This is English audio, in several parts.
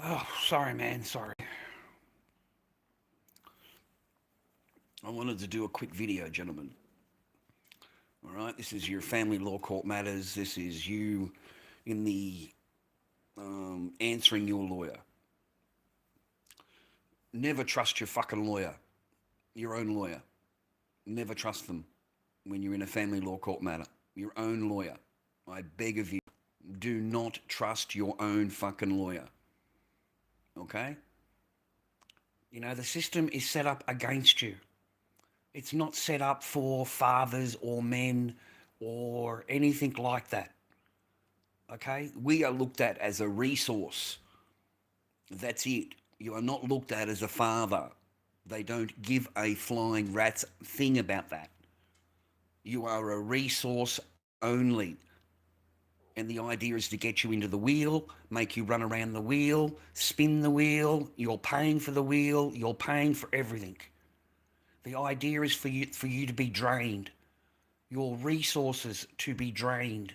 Oh, sorry, man. Sorry. I wanted to do a quick video, gentlemen. All right, this is your family law court matters. This is you in the answering your lawyer. Never trust your fucking lawyer, your own lawyer. Never trust them when you're in a family law court matter. Your own lawyer. I beg of you, do not trust your own fucking lawyer. Okay? You know, the system is set up against you. It's not set up for fathers or men or anything like that. Okay? We are looked at as a resource. That's it. You are not looked at as a father. They don't give a flying rat's thing about that. You are a resource only. And the idea is to get you into the wheel, make you run around the wheel, spin the wheel. You're paying for the wheel. You're paying for everything. The idea is for you to be drained, your resources to be drained.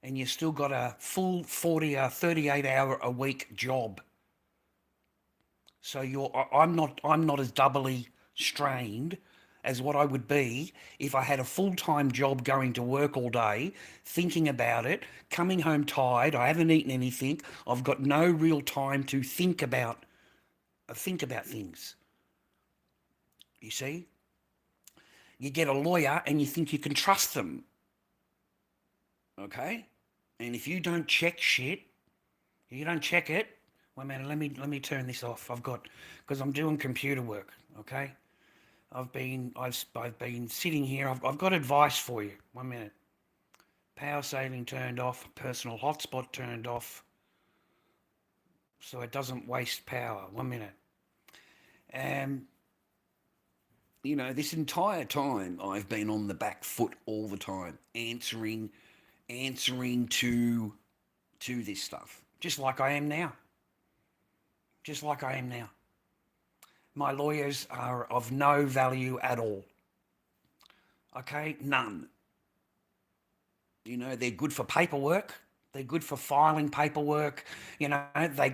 And you still got a full 40 or 38 hour a week job. So I'm not as doubly strained as what I would be if I had a full-time job going to work all day, thinking about it, coming home tired, I haven't eaten anything, I've got no real time to think about things. You see? You get a lawyer and you think you can trust them. Okay? And if you don't check shit, you don't check it. Wait a minute, let me turn this off. Because I'm doing computer work, okay? I've been sitting here. I've got advice for you. 1 minute. Power saving turned off. Personal hotspot turned off, so it doesn't waste power. 1 minute. You know, this entire time I've been on the back foot all the time, answering to this stuff, just like I am now. Just like I am now. My lawyers are of no value at all. Okay, none. You know, they're good for paperwork. They're good for filing paperwork. You know,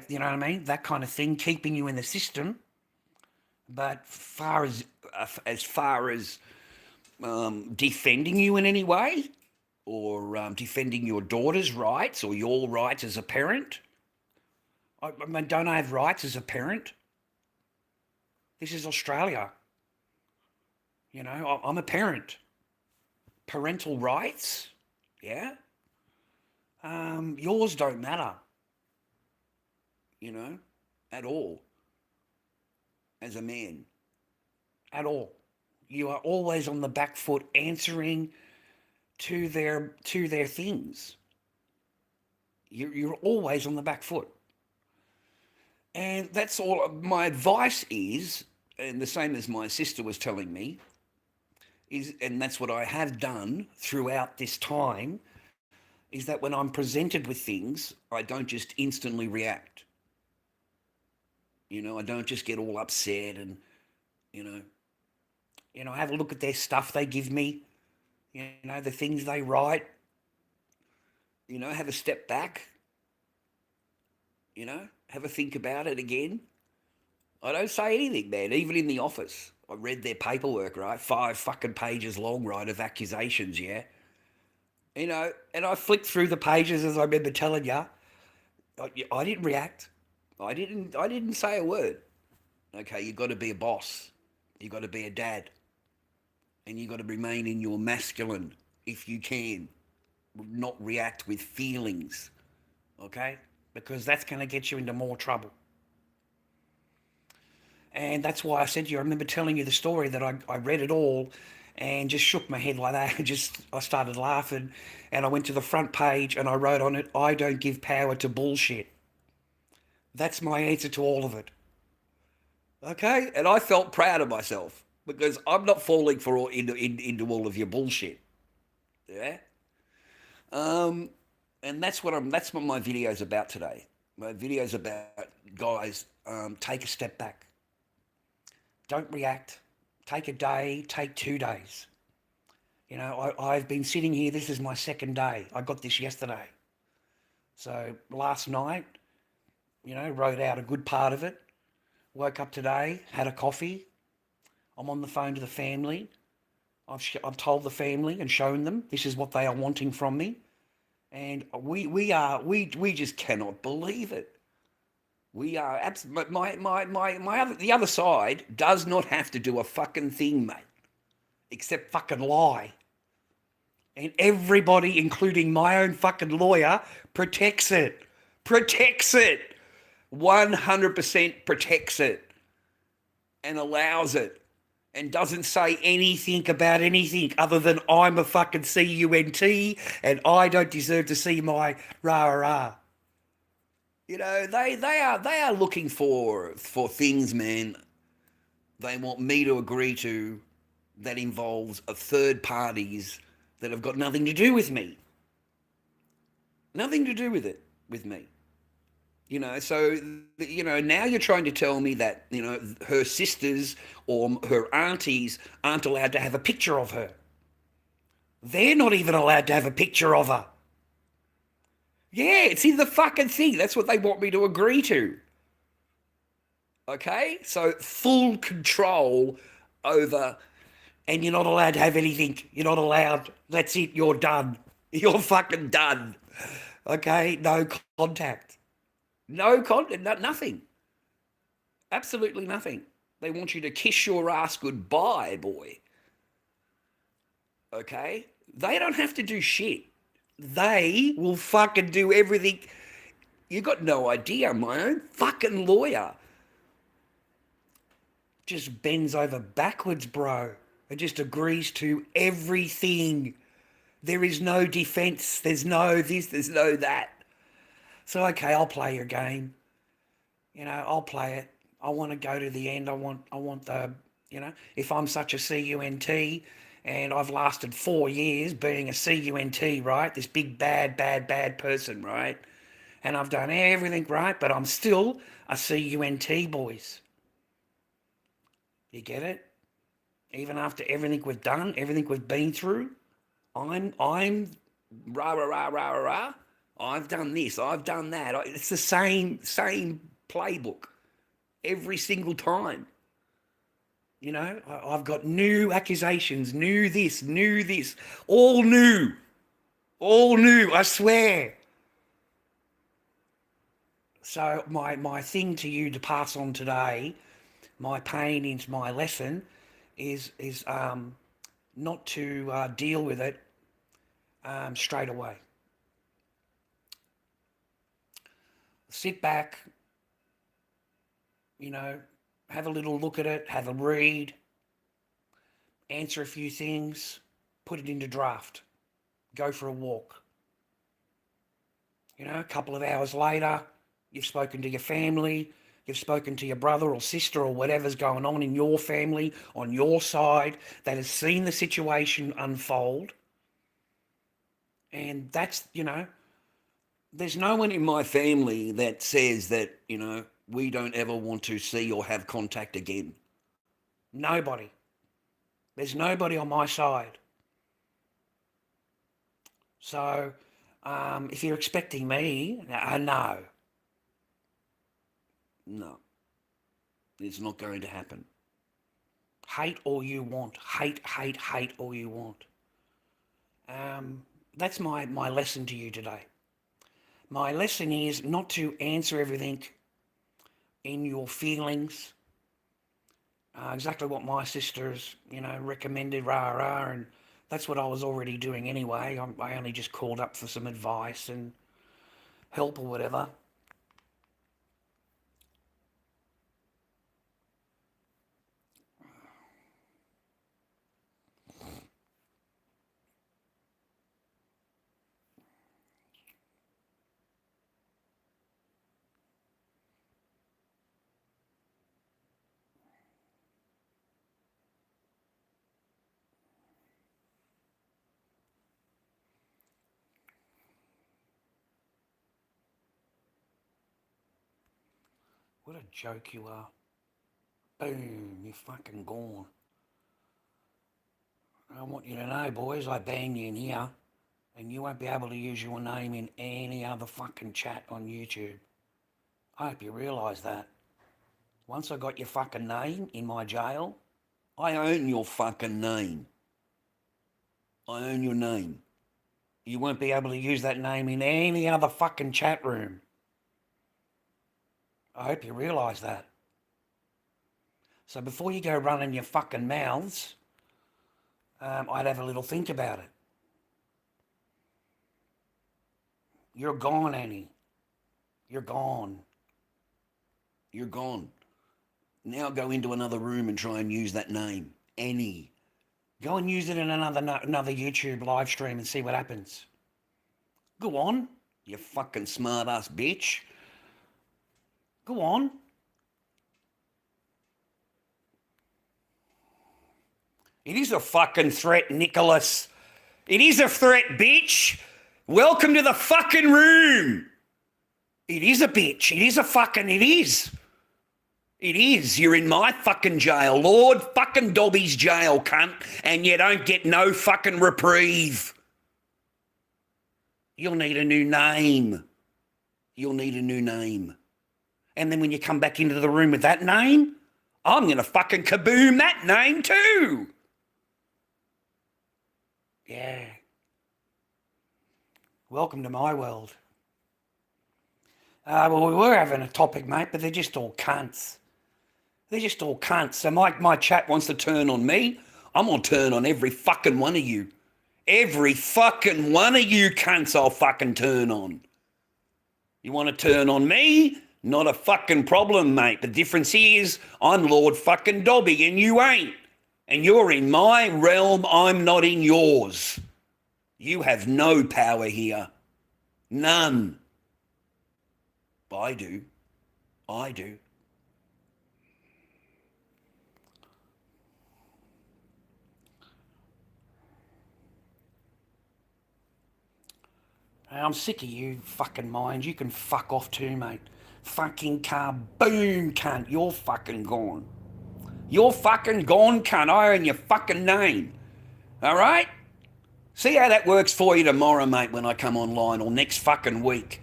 you know what I mean? That kind of thing, keeping you in the system. But as far as defending you in any way, or defending your daughter's rights or your rights as a parent, I mean, don't I have rights as a parent? This is Australia. You know, I'm a parent. Parental rights, yeah. Yours don't matter, you know, at all. As a man, at all. You are always on the back foot, answering to their things. You're always on the back foot, and that's all. My advice is, and the same as my sister was telling me, is, and that's what I have done throughout this time, is that when I'm presented with things, I don't just instantly react. You know, I don't just get all upset and, you know, have a look at their stuff they give me, you know, the things they write, you know, have a step back, you know, have a think about it again. I don't say anything, man, even in the office. I read their paperwork, right? 5 fucking pages long, right, of accusations, yeah? You know, and I flicked through the pages, as I remember telling you. I didn't react. I didn't say a word. Okay, you got to be a boss. You got to be a dad. And you got to remain in your masculine if you can. Not react with feelings. Okay? Because that's going to get you into more trouble. And that's why I said to you, I remember telling you the story that I read it all and just shook my head like that. I started laughing, and I went to the front page and I wrote on it, I don't give power to bullshit. That's my answer to all of it. Okay? And I felt proud of myself because I'm not falling for into all of your bullshit. Yeah? And that's what my video's about today. My video's about, guys, take a step back. Don't react. Take a day, take 2 days. You know, I've been sitting here, this is my second day. I got this yesterday. So last night, wrote out a good part of it. Woke up today, had a coffee. I'm on the phone to the family. I've told the family and shown them this is what they are wanting from me, and we just cannot believe it. We are the other side does not have to do a fucking thing, mate, except fucking lie. And everybody, including my own fucking lawyer, protects it. Protects it. 100% protects it and allows it and doesn't say anything about anything other than I'm a fucking CUNT and I don't deserve to see my rah-rah. They are looking for things, man. They want me to agree to that involves a third parties that have got nothing to do with me. Nothing to do with it, with me. So, now you're trying to tell me that, her sisters or her aunties aren't allowed to have a picture of her. They're not even allowed to have a picture of her. Yeah, it's in the fucking thing. That's what they want me to agree to. Okay? So, full control over, and you're not allowed to have anything. You're not allowed. That's it. You're done. You're fucking done. Okay? No contact. No contact. Nothing. Absolutely nothing. They want you to kiss your ass goodbye, boy. Okay? They don't have to do shit. They will fucking do everything. You got no idea. My own fucking lawyer just bends over backwards, bro. It just agrees to everything. There is no defense. There's no this, there's no that. So, okay, I'll play your game. I'll play it. I want to go to the end. I want the, if I'm such a CUNT and I've lasted 4 years being a CUNT, right? This big, bad person, right? And I've done everything right, but I'm still a CUNT, boys. You get it? Even after everything we've done, everything we've been through, I'm rah, rah, rah, rah, rah. I've done this, I've done that. It's the same playbook every single time. I've got new accusations, new this, all new, I swear. So my thing to you to pass on today, my pain into my lesson, is not to deal with it straight away. Sit back, have a little look at it, have a read, answer a few things, put it into draft, go for a walk. A couple of hours later, you've spoken to your family, you've spoken to your brother or sister or whatever's going on in your family, on your side, that has seen the situation unfold. And that's, there's no one in my family that says that, we don't ever want to see or have contact again. Nobody. There's nobody on my side. So, if you're expecting me, no. No. It's not going to happen. Hate all you want. Hate all you want. That's my lesson to you today. My lesson is not to answer everything in your feelings. Exactly what my sisters, recommended, rah, and that's what I was already doing anyway. I only just called up for some advice and help or whatever. What a joke you are. Boom, you're fucking gone. I want you to know, boys, I ban you in here, and you won't be able to use your name in any other fucking chat on YouTube. I hope you realise that. Once I got your fucking name in my jail, I own your fucking name. I own your name. You won't be able to use that name in any other fucking chat room. I hope you realise that. So before you go running your fucking mouths, I'd have a little think about it. You're gone, Annie. You're gone. You're gone. Now go into another room and try and use that name, Annie. Go and use it in another YouTube live stream and see what happens. Go on, you fucking smart ass bitch. Go on. It is a fucking threat, Nicholas. It is a threat, bitch. Welcome to the fucking room. It is a bitch. It is a fucking, it is. It is. You're in my fucking jail. Lord fucking Dobby's jail, cunt, and you don't get no fucking reprieve. You'll need a new name. You'll need a new name. And then when you come back into the room with that name, I'm going to fucking kaboom that name too. Yeah. Welcome to my world. Well, we were having a topic, mate, but they're just all cunts. They're just all cunts. So my chat wants to turn on me. I'm going to turn on every fucking one of you. Every fucking one of you cunts I'll fucking turn on. You want to turn on me? Not a fucking problem, mate. The difference is I'm Lord fucking Dobby and you ain't. And you're in my realm, I'm not in yours. You have no power here. None. I do. I do. I'm sick of you fucking minds. You can fuck off too, mate. Fucking kaboom, cunt. You're fucking gone. You're fucking gone, cunt. I own your fucking name. All right? See how that works for you tomorrow, mate, when I come online, or next fucking week.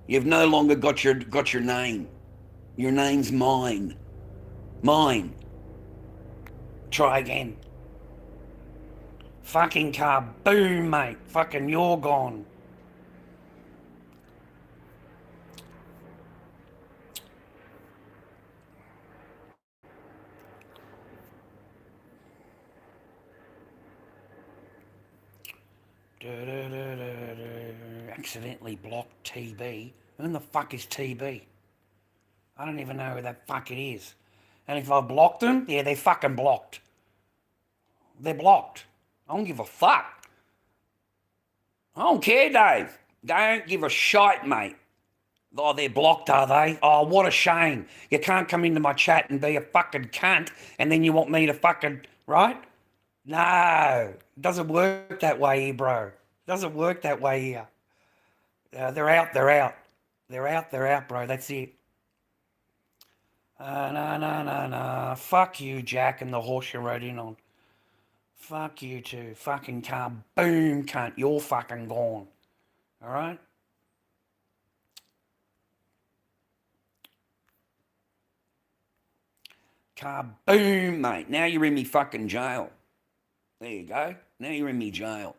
You've no longer got your name. Your name's mine. Mine. Try again. Fucking kaboom, mate. Fucking you're gone. Accidentally blocked TB. Who the fuck is TB? I don't even know who that fuck it is. And if I blocked them, yeah, they're fucking blocked. They're blocked. I don't give a fuck. I don't care, Dave. Don't give a shite, mate. Oh, they're blocked, are they? Oh, what a shame. You can't come into my chat and be a fucking cunt and then you want me to fucking, right? No, it doesn't work that way here, bro. It doesn't work that way here. They're out, they're out. They're out, they're out, bro. That's it. No. Fuck you, Jack, and the horse you rode in on. Fuck you too. Fucking kaboom, cunt. You're fucking gone. All right? Kaboom, mate. Now you're in me fucking jail. There you go. Now you're in me jail.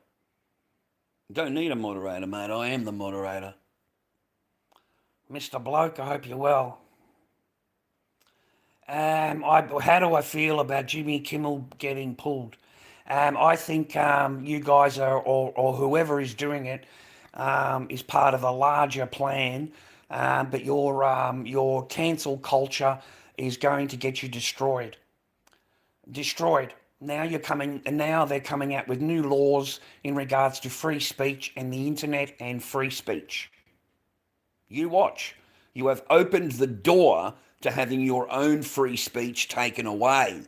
Don't need a moderator, mate. I am the moderator. Mr. Bloke, I hope you're well. How do I feel about Jimmy Kimmel getting pulled? I think you guys are, or whoever is doing it, is part of a larger plan. But your cancel culture is going to get you destroyed. Destroyed. Now they're coming out with new laws in regards to free speech and the internet and free speech. You watch. You have opened the door to having your own free speech taken away.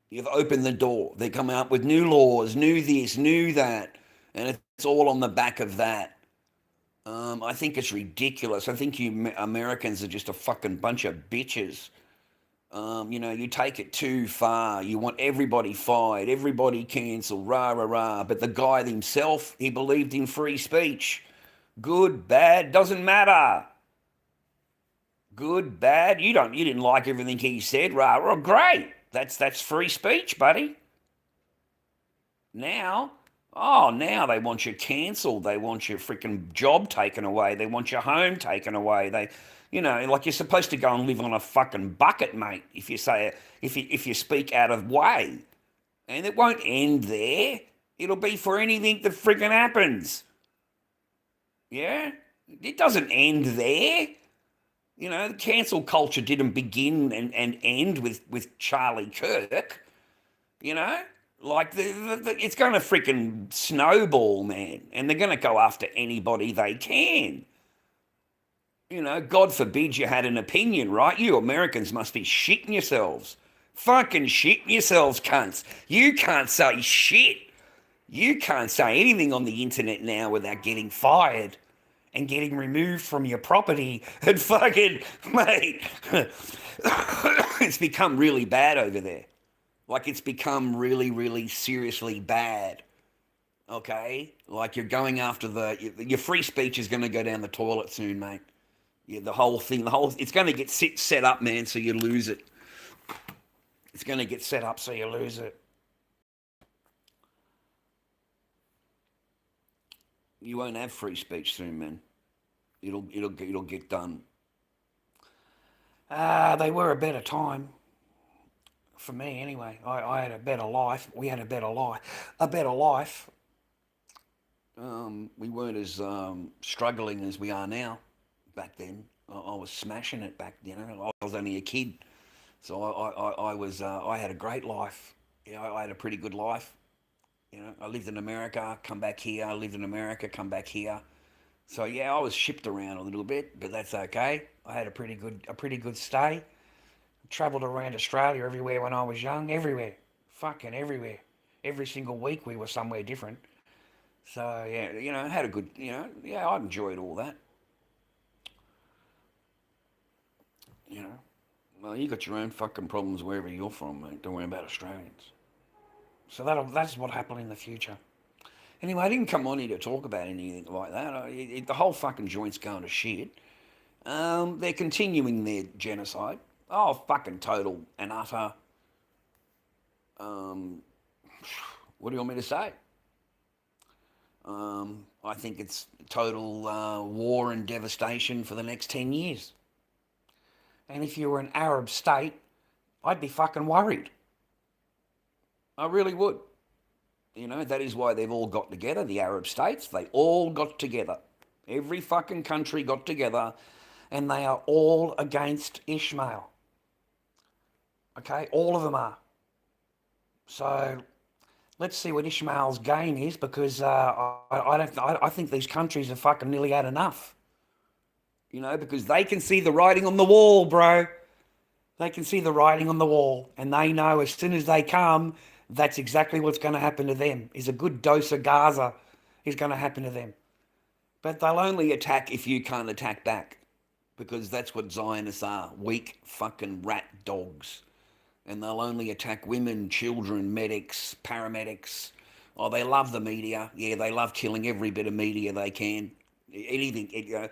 You've opened the door. They come out with new laws, new this, new that, and it's all on the back of that. I think it's ridiculous. I think you Americans are just a fucking bunch of bitches. You take it too far. You want everybody fired, everybody cancelled, rah, rah, rah. But the guy himself, he believed in free speech. Good, bad, doesn't matter. Good, bad. You didn't like everything he said, right? Well, great. That's free speech, buddy. Now, now they want you cancelled. They want your freaking job taken away. They want your home taken away. Like you're supposed to go and live on a fucking bucket, mate. If you speak out of way, and it won't end there. It'll be for anything that freaking happens. Yeah, it doesn't end there. The cancel culture didn't begin and end with Charlie Kirk. You know, like it's going to freaking snowball, man, and they're going to go after anybody they can. God forbid you had an opinion, right? You Americans must be shitting yourselves. Fucking shitting yourselves, cunts. You can't say shit. You can't say anything on the internet now without getting fired and getting removed from your property. And fucking, mate, it's become really bad over there. Like, it's become really, really seriously bad. Okay? Like, you're going after your free speech is going to go down the toilet soon, mate. Yeah, the whole thing, it's going to get set up, man, so you lose it. It's going to get set up so you lose it. You won't have free speech soon, man. It'll get done. They were a better time. For me, anyway. I had a better life. We had a better life. A better life. We weren't as struggling as we are now. Back then, I was smashing it back. I was only a kid, so I had a great life. I had a pretty good life. I lived in America, come back here. I lived in America, come back here. So yeah, I was shipped around a little bit, but that's okay. I had a pretty good stay. Travelled around Australia everywhere when I was young, everywhere, fucking everywhere. Every single week we were somewhere different. So yeah, had a good, yeah, I enjoyed all that. Well, you got your own fucking problems wherever you're from, mate. Don't worry about Australians. So that's what happened in the future. Anyway, I didn't come on here to talk about anything like that. The whole fucking joint's going to shit. They're continuing their genocide. Oh, fucking total and utter. What do you want me to say? I think it's total war and devastation for the next 10 years. And if you were an Arab state, I'd be fucking worried. I really would. That is why they've all got together, the Arab states. They all got together. Every fucking country got together, and they are all against Ishmael. Okay, all of them are. So let's see what Ishmael's game is, because I think these countries have fucking nearly had enough. Because they can see the writing on the wall, bro. They can see the writing on the wall, and they know as soon as they come, that's exactly what's going to happen to them. Is a good dose of Gaza is going to happen to them. But they'll only attack if you can't attack back, because that's what Zionists are, weak fucking rat dogs. And they'll only attack women, children, medics, paramedics. Oh, they love the media. Yeah, they love killing every bit of media they can. Anything.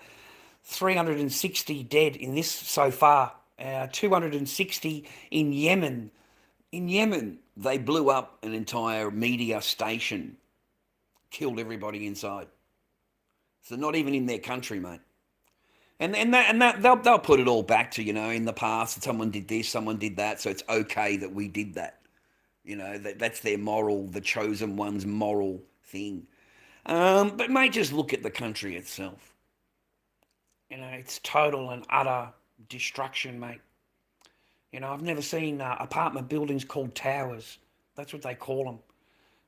360 dead in this so far. 260 in Yemen. In Yemen, they blew up an entire media station. Killed everybody inside. So not even in their country, mate. And that they'll put it all back to, in the past, someone did this, someone did that, so it's okay that we did that. That's their moral, the chosen one's moral thing. But mate, just look at the country itself. It's total and utter destruction, mate. I've never seen apartment buildings called towers. That's what they call them.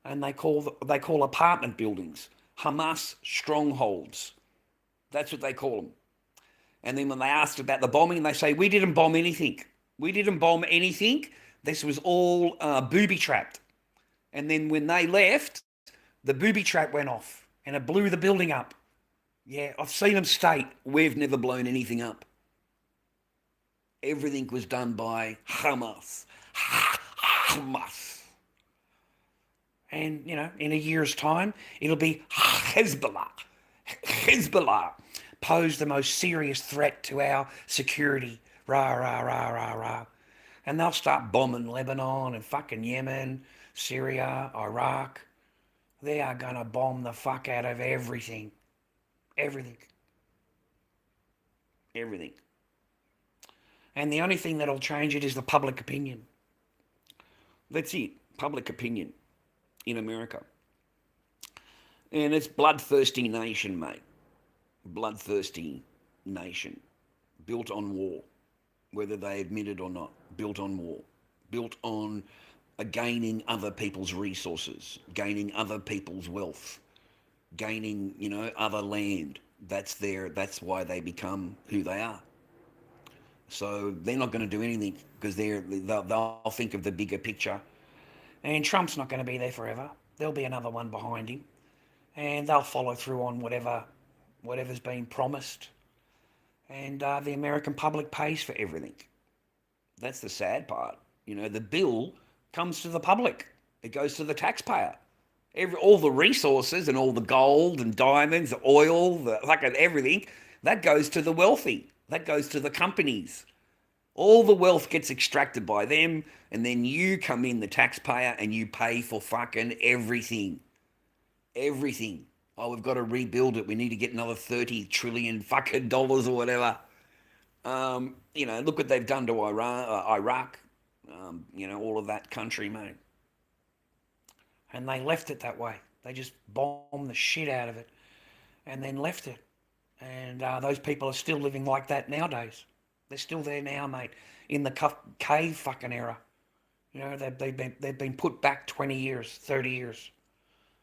And they call apartment buildings Hamas strongholds. That's what they call them. And then when they asked about the bombing, they say, we didn't bomb anything. We didn't bomb anything. This was all booby-trapped. And then when they left, the booby trap went off and it blew the building up. Yeah, I've seen them state, we've never blown anything up. Everything was done by Hamas. Hamas. And, in a year's time, it'll be Hezbollah. Hezbollah. pose the most serious threat to our security. Rah, rah, rah, rah, rah. And they'll start bombing Lebanon and fucking Yemen, Syria, Iraq. They are going to bomb the fuck out of everything. Everything. Everything. And the only thing that'll change it is the public opinion. That's it. Public opinion in America. And it's bloodthirsty nation, mate. Bloodthirsty nation. Built on war. Whether they admit it or not. Built on war. Built on gaining other people's resources. Gaining other people's wealth. Gaining, other land. That's why they become who they are. So they're not going to do anything because they'll think of the bigger picture. And Trump's not going to be there forever. There'll be another one behind him. And they'll follow through on whatever's been promised. And the American public pays for everything. That's the sad part. The bill comes to the public. It goes to the taxpayer. All the resources and all the gold and diamonds, the oil, everything, that goes to the wealthy. That goes to the companies. All the wealth gets extracted by them, and then you come in, the taxpayer, and you pay for fucking everything. Everything. Oh, we've got to rebuild it. We need to get another 30 trillion fucking dollars or whatever. Look what they've done to Iraq. All of that country, mate. And they left it that way. They just bombed the shit out of it and then left it. And those people are still living like that nowadays. They're still there now, mate, in the cave fucking era. They've been put back 20 years, 30 years.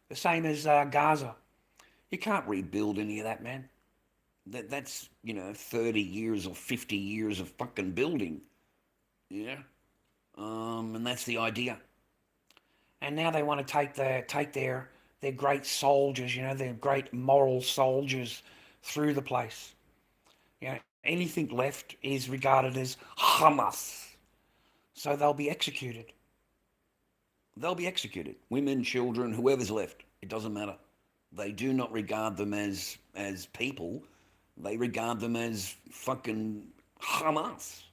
The same as Gaza. You can't rebuild any of that, man. That's 30 years or 50 years of fucking building. Yeah. And that's the idea. And now they want to take their great soldiers, their great moral soldiers through the place. Anything left is regarded as Hamas. So they'll be executed. They'll be executed. Women, children, whoever's left. It doesn't matter. They do not regard them as people. They regard them as fucking Hamas.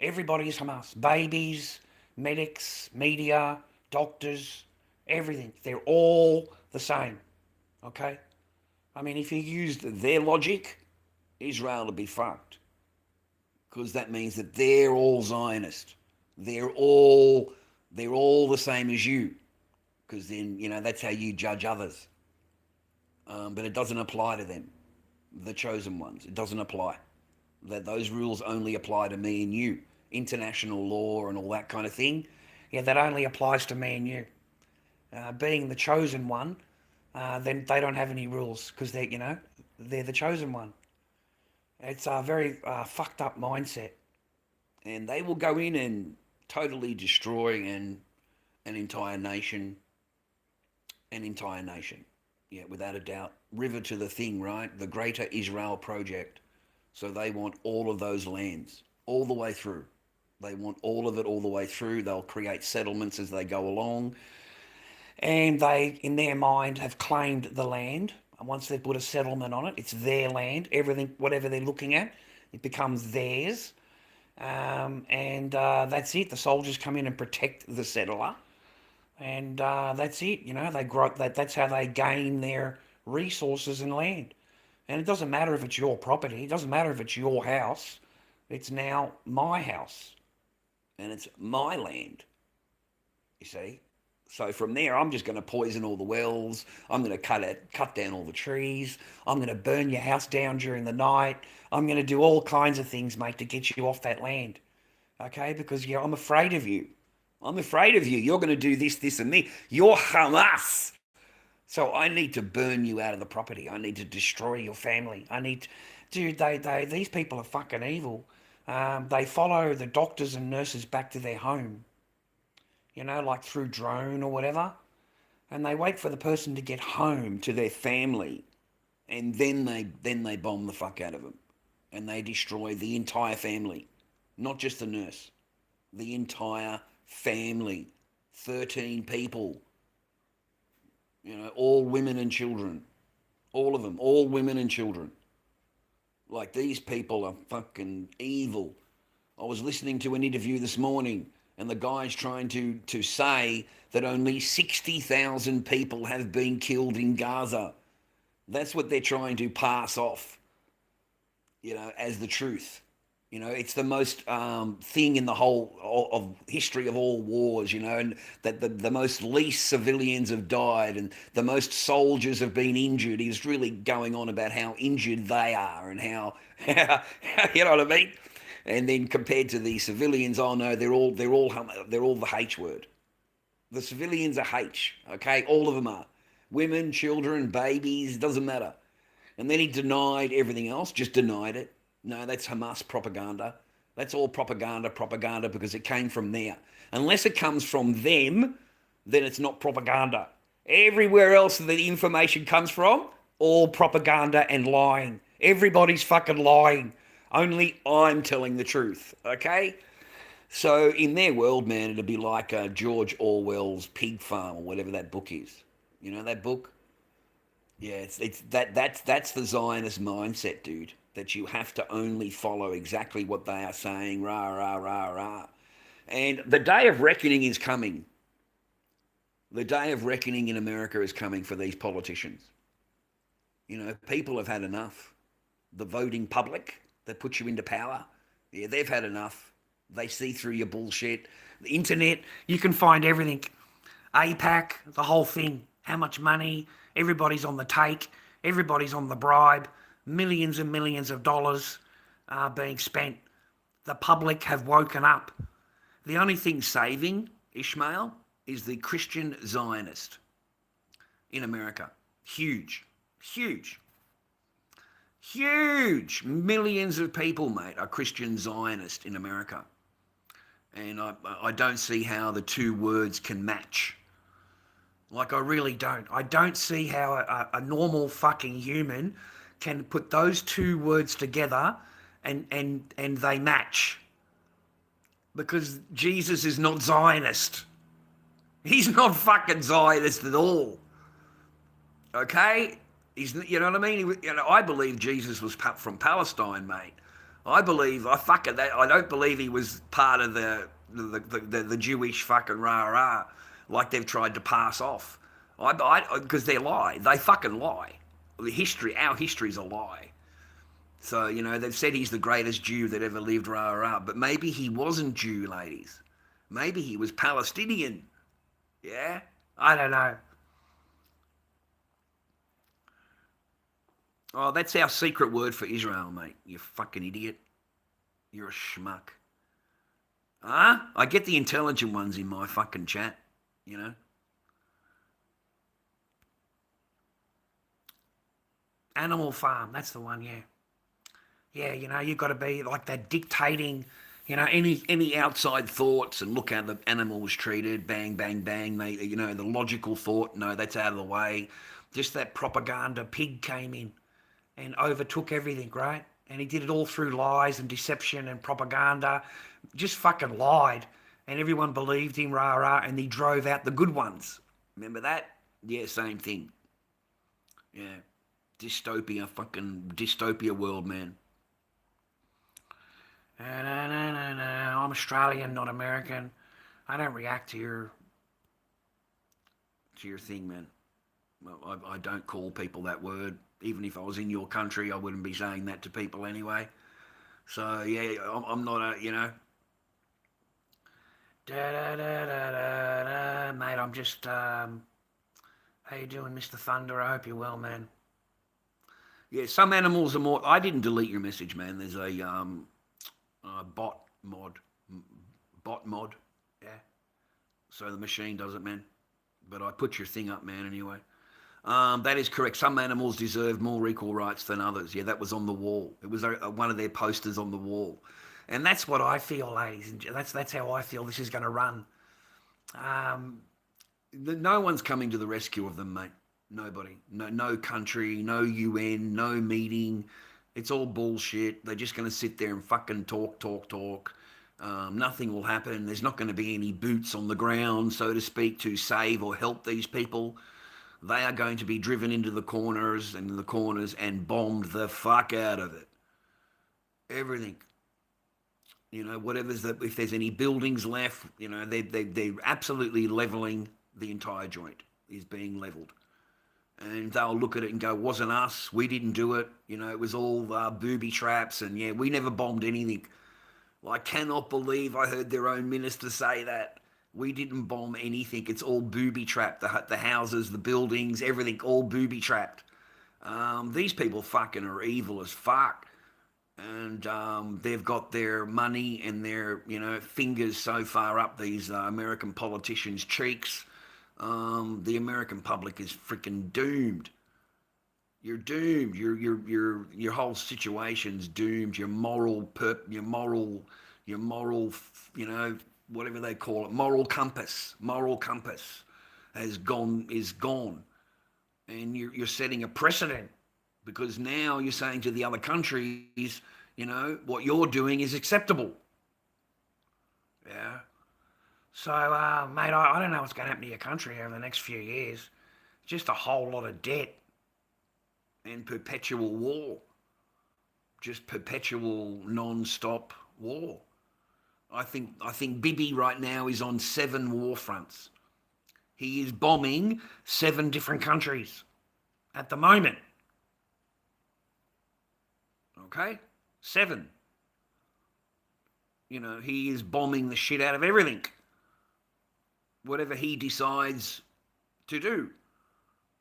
Everybody is Hamas. Babies, medics, media, doctors, everything. They're all the same. Okay? I mean, if you used their logic, Israel would be fucked. Because that means that they're all Zionist. They're all the same as you. Because then, that's how you judge others. But it doesn't apply to them. The chosen ones. It doesn't apply. Those rules only apply to me and you. International law and all that kind of thing. Yeah, that only applies to me and you. Being the chosen one, then they don't have any rules because they're the chosen one. It's a very fucked up mindset. And they will go in and totally destroy an entire nation. An entire nation. Yeah, without a doubt. River to the thing, right? The Greater Israel Project. So they want all of those lands, all the way through. They want all of it all the way through. They'll create settlements as they go along. And they, in their mind, have claimed the land. And once they've put a settlement on it, it's their land. Everything, whatever they're looking at, it becomes theirs. And that's it. The soldiers come in and protect the settler. And that's it. They grow. That's how they gain their resources and land. And it doesn't matter if it's your property. It doesn't matter if it's your house. It's now my house. And it's my land. You see? So from there, I'm just going to poison all the wells. I'm going to cut down all the trees. I'm going to burn your house down during the night. I'm going to do all kinds of things, mate, to get you off that land. Okay? Because I'm afraid of you. I'm afraid of you. You're going to do this, this, and me. You're Hamas. So I need to burn you out of the property. I need to destroy your family. Dude, these people are fucking evil. They follow the doctors and nurses back to their home. Like through drone or whatever. And they wait for the person to get home to their family. And then they bomb the fuck out of them. And they destroy the entire family. Not just the nurse. The entire family. 13 people. All women and children. All of them. All women and children. Like, these people are fucking evil. I was listening to an interview this morning, and the guy's trying to say that only 60,000 people have been killed in Gaza. That's what they're trying to pass off, as the truth. It's the most thing in the whole of history of all wars, and that the most least civilians have died and the most soldiers have been injured. He's really going on about how injured they are and how, you know what I mean? And then compared to the civilians, oh no, they're all the H word. The civilians are H, okay? All of them are. Women, children, babies, doesn't matter. And then he denied everything else, just denied it. No, that's Hamas propaganda. That's all propaganda because it came from there. Unless it comes from them, then it's not propaganda. Everywhere else that the information comes from, all propaganda and lying. Everybody's fucking lying. Only I'm telling the truth, okay? So in their world, man, it'd be like George Orwell's Pig Farm or whatever that book is. You know that book? Yeah, that's the Zionist mindset, dude. That you have to only follow exactly what they are saying, rah rah rah rah. And the day of reckoning is coming. The day of reckoning in America is coming for these politicians. People have had enough. The voting public that put you into power, yeah, they've had enough. They see through your bullshit. The internet, you can find everything. APAC, the whole thing. How much money? Everybody's on the take. Everybody's on the bribe. Millions and millions of dollars are being spent. The public have woken up. The only thing saving Ishmael is the Christian Zionist in America. Huge. Huge. Huge. Millions of people, mate, are Christian Zionist in America. And I don't see how the two words can match. Like, I really don't. I don't see how a normal fucking human can put those two words together and they match. Because Jesus is not Zionist. He's not fucking Zionist at all. Okay? You know what I mean? I believe Jesus was from Palestine, mate. I don't believe he was part of the Jewish fucking rah-rah like they've tried to pass off. Because they lie. They fucking lie. Our history's a lie. So, they've said he's the greatest Jew that ever lived, rah-rah. But maybe he wasn't Jew, ladies. Maybe he was Palestinian. Yeah? I don't know. Oh, that's our secret word for Israel, mate. You fucking idiot. You're a schmuck. Huh? I get the intelligent ones in my fucking chat, Animal Farm, that's the one, yeah. Yeah, you've got to be like that dictating, any outside thoughts and look how the animal was treated, bang, bang, bang, the logical thought, no, that's out of the way. Just that propaganda pig came in and overtook everything, right? And he did it all through lies and deception and propaganda. Just fucking lied. And everyone believed him, rah-rah, and he drove out the good ones. Remember that? Yeah, same thing. Yeah. Dystopia world, man. No, I'm Australian, not American. I don't react to your thing, man. I don't call people that word. Even if I was in your country, I wouldn't be saying that to people anyway. So, yeah, I'm not Mate, I'm just, how you doing, Mr. Thunder? I hope you're well, man. Yeah, some animals are more, I didn't delete your message, man. There's a bot mod, yeah. So the machine does it, man. But I put your thing up, man, anyway. That is correct. Some animals deserve more equal rights than others. Yeah, that was on the wall. It was one of their posters on the wall. And that's what I feel, ladies. And that's how I feel this is going to run. No one's coming to the rescue of them, mate. Nobody. No country, no UN, no meeting. It's all bullshit. They're just going to sit there and fucking talk. Nothing will happen. There's not going to be any boots on the ground, so to speak, to save or help these people. They are going to be driven into the corners and bombed the fuck out of it. everything. Whatever's if there's any buildings left, they're absolutely leveling the entire joint is being leveled. And they'll look at it and go, wasn't us, we didn't do it, it was all booby traps, and yeah, we never bombed anything. Well, I cannot believe I heard their own minister say that. We didn't bomb anything, it's all booby trapped, the houses, the buildings, everything, all booby trapped. These people fucking are evil as fuck. And they've got their money and their, fingers so far up these American politicians' cheeks. The American public is freaking doomed. You're doomed. Your whole situation's doomed. Your moral, whatever they call it, moral compass is gone, and you're setting a precedent. Because now you're saying to the other countries, what you're doing is acceptable. Yeah. So, mate, I don't know what's going to happen to your country over the next few years. Just a whole lot of debt and perpetual war. Just perpetual non-stop war. I think Bibi right now is on 7 war fronts. He is bombing 7 different countries at the moment. Okay? 7. He is bombing the shit out of everything. Whatever he decides to do.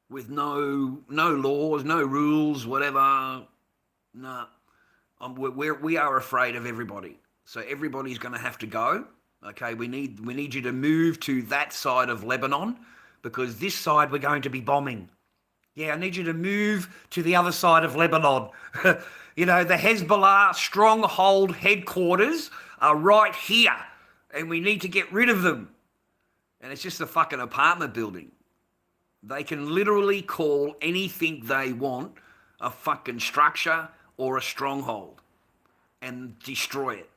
With no laws, no rules, whatever. Nah. We are afraid of everybody. So everybody's going to have to go. Okay? We need you to move to that side of Lebanon, because this side we're going to be bombing. Yeah, I need you to move to the other side of Lebanon. The Hezbollah stronghold headquarters are right here, and we need to get rid of them. And it's just a fucking apartment building. They can literally call anything they want a fucking structure or a stronghold and destroy it.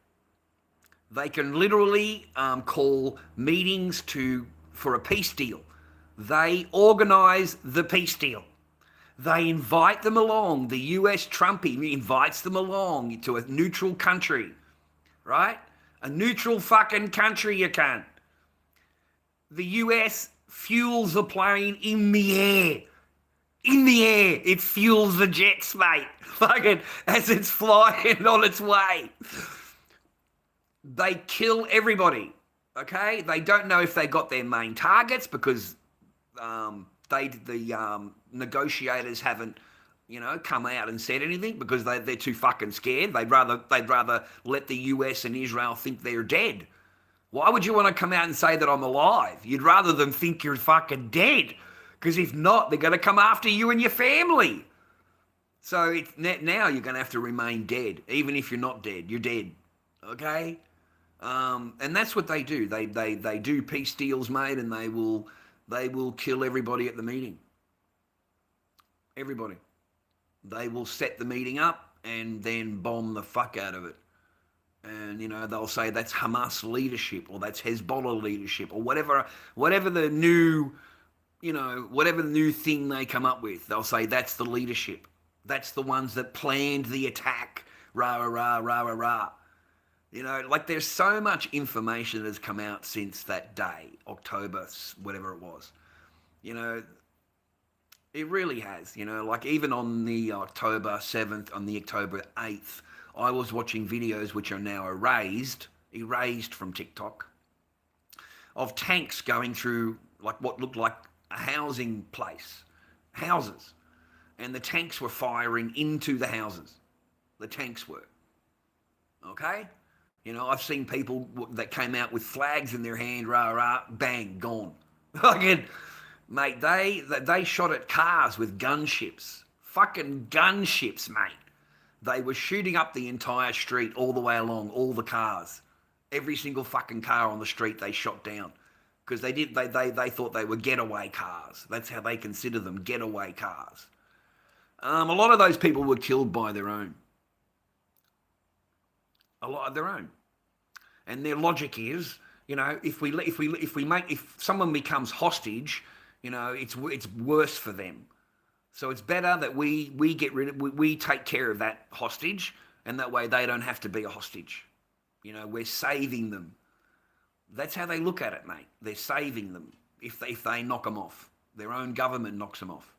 They can literally call meetings for a peace deal. They organize the peace deal. They invite them along. The US Trumpy invites them along to a neutral country, right? A neutral fucking country, you can. The US fuels the plane in the air. In the air. It fuels the jets, mate. Fucking as it's flying on its way. They kill everybody, okay? They don't know if they got their main targets because the negotiators haven't, come out and said anything because they're too fucking scared. They'd rather let the US and Israel think they're dead. Why would you want to come out and say that I'm alive? You'd rather them think you're fucking dead, because if not, they're going to come after you and your family. So now you're going to have to remain dead, even if you're not dead. You're dead, okay? And that's what they do. They do peace deals, mate, and they will kill everybody at the meeting. Everybody. They will set the meeting up and then bomb the fuck out of it. And, they'll say that's Hamas leadership or that's Hezbollah leadership or whatever the new, whatever the new thing they come up with. They'll say that's the leadership. That's the ones that planned the attack. Rah, rah, rah, rah, rah. There's so much information that has come out since that day, October, whatever it was. It really has, even on the October 7th, on the October 8th, I was watching videos which are now erased from TikTok, of tanks going through what looked like a housing place, houses, and the tanks were firing into the houses. The tanks were, okay? I've seen people that came out with flags in their hand, rah, rah, bang, gone. Again, mate, they shot at cars with gunships. Fucking gunships, mate. They were shooting up the entire street all the way along, all the cars. Every single fucking car on the street they shot down. Because they thought they were getaway cars. That's how they consider them, getaway cars. A lot of those people were killed by their own. A lot of their own. And their logic is, if someone becomes hostage, it's worse for them. So it's better that we take care of that hostage, And that way they don't have to be a hostage. You know, we're saving them. That's how they look at it, mate. They're saving them if they knock them off. Their own government knocks them off.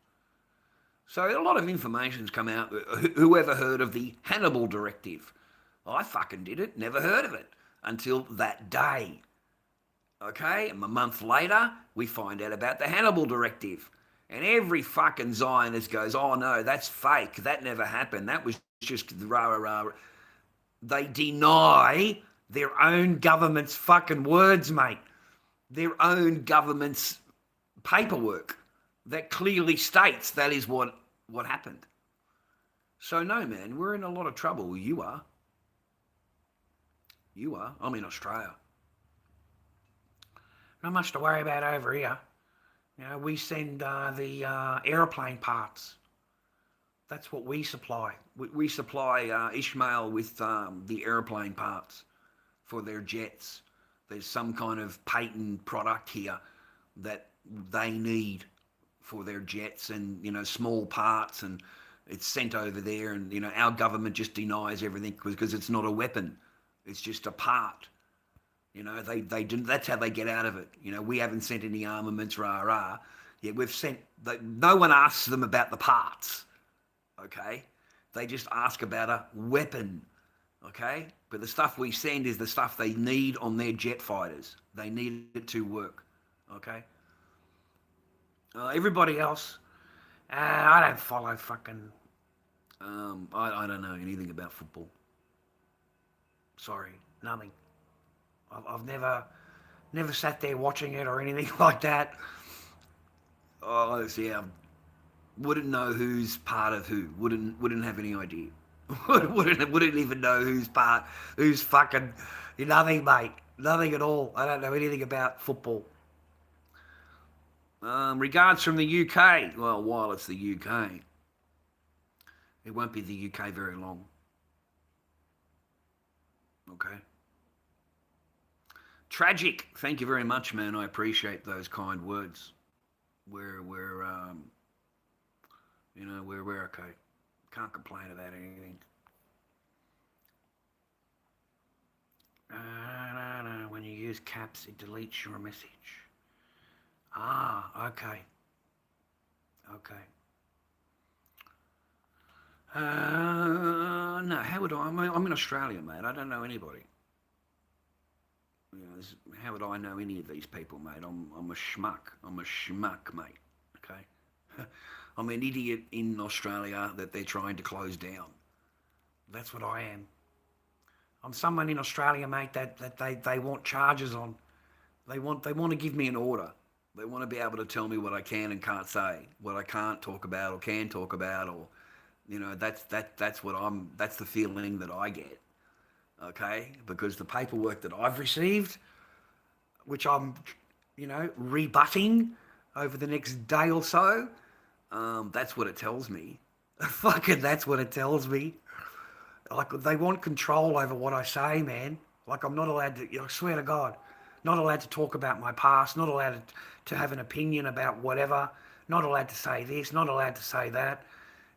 So a lot of information's come out. Whoever heard of the Hannibal Directive? I fucking did it. Never heard of it until that day. Okay? And a month later, we find out about the Hannibal Directive. And every fucking Zionist goes, oh no, that's fake. That never happened. That was just rah, rah, rah. They deny their own government's fucking words, mate. Their own government's paperwork that clearly states that is what happened. So no, man, we're in a lot of trouble. You are. You are. I'm in Australia. Not much to worry about over here. You know, we send the aeroplane parts. That's what we supply. We supply Ishmael with the aeroplane parts for their jets. There's some kind of patent product here that they need for their jets, and you know, small parts, and it's sent over there, and you know, our government just denies everything because it's not a weapon. It's just a part. You know, they didn't. That's how they get out of it. You know, we haven't sent any armaments, rah rah. Yeah, we've sent. No one asks them about the parts. Okay, they just ask about a weapon. Okay, but the stuff we send is the stuff they need on their jet fighters. They need it to work. Okay. Everybody else, I don't follow fucking. I don't know anything about football. Sorry, nothing. I've never sat there watching it or anything like that. Oh, yeah, wouldn't know who's part of who. Wouldn't have any idea. wouldn't even know who's fucking. Nothing, mate. Nothing at all. I don't know anything about football. Regards from the UK. Well, while it's the UK, it won't be the UK very long. Okay. Tragic. Thank you very much, man. I appreciate those kind words. We're okay. Can't complain about anything. No. When you use caps, it deletes your message. Ah, okay. Okay. No, how would I'm in Australia, mate. I don't know anybody. You know, how would I know any of these people, mate? I'm a schmuck. I'm a schmuck, mate. Okay? I'm an idiot in Australia that they're trying to close down. That's what I am. I'm someone in Australia, mate, that they want charges on. They want to give me an order. They want to be able to tell me what I can and can't say, what I can't talk about or can talk about, or you know, that's the feeling that I get. Okay? Because the paperwork that I've received, which I'm, you know, rebutting over the next day or so, that's what it tells me. Fucking that's what it tells me. Like, they want control over what I say, man. Like, I'm not allowed to, I swear to God, not allowed to talk about my past, not allowed to have an opinion about whatever, not allowed to say this, not allowed to say that.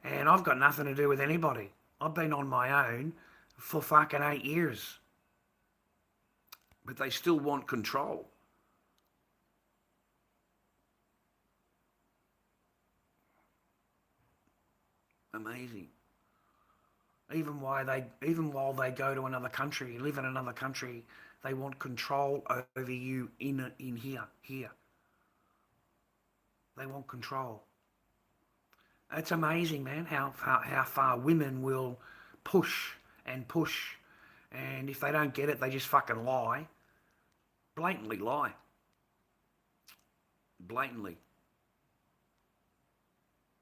And I've got nothing to do with anybody. I've been on my own for fucking 8 years. But they still want control. Amazing. Even while they go to another country, live in another country, they want control over you in here. They want control. It's amazing, man, how far women will push, and if they don't get it, they just fucking lie. Blatantly lie. Blatantly.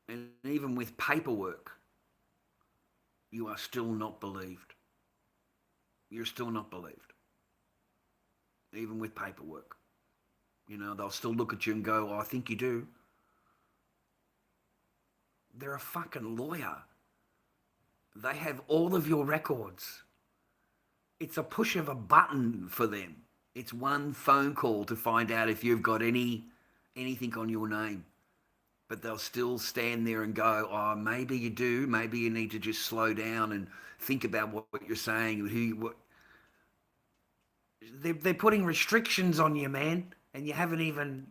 And even with paperwork, you are still not believed. You're still not believed. Even with paperwork. You know, they'll still look at you and go, oh, I think you do. They're a fucking lawyer. They have all of your records. It's a push of a button for them. It's one phone call to find out if you've got anything on your name. but they'll still stand there and go, oh, maybe you do. Maybe you need to just slow down and think about what you're saying. They're putting restrictions on you, man, and you haven't even.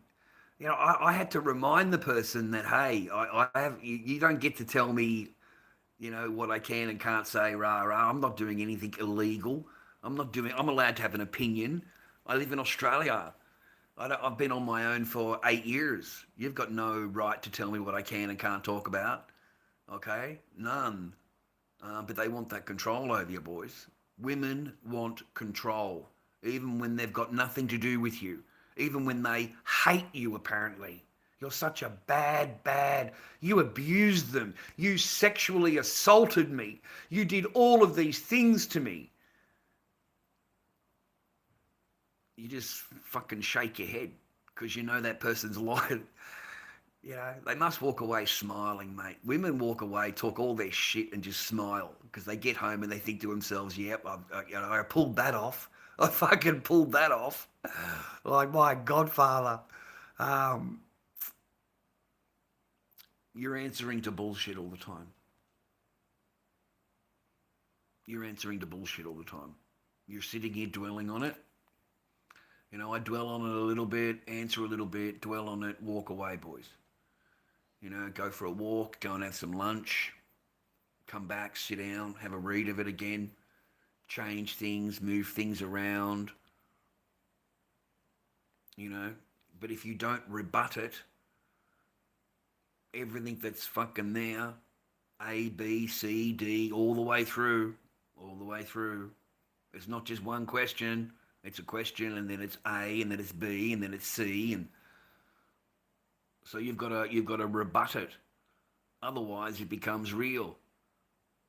I had to remind the person that, hey, I have you don't get to tell me, what I can and can't say. Rah rah. I'm not doing anything illegal. I'm allowed to have an opinion. I live in Australia. I've been on my own for 8 years. You've got no right to tell me what I can and can't talk about. Okay? None. But they want that control over you, boys. Women want control, even when they've got nothing to do with you, even when they hate you, apparently. You're such a bad. You abused them. You sexually assaulted me. You did all of these things to me. You just fucking shake your head because you know that person's lying. They must walk away smiling, mate. Women walk away, talk all their shit and just smile because they get home and they think to themselves, yep, I pulled that off. I fucking pulled that off. Like my godfather. You're answering to bullshit all the time. You're answering to bullshit all the time. You're sitting here dwelling on it. I dwell on it a little bit, answer a little bit, dwell on it, walk away, boys. Go for a walk, go and have some lunch, come back, sit down, have a read of it again, change things, move things around, But if you don't rebut it, everything that's fucking there, A, B, C, D, all the way through, it's not just one question. It's a question, and then it's A, and then it's B, and then it's C, and so you've got to rebut it. Otherwise, it becomes real.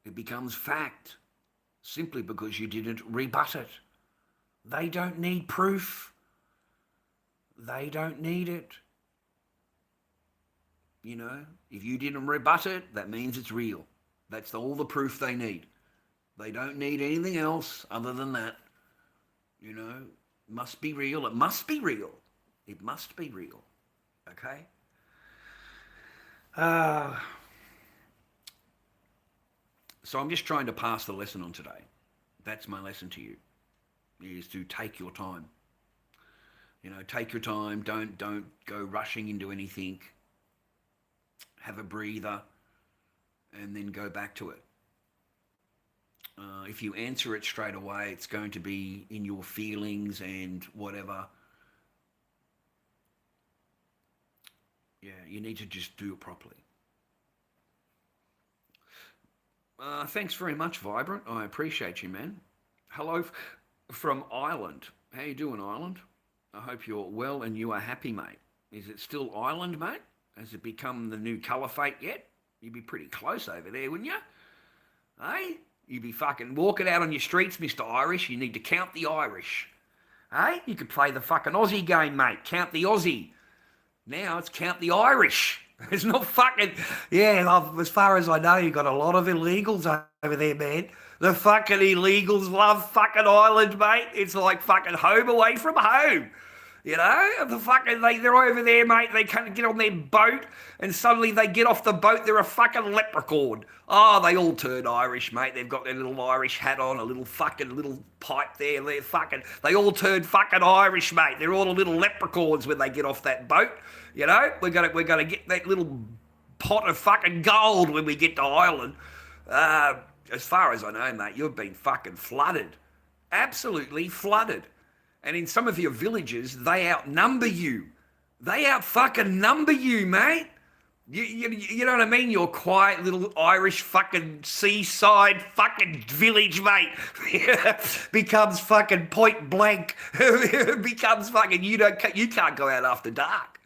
It becomes fact, simply because you didn't rebut it. They don't need proof. They don't need it. If you didn't rebut it, that means it's real. That's all the proof they need. They don't need anything else other than that. Must be real. It must be real. It must be real. Okay? So I'm just trying to pass the lesson on today. That's my lesson to you, is to take your time. Take your time. Don't go rushing into anything. Have a breather and then go back to it. If you answer it straight away, it's going to be in your feelings and whatever. You need to just do it properly. Thanks very much, Vibrant. I appreciate you, man. Hello from Ireland. How you doing, Ireland? I hope you're well and you are happy, mate. Is it still Ireland, mate? Has it become the new caliphate yet? You'd be pretty close over there, wouldn't you? Hey? You'd be fucking walking out on your streets, Mr. Irish. You need to count the Irish. Hey? You could play the fucking Aussie game, mate. Count the Aussie. Now it's count the Irish. It's not fucking... Yeah, as far as I know, you've got a lot of illegals over there, man. The fucking illegals love fucking Ireland, mate. It's like fucking home away from home. They're over there, mate. They can't get on their boat, and suddenly they get off the boat. They're a fucking leprechaun. Oh, they all turn Irish, mate. They've got their little Irish hat on, a little pipe there. They all turn fucking Irish, mate. They're all little leprechauns when they get off that boat. We're gonna get that little pot of fucking gold when we get to Ireland. As far as I know, mate, you've been fucking flooded, absolutely flooded. And in some of your villages, they outnumber you. They out-fucking number you, mate. You know what I mean? Your quiet little Irish fucking seaside fucking village, mate, becomes fucking point blank. Becomes fucking, you can't go out after dark.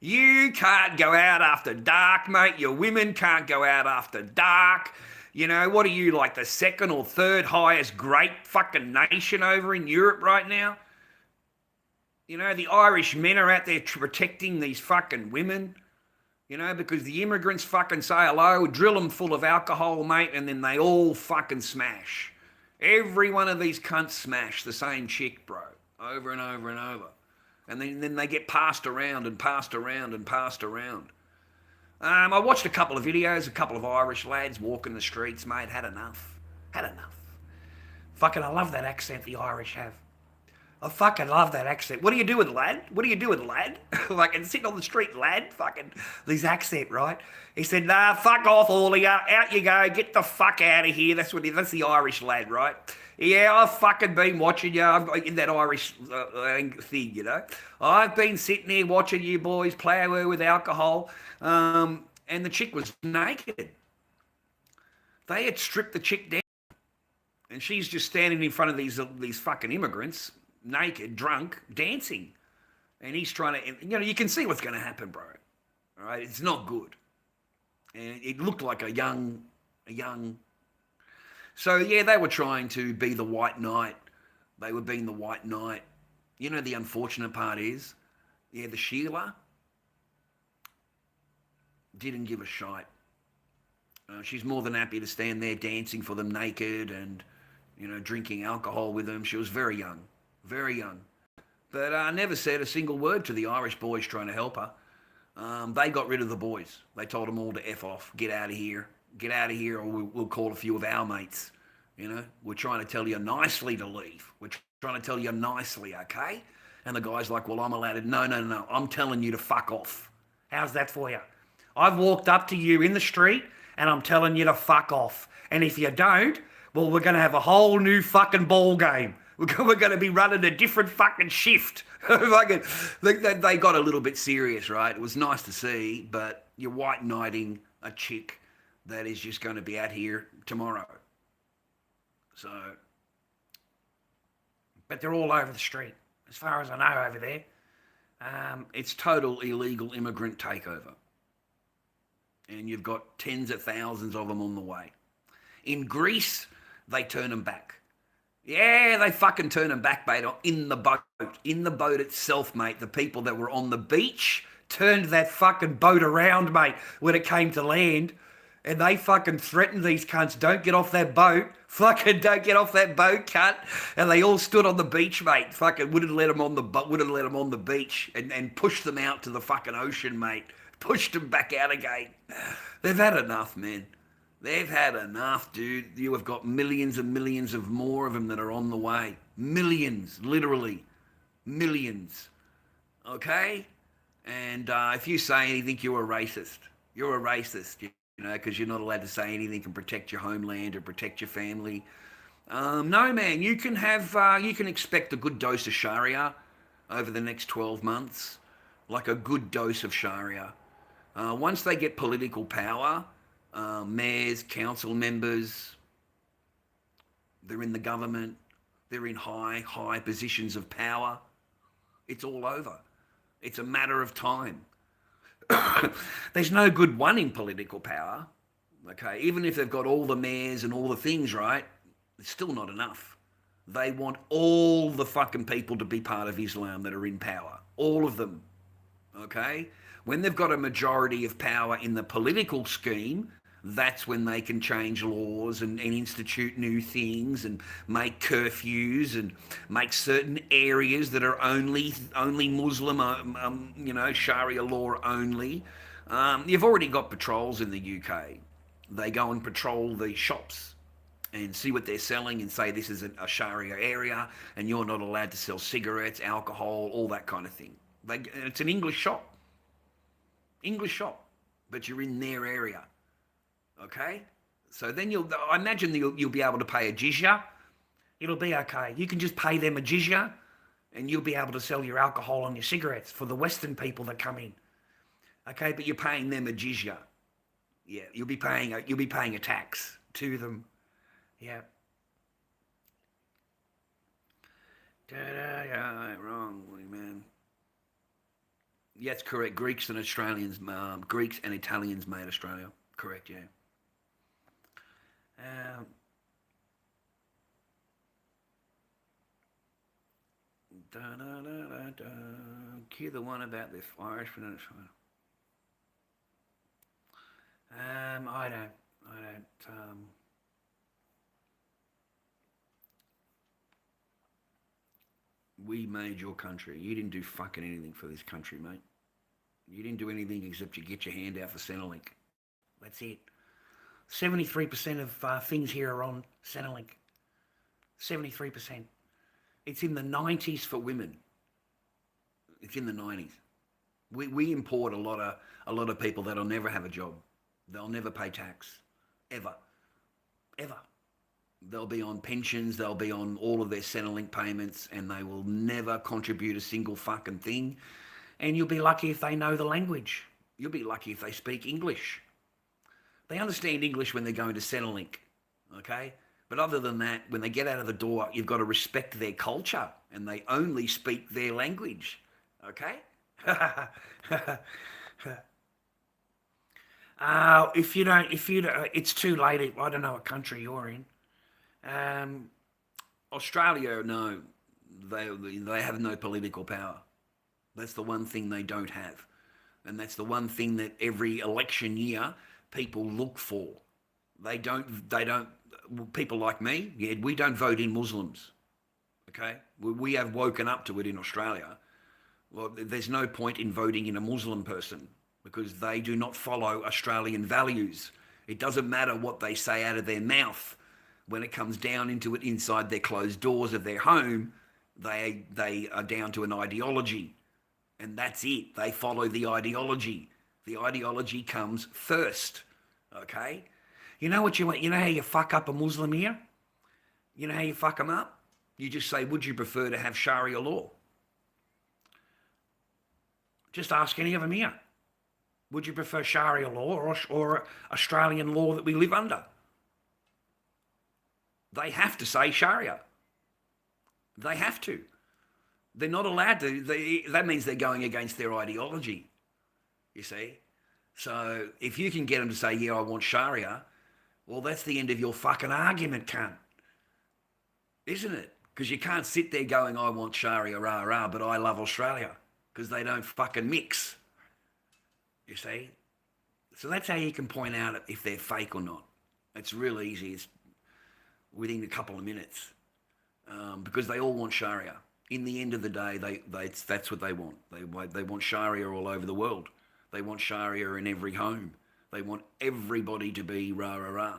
You can't go out after dark, mate. Your women can't go out after dark. What are you, like the second or third highest great fucking nation over in Europe right now? The Irish men are out there protecting these fucking women, because the immigrants fucking say hello, drill them full of alcohol, mate, and then they all fucking smash. Every one of these cunts smash the same chick, bro, over and over and over. And then they get passed around and passed around and passed around. I watched a couple of videos, a couple of Irish lads walking the streets, mate. Had enough. Had enough. Fucking, I love that accent the Irish have. I fucking love that accent. What are you doing, lad? What are you doing, lad? Fucking sitting on the street, lad. Fucking this accent, right? He said, nah, fuck off, all of you. Out you go. Get the fuck out of here. That's the Irish lad, right? Yeah, I've fucking been watching you. I've got in that Irish thing, you know. I've been sitting here watching you boys play with alcohol, and the chick was naked. They had stripped the chick down, and she's just standing in front of these fucking immigrants, naked, drunk, dancing, and he's trying to, you can see what's going to happen, bro. All right, it's not good, and it looked like a young. So yeah, they were trying to be the white knight. They were being the white knight. You know, the unfortunate part is, yeah, the Sheila didn't give a shite. She's more than happy to stand there dancing for them naked and, drinking alcohol with them. She was very young, very young. But I never said a single word to the Irish boys trying to help her. They got rid of the boys. They told them all to F off, get out of here, or we'll call a few of our mates. We're trying to tell you nicely to leave. We're trying to tell you nicely, okay? And the guy's like, well, I'm allowed to. No. I'm telling you to fuck off. How's that for you? I've walked up to you in the street and I'm telling you to fuck off. And if you don't, well, we're going to have a whole new fucking ball game. We're going to be running a different fucking shift. They got a little bit serious, right? It was nice to see, but you're white knighting a chick that is just going to be out here tomorrow. So, but they're all over the street, as far as I know over there. It's total illegal immigrant takeover. And you've got tens of thousands of them on the way. In Greece, they turn them back. Yeah, they fucking turn them back, mate, in the boat. In the boat itself, mate, the people that were on the beach turned that fucking boat around, mate, when it came to land. And they fucking threatened these cunts, don't get off that boat. Fucking don't get off that boat, cunt. And they all stood on the beach, mate. Fucking wouldn't let them on the boat, wouldn't let them on the beach and pushed them out to the fucking ocean, mate. Pushed them back out again. They've had enough, man. They've had enough, dude. You have got millions and millions of more of them that are on the way. Millions, literally. Millions. Okay? And if you say anything, you're a racist. You're a racist, because you're not allowed to say anything and protect your homeland or protect your family. No, man, you can expect a good dose of Sharia over the next 12 months. Like a good dose of Sharia. Once they get political power, mayors, council members, they're in the government, they're in high positions of power, it's all over. It's a matter of time. There's no good one in political power, okay? Even if they've got all the mayors and all the things, right, it's still not enough. They want all the fucking people to be part of Islam that are in power. All of them, okay? When they've got a majority of power in the political scheme, that's when they can change laws and institute new things and make curfews and make certain areas that are only Muslim, Sharia law only. You've already got patrols in the UK. They go and patrol the shops and see what they're selling and say this is a Sharia area and you're not allowed to sell cigarettes, alcohol, all that kind of thing. It's an English shop, but you're in their area. Okay, so then I imagine you'll be able to pay a jizya. It'll be okay. You can just pay them a jizya, and you'll be able to sell your alcohol and your cigarettes for the Western people that come in. Okay, but you're paying them a jizya. Yeah, you'll be paying a tax to them. Yeah. Wrong, man. Yeah, that's correct. Greeks and Italians made Australia. Correct, yeah. Cue the one about the Irish Peninsula. I don't. We made your country. You didn't do fucking anything for this country, mate. You didn't do anything except you get your hand out for Centrelink. That's it. 73% of things here are on Centrelink. 73%. It's in the 90s for women. It's in the 90s. We import a lot of people that'll never have a job. They'll never pay tax, ever. They'll be on pensions. They'll be on all of their Centrelink payments, and they will never contribute a single fucking thing. And you'll be lucky if they know the language. You'll be lucky if they speak English. They understand English when they're going to Centrelink, okay? But other than that, when they get out of the door, you've got to respect their culture, and they only speak their language, okay? If you don't, it's too late. I don't know what country you're in. Australia, no, they have no political power. That's the one thing they don't have, and that's the one thing that every election year people look for. They don't. People like me, yeah, we don't vote in Muslims. Okay, we have woken up to it in Australia. Well, there's no point in voting in a Muslim person because they do not follow Australian values. It doesn't matter what they say out of their mouth. When it comes down into it inside their closed doors of their home, they are down to an ideology. And that's it. They follow the ideology. The ideology comes first. Okay? You know what you want? You know how you fuck up a Muslim here? You know how you fuck them up? You just say, would you prefer to have Sharia law? Just ask any of them here. Would you prefer Sharia law or Australian law that we live under? They have to say Sharia. They have to. They're not allowed to. That means they're going against their ideology, you see. So if you can get them to say, yeah, I want Sharia, well, that's the end of your fucking argument, cunt. Isn't it? Because you can't sit there going, I want Sharia, rah, rah, but I love Australia. Because they don't fucking mix, you see. So that's how you can point out if they're fake or not. It's real easy. It's within a couple of minutes. Because they all want Sharia. In the end of the day, that's what they want. They want Sharia all over the world. They want Sharia in every home. They want everybody to be rah, rah, rah.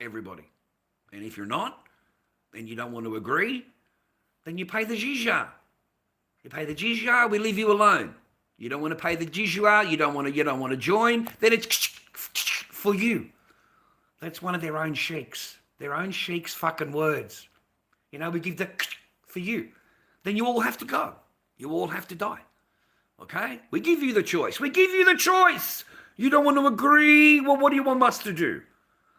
Everybody. And if you're not, and you don't want to agree, then you pay the jizya. You pay the jizya, we leave you alone. You don't want to pay the jizya, you don't want to join, then it's for you. That's one of their own sheikhs. Their own sheikhs' fucking words. You know, we give the for you. Then you all have to go. You all have to die. Okay? We give you the choice. We give you the choice. You don't want to agree? Well, what do you want us to do?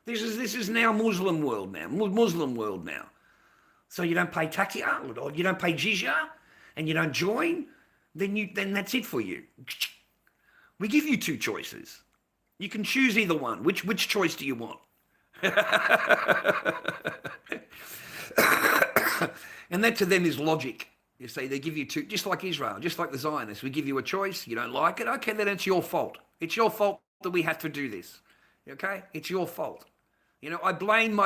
This is now Muslim world now. Muslim world now. So you don't pay taqiyya, or you don't pay jizya, and you don't join, then that's it for you. We give you two choices. You can choose either one. Which choice do you want? And that to them is logic. You see, they give you two, just like Israel, just like the Zionists. We give you a choice. You don't like it. Okay, then it's your fault. It's your fault that we have to do this. Okay? It's your fault. You know, I blame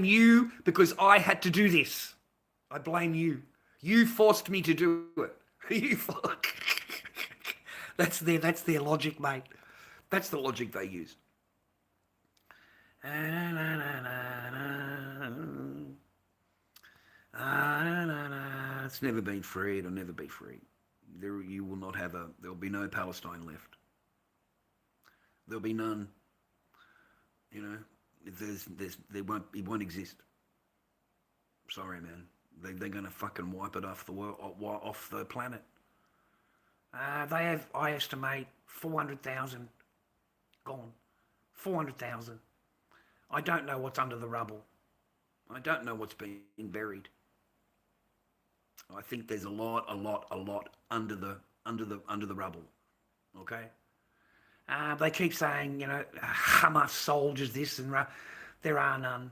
you because I had to do this. I blame you. You forced me to do it. You fuck. That's their logic, mate. That's the logic they use. It's never been free. It'll never be free. You will not have there'll be no Palestine left. There'll be none. You know, it won't exist. Sorry, man. They're going to fucking wipe it off the planet. They have, I estimate, 400,000 gone. 400,000. I don't know what's under the rubble. I don't know what's being buried. I think there's a lot under the rubble. Okay. They keep saying, you know, Hamas soldiers this and there are none.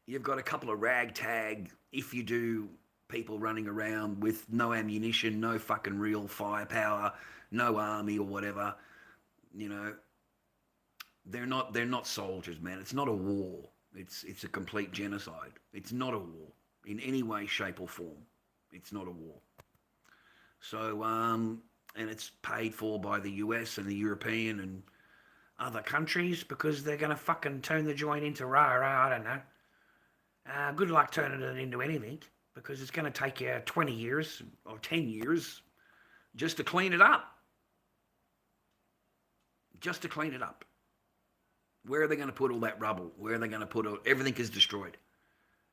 You've got a couple of ragtag, if you do, people running around with no ammunition, no fucking real firepower, no army or whatever. You know, they're not soldiers, man. It's not a war. It's a complete genocide. It's not a war in any way, shape or form. It's not a war. So and it's paid for by the US and the European and other countries because they're going to fucking turn the joint into rah-rah, I don't know. Good luck turning it into anything because it's going to take you 20 years or 10 years just to clean it up. Just to clean it up. Where are they going to put all that rubble? Where are they going to put it? Everything is destroyed.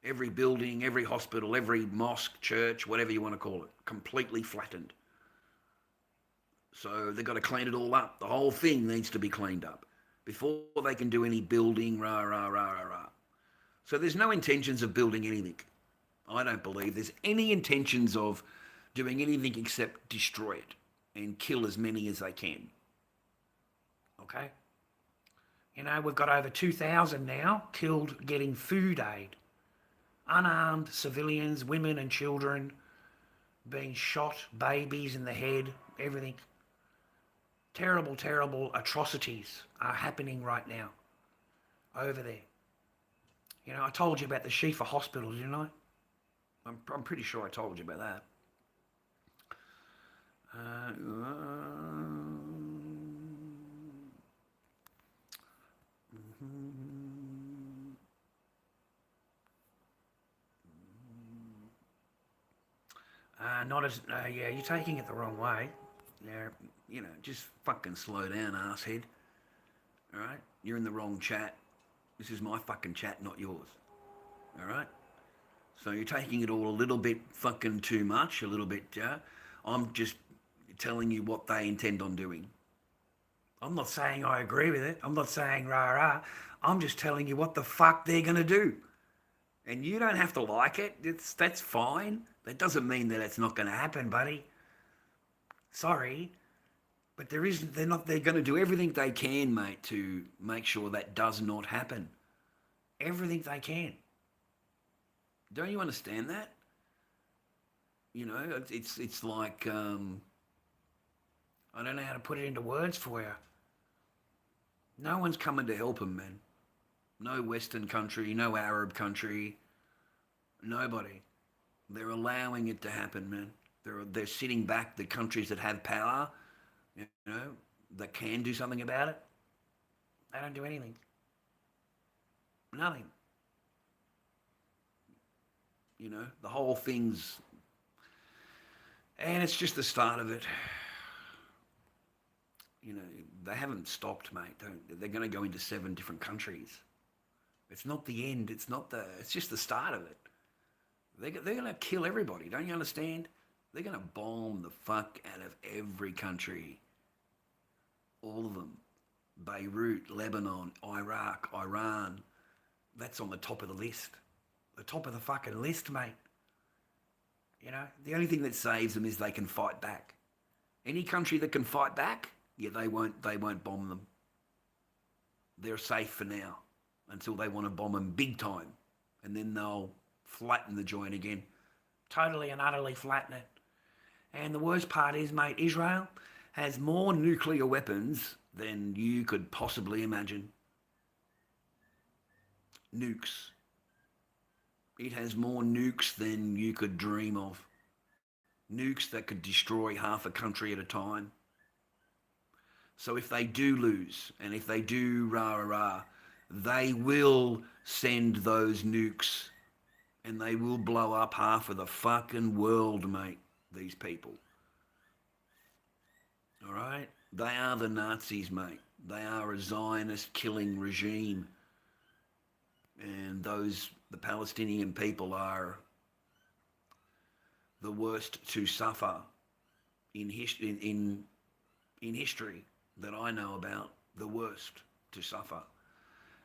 Every building, every hospital, every mosque, church, whatever you want to call it, completely flattened. So they've got to clean it all up. The whole thing needs to be cleaned up before they can do any building, rah, rah, rah, rah, rah. So there's no intentions of building anything. I don't believe there's any intentions of doing anything except destroy it and kill as many as they can. Okay? You know, we've got over 2,000 now killed getting food aid. Unarmed civilians, women and children being shot, babies in the head, everything. Terrible, terrible atrocities are happening right now over there. You know, I told you about the Shifa hospital, didn't I? I'm pretty sure I told you about that. Not as, yeah, you're taking it the wrong way. Yeah, you know, just fucking slow down, asshead. All right? You're in the wrong chat. This is my fucking chat, not yours. All right? So you're taking it all a little bit fucking too much, a little bit, I'm just telling you what they intend on doing. I'm not saying I agree with it. I'm not saying rah rah. I'm just telling you what the fuck they're going to do. And you don't have to like it. That's fine. That doesn't mean that it's not going to happen, buddy. Sorry. But they're going to do everything they can, mate, to make sure that does not happen. Everything they can. Don't you understand that? You know, it's like, I don't know how to put it into words for you. No one's coming to help them, man. No Western country, no Arab country, nobody. They're allowing it to happen, man. They're sitting back, the countries that have power, you know, that can do something about it. They don't do anything. Nothing. You know, the whole thing's... And it's just the start of it. You know, they haven't stopped, mate. They're going to go into 7 different countries. It's not the end. It's just the start of it. They're going to kill everybody. Don't you understand? They're going to bomb the fuck out of every country. All of them. Beirut, Lebanon, Iraq, Iran. That's on the top of the list. The top of the fucking list, mate. You know, the only thing that saves them is they can fight back. Any country that can fight back, yeah, they won't bomb them. They're safe for now until they want to bomb them big time. And then they'll flatten the joint again. Totally and utterly flatten it. And the worst part is, mate, Israel has more nuclear weapons than you could possibly imagine. Nukes. It has more nukes than you could dream of. Nukes that could destroy half a country at a time. So if they do lose, and if they do rah-rah-rah, they will send those nukes and they will blow up half of the fucking world, mate, these people. All right? They are the Nazis, mate. They are a Zionist killing regime. And the Palestinian people are the worst to suffer in history that I know about, the worst to suffer.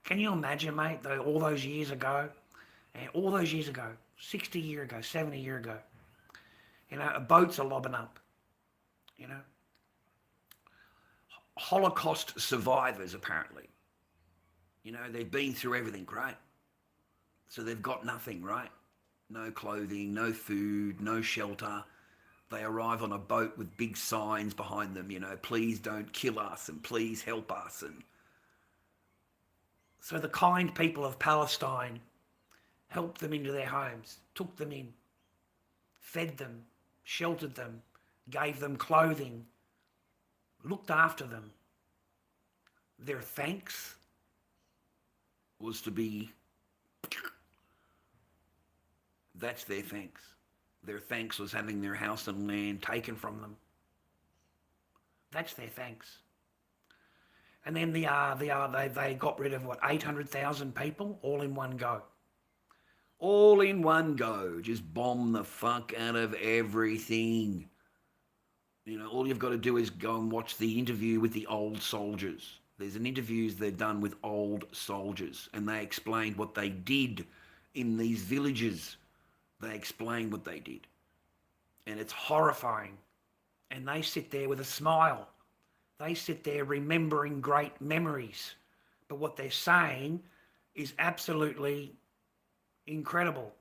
Can you imagine, mate, all those years ago, 60 years ago, 70 years ago, you know, boats are lobbing up, you know. Holocaust survivors, apparently. You know, they've been through everything, right? So they've got nothing, right? No clothing, no food, no shelter. They arrive on a boat with big signs behind them, you know, please don't kill us and please help us. And so the kind people of Palestine helped them into their homes, took them in, fed them, sheltered them, gave them clothing, looked after them, their thanks was to be, that's their thanks. Their thanks was having their house and land taken from them. That's their thanks. And then they got rid of, 800,000 people all in one go. All in one go. Just bomb the fuck out of everything. All you've got to do is go and watch the interview with the old soldiers. There's an interview they've done with old soldiers, and they explained what they did in these villages. They explained what they did. And it's horrifying. And they sit there with a smile. They sit there remembering great memories. But what they're saying is absolutely incredible.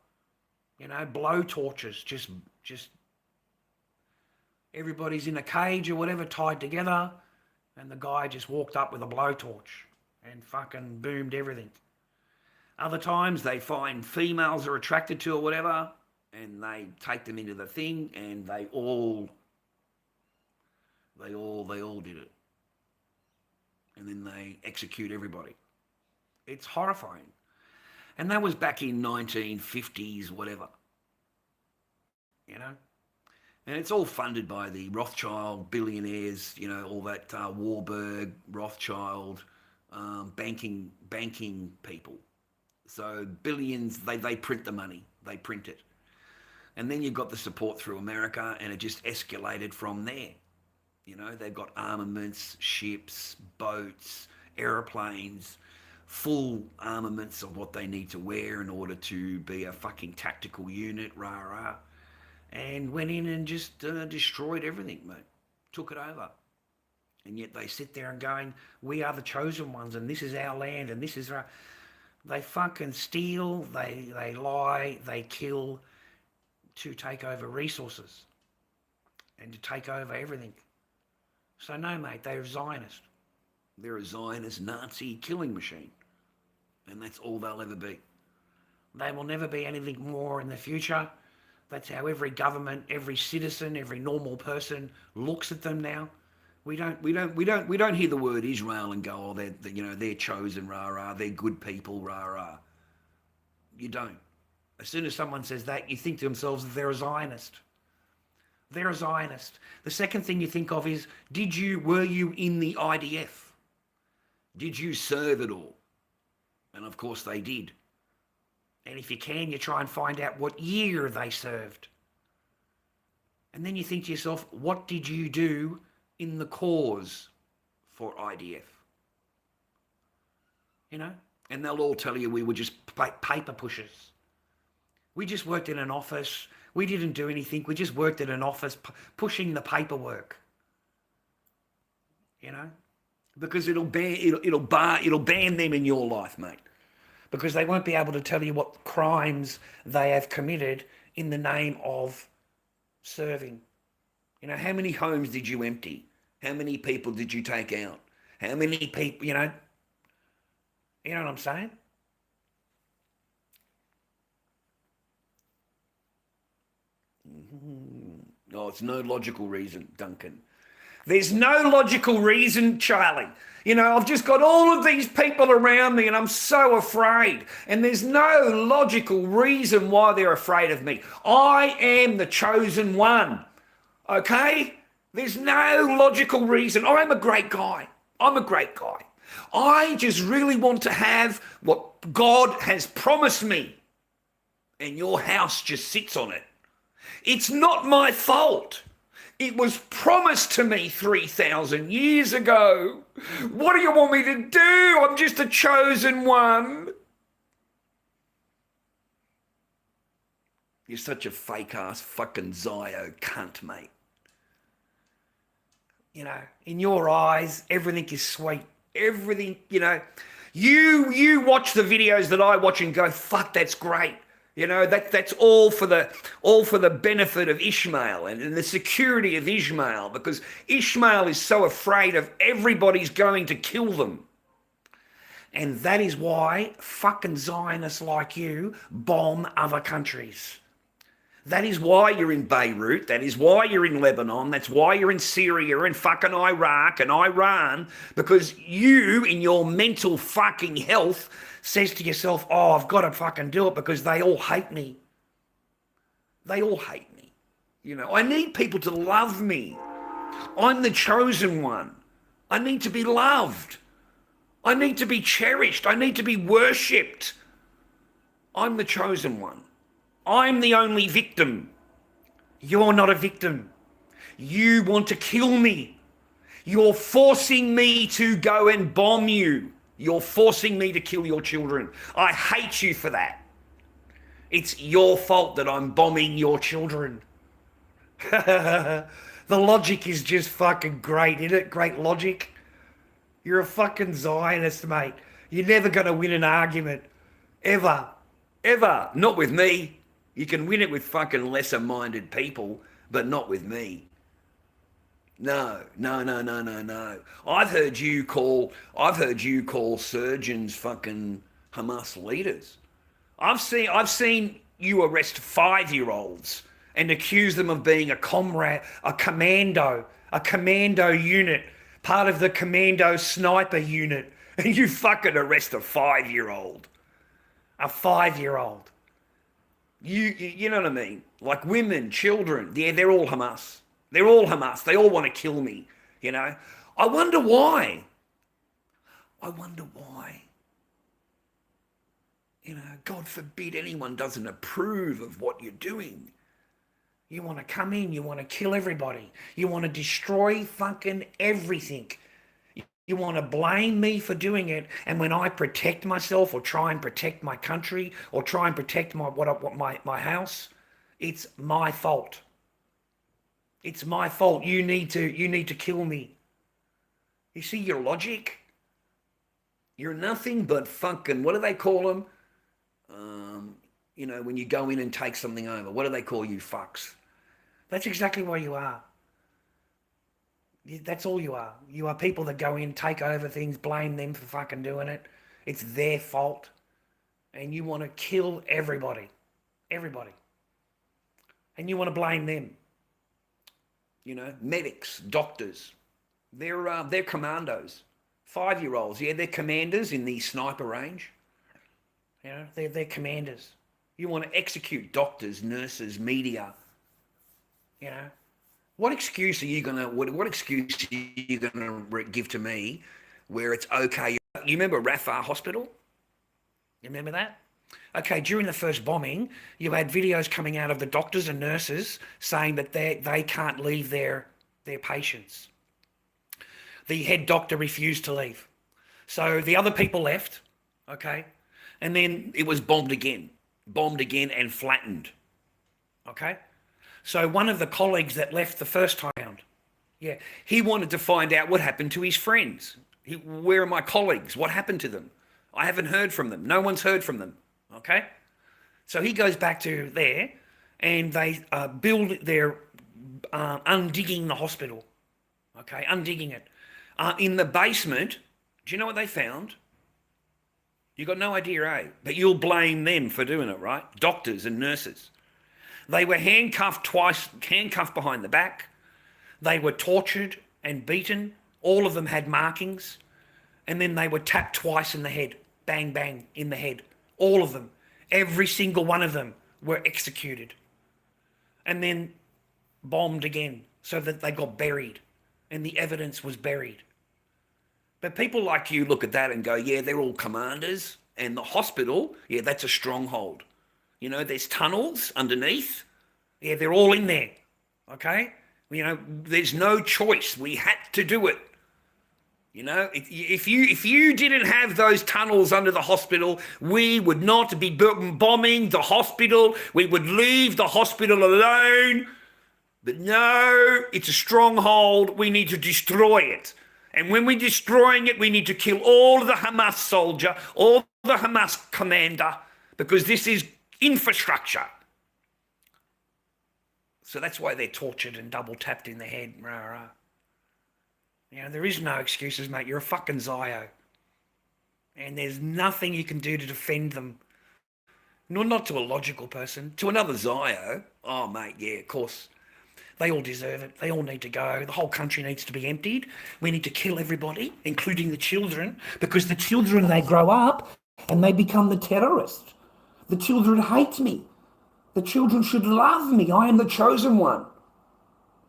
Blow torches, just everybody's in a cage or whatever, tied together, and the guy just walked up with a blowtorch and fucking boomed everything. Other times they find females are attracted to or whatever, and they take them into the thing, and they all did it. And then they execute everybody. It's horrifying. And that was back in 1950s, whatever. And it's all funded by the Rothschild billionaires, all that Warburg, Rothschild, banking people. So billions, they print the money. They print it. And then you've got the support through America, and it just escalated from there. They've got armaments, ships, boats, aeroplanes, full armaments of what they need to wear in order to be a fucking tactical unit, rah-rah. And went in and just destroyed everything, mate. Took it over. And yet they sit there and going, we are the chosen ones, and this is our land, and this is our... They fucking steal, they lie, they kill to take over resources and to take over everything. So no, mate, they're Zionist. They're a Zionist Nazi killing machine. And that's all they'll ever be. They will never be anything more in the future. That's how every government, every citizen, every normal person looks at them now. We don't hear the word Israel and go, oh, they're chosen, rah rah, they're good people, rah rah. You don't. As soon as someone says that, you think to themselves that they're a Zionist. They're a Zionist. The second thing you think of is, were you in the IDF? Did you serve at all? And of course they did. And if you can, you try and find out what year they served. And then you think to yourself, what did you do in the cause for IDF? And they'll all tell you we were just paper pushers. We just worked in an office. We didn't do anything. We just worked in an office pushing the paperwork. Because it'll ban them in your life, mate. Because they won't be able to tell you what crimes they have committed in the name of serving. How many homes did you empty? How many people did you take out? How many people, you know what I'm saying? Oh, it's no logical reason, Duncan. There's no logical reason, Charlie. I've just got all of these people around me and I'm so afraid. And there's no logical reason why they're afraid of me. I am the chosen one, okay? There's no logical reason. I'm a great guy. I'm a great guy. I just really want to have what God has promised me. And your house just sits on it. It's not my fault. It was promised to me 3,000 years ago. What do you want me to do? I'm just a chosen one. You're such a fake-ass fucking Zio cunt, mate. In your eyes, everything is sweet. Everything, you watch the videos that I watch and go, fuck, that's great. That's all for the benefit of Ishmael and the security of Ishmael, because Ishmael is so afraid of everybody's going to kill them. And that is why fucking Zionists like you bomb other countries. That is why you're in Beirut. That is why you're in Lebanon. That's why you're in Syria and fucking Iraq and Iran. Because you, in your mental fucking health, says to yourself, oh, I've got to fucking do it because they all hate me. They all hate me. You know, I need people to love me. I'm the chosen one. I need to be loved. I need to be cherished. I need to be worshipped. I'm the chosen one. I'm the only victim. You're not a victim. You want to kill me. You're forcing me to go and bomb you. You're forcing me to kill your children. I hate you for that. It's your fault that I'm bombing your children. The logic is just fucking great, isn't it? Great logic. You're a fucking Zionist, mate. You're never going to win an argument. Ever. Ever. Not with me. You can win it with fucking lesser-minded people, but not with me. No. I've heard you call surgeons fucking Hamas leaders. I've seen you arrest 5-year-olds and accuse them of being a comrade, a commando unit, part of the commando sniper unit, and you fucking arrest a 5-year-old. A 5-year-old. You know what I mean? Like women, children, yeah, they're all Hamas. They're all Hamas. They all want to kill me, you know? I wonder why. You know, God forbid anyone doesn't approve of what you're doing. You want to come in, you want to kill everybody. You want to destroy fucking everything. You want to blame me for doing it, and when I protect myself or try and protect my country or try and protect my house, it's my fault. It's my fault. You need to kill me. You see your logic? You're nothing but fucking, what do they call them? You know, when you go in and take something over, what do they call you fucks? That's exactly what you are. That's all you are. You are people that go in, take over things, blame them for fucking doing it. It's their fault. And you want to kill everybody. Everybody. And you want to blame them. You know, medics, doctors. They're commandos. 5-year-olds, yeah, they're commanders in the sniper range. You know, they're commanders. You want to execute doctors, nurses, media. You know, what excuse are you gonna give to me, where it's okay? You remember Rafah Hospital? You remember that? Okay, during the first bombing, you had videos coming out of the doctors and nurses saying that they can't leave their patients. The head doctor refused to leave, so the other people left. Okay, and then it was bombed again and flattened. Okay, so one of the colleagues that left the first time round, yeah, he wanted to find out what happened to his friends. Where are my colleagues? What happened to them? I haven't heard from them. No one's heard from them. Okay, so he goes back to there, and they they're undigging the hospital. Okay, undigging it. In the basement, do you know what they found? You got no idea, eh? But you'll blame them for doing it, right? Doctors and nurses. They were handcuffed twice, handcuffed behind the back. They were tortured and beaten. All of them had markings. And then they were tapped twice in the head. Bang, bang, in the head. All of them. Every single one of them were executed. And then bombed again so that they got buried. And the evidence was buried. But people like you look at that and go, yeah, they're all commanders. And the hospital, yeah, that's a stronghold. You know, there's tunnels underneath. Yeah, they're all in there. Okay? You know, there's no choice. We had to do it. You know, if you didn't have those tunnels under the hospital, we would not be bombing the hospital. We would leave the hospital alone. But no, it's a stronghold. We need to destroy it. And when we're destroying it, we need to kill all the Hamas soldier, all the Hamas commander, because this is infrastructure. So that's why they're tortured and double tapped in the head. Rah, rah. You know, there is no excuses, mate. You're a fucking Zio. And there's nothing you can do to defend them. No, not to a logical person. To another Zio. Oh, mate, yeah, of course. They all deserve it. They all need to go. The whole country needs to be emptied. We need to kill everybody, including the children, because the children, they grow up and they become the terrorists. The children hate me. The children should love me. I am the chosen one.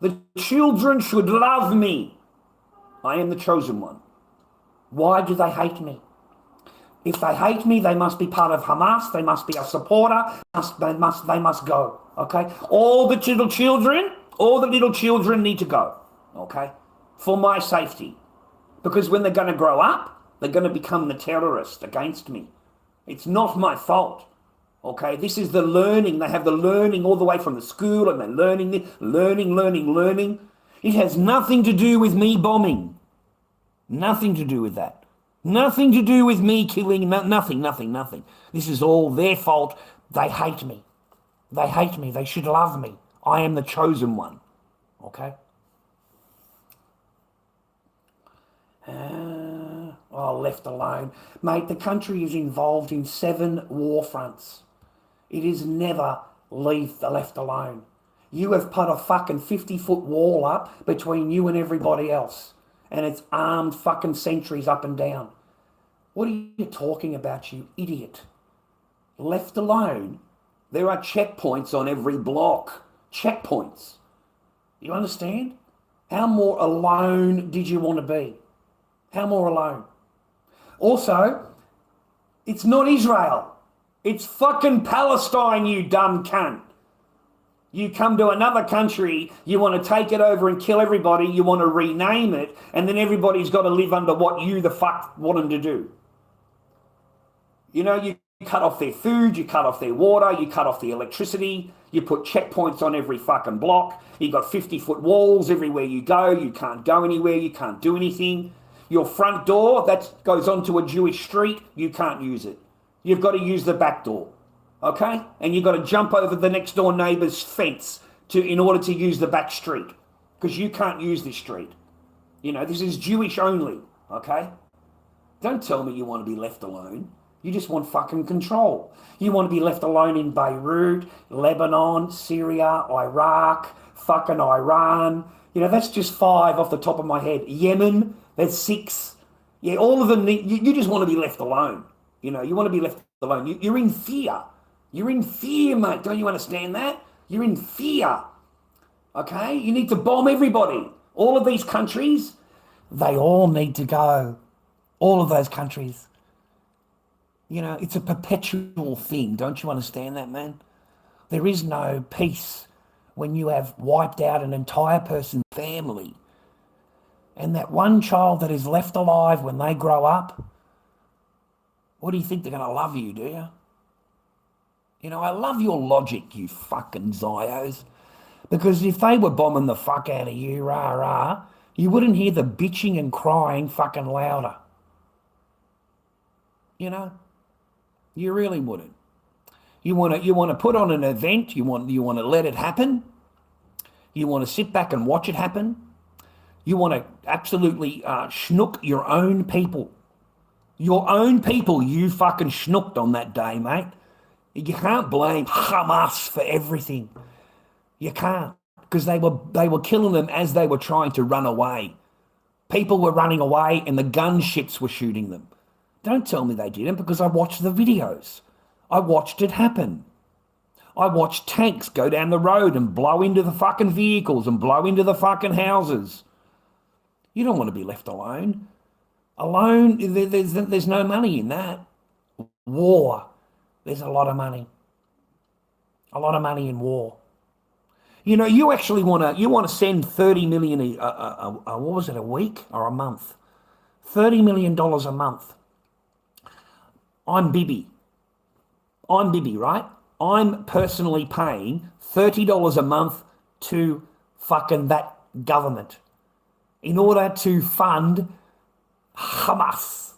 The children should love me. I am the chosen one. Why do they hate me? If they hate me, they must be part of Hamas. They must be a supporter. They must go. Okay? All the little children need to go. Okay? For my safety. Because when they're going to grow up, they're going to become the terrorist against me. It's not my fault. Okay? This is the learning. They have the learning all the way from the school, and they're learning. It has nothing to do with me bombing. Nothing to do with that. Nothing to do with me killing, nothing. This is all their fault. They hate me. They hate me. They should love me. I am the chosen one. Okay? Left alone. Mate, the country is involved in 7 war fronts. It is never left alone. You have put a fucking 50-foot wall up between you and everybody else. And it's armed fucking sentries up and down. What are you talking about, you idiot? Left alone? There are checkpoints on every block. Checkpoints. You understand? How more alone did you want to be? How more alone? Also, it's not Israel. It's fucking Palestine, you dumb cunt. You come to another country, you want to take it over and kill everybody, you want to rename it, and then everybody's got to live under what you the fuck want them to do. You know, you cut off their food, you cut off their water, you cut off the electricity, you put checkpoints on every fucking block, you got 50-foot walls everywhere you go, you can't go anywhere, you can't do anything. Your front door, that goes onto a Jewish street, you can't use it. You've got to use the back door. Okay? And you've got to jump over the next door neighbour's fence in order to use the back street. Because you can't use this street. You know, this is Jewish only. Okay? Don't tell me you want to be left alone. You just want fucking control. You want to be left alone in Beirut, Lebanon, Syria, Iraq, fucking Iran. You know, that's just 5 off the top of my head. Yemen, there's 6. Yeah, all of them, you just want to be left alone. You know, you want to be left alone. You're in fear. You're in fear, mate. Don't you understand that? You're in fear. Okay? You need to bomb everybody. All of these countries, they all need to go. All of those countries. You know, it's a perpetual thing. Don't you understand that, man? There is no peace when you have wiped out an entire person's family. And that one child that is left alive when they grow up, what do you think they're going to love you, do you? You know, I love your logic, you fucking Zios. Because if they were bombing the fuck out of you, rah, you wouldn't hear the bitching and crying fucking louder. You know? You really wouldn't. You want to put on an event, you want to let it happen. You want to sit back and watch it happen. You want to absolutely schnook your own people. Your own people you fucking schnooked on that day, mate. You can't blame Hamas for everything. You can't, because they were killing them as they were trying to run away. People were running away and the gunships were shooting them. Don't tell me they didn't, because I watched the videos. I watched it happen. I watched tanks go down the road and blow into the fucking vehicles and blow into the fucking houses. You don't want to be left alone. Alone, there's no money in that. War, there's a lot of money. A lot of money in war. You know, you actually want to send 30 million, what was it, a week or a month? $30 million a month. I'm Bibi, right? I'm personally paying $30 a month to fucking that government in order to fund Hamas.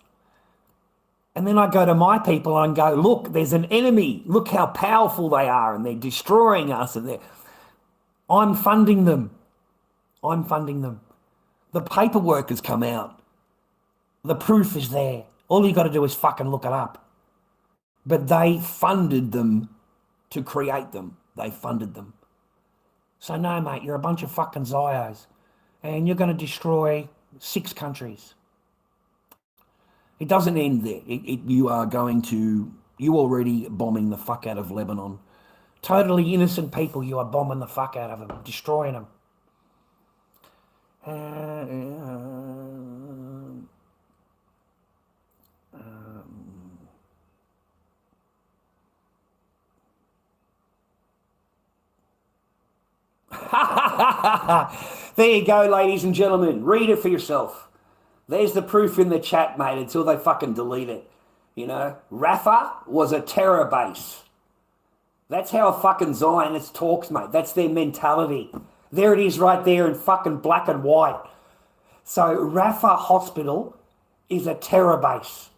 And then I go to my people and go, look, there's an enemy. Look how powerful they are, and they're destroying us. And I'm funding them. I'm funding them. The paperwork has come out. The proof is there. All you got to do is fucking look it up. but they funded them to create them. They funded them. So no, mate, you're a bunch of fucking Zios, and you're going to destroy 6 countries. It doesn't end there. You are going to, you already bombing the fuck out of Lebanon. Totally innocent people, you are bombing the fuck out of them, destroying them. There you go, ladies and gentlemen. Read it for yourself. There's the proof in the chat, mate, until they fucking delete it. You know, Rafah was a terror base. That's how a fucking Zionist talks, mate. That's their mentality. There it is right there in fucking black and white. So Rafah Hospital is a terror base.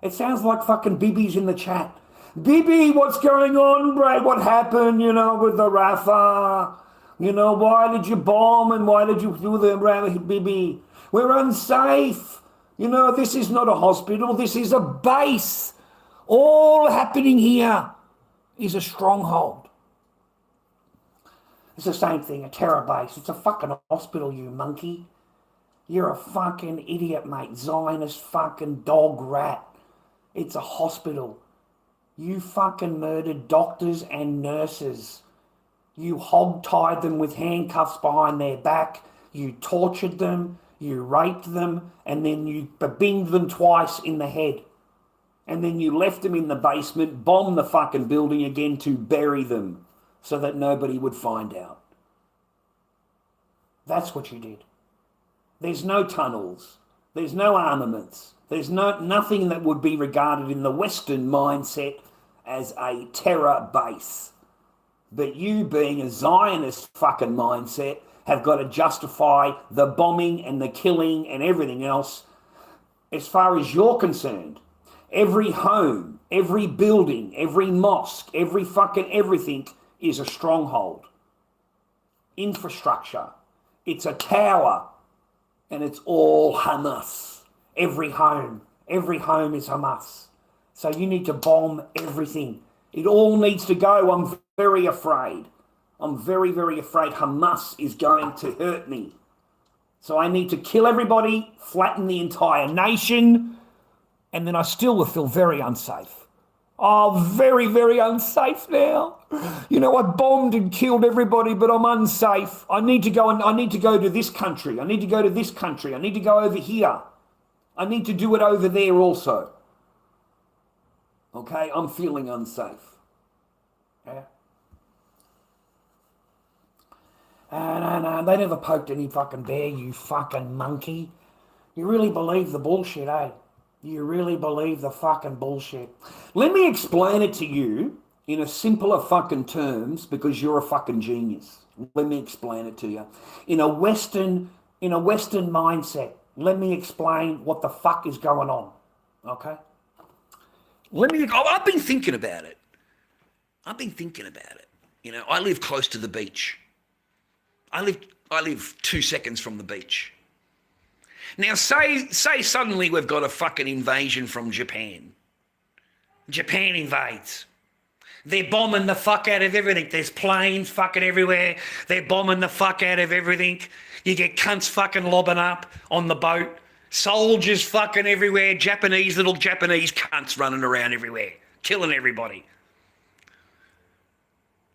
It sounds like fucking Bibi's in the chat. Bibi, what's going on, bro? What happened, you know, with the Rafah? You know, why did you bomb and why did you do the Bibi? We're unsafe. You know, this is not a hospital. This is a base. All happening here is a stronghold. It's the same thing, a terror base. It's a fucking hospital, you monkey. You're a fucking idiot, mate. Zionist fucking dog rat. It's a hospital. You fucking murdered doctors and nurses. You hog-tied them with handcuffs behind their back. You tortured them. You raped them. And then you binged them twice in the head. And then you left them in the basement, bombed the fucking building again to bury them so that nobody would find out. That's what you did. There's no tunnels. There's no armaments. There's nothing that would be regarded in the Western mindset as a terror base. But you, being a Zionist fucking mindset, have got to justify the bombing and the killing and everything else. As far as you're concerned, every home, every building, every mosque, every fucking everything is a stronghold. Infrastructure. It's a tower. And it's all Hamas. Every home is Hamas. So you need to bomb everything. It all needs to go. I'm very afraid. I'm very, very afraid Hamas is going to hurt me. So I need to kill everybody, flatten the entire nation, and then I still will feel very unsafe. Oh, very, very unsafe now. You know, I bombed and killed everybody, but I'm unsafe. I need to go to this country. I need to go to this country. I need to go over here. I need to do it over there also. Okay, I'm feeling unsafe. Yeah. No, they never poked any fucking bear, you fucking monkey. You really believe the bullshit, eh? You really believe the fucking bullshit. Let me explain it to you in a simpler fucking terms because you're a fucking genius. Let me explain it to you. In a Western mindset, let me explain what the fuck is going on. Okay? I've been thinking about it. You know, I live close to the beach. I live 2 seconds from the beach. Now, say suddenly we've got a fucking invasion from Japan. Japan invades. They're bombing the fuck out of everything. There's planes fucking everywhere. They're bombing the fuck out of everything. You get cunts fucking lobbing up on the boat. Soldiers fucking everywhere. Little Japanese cunts running around everywhere. Killing everybody.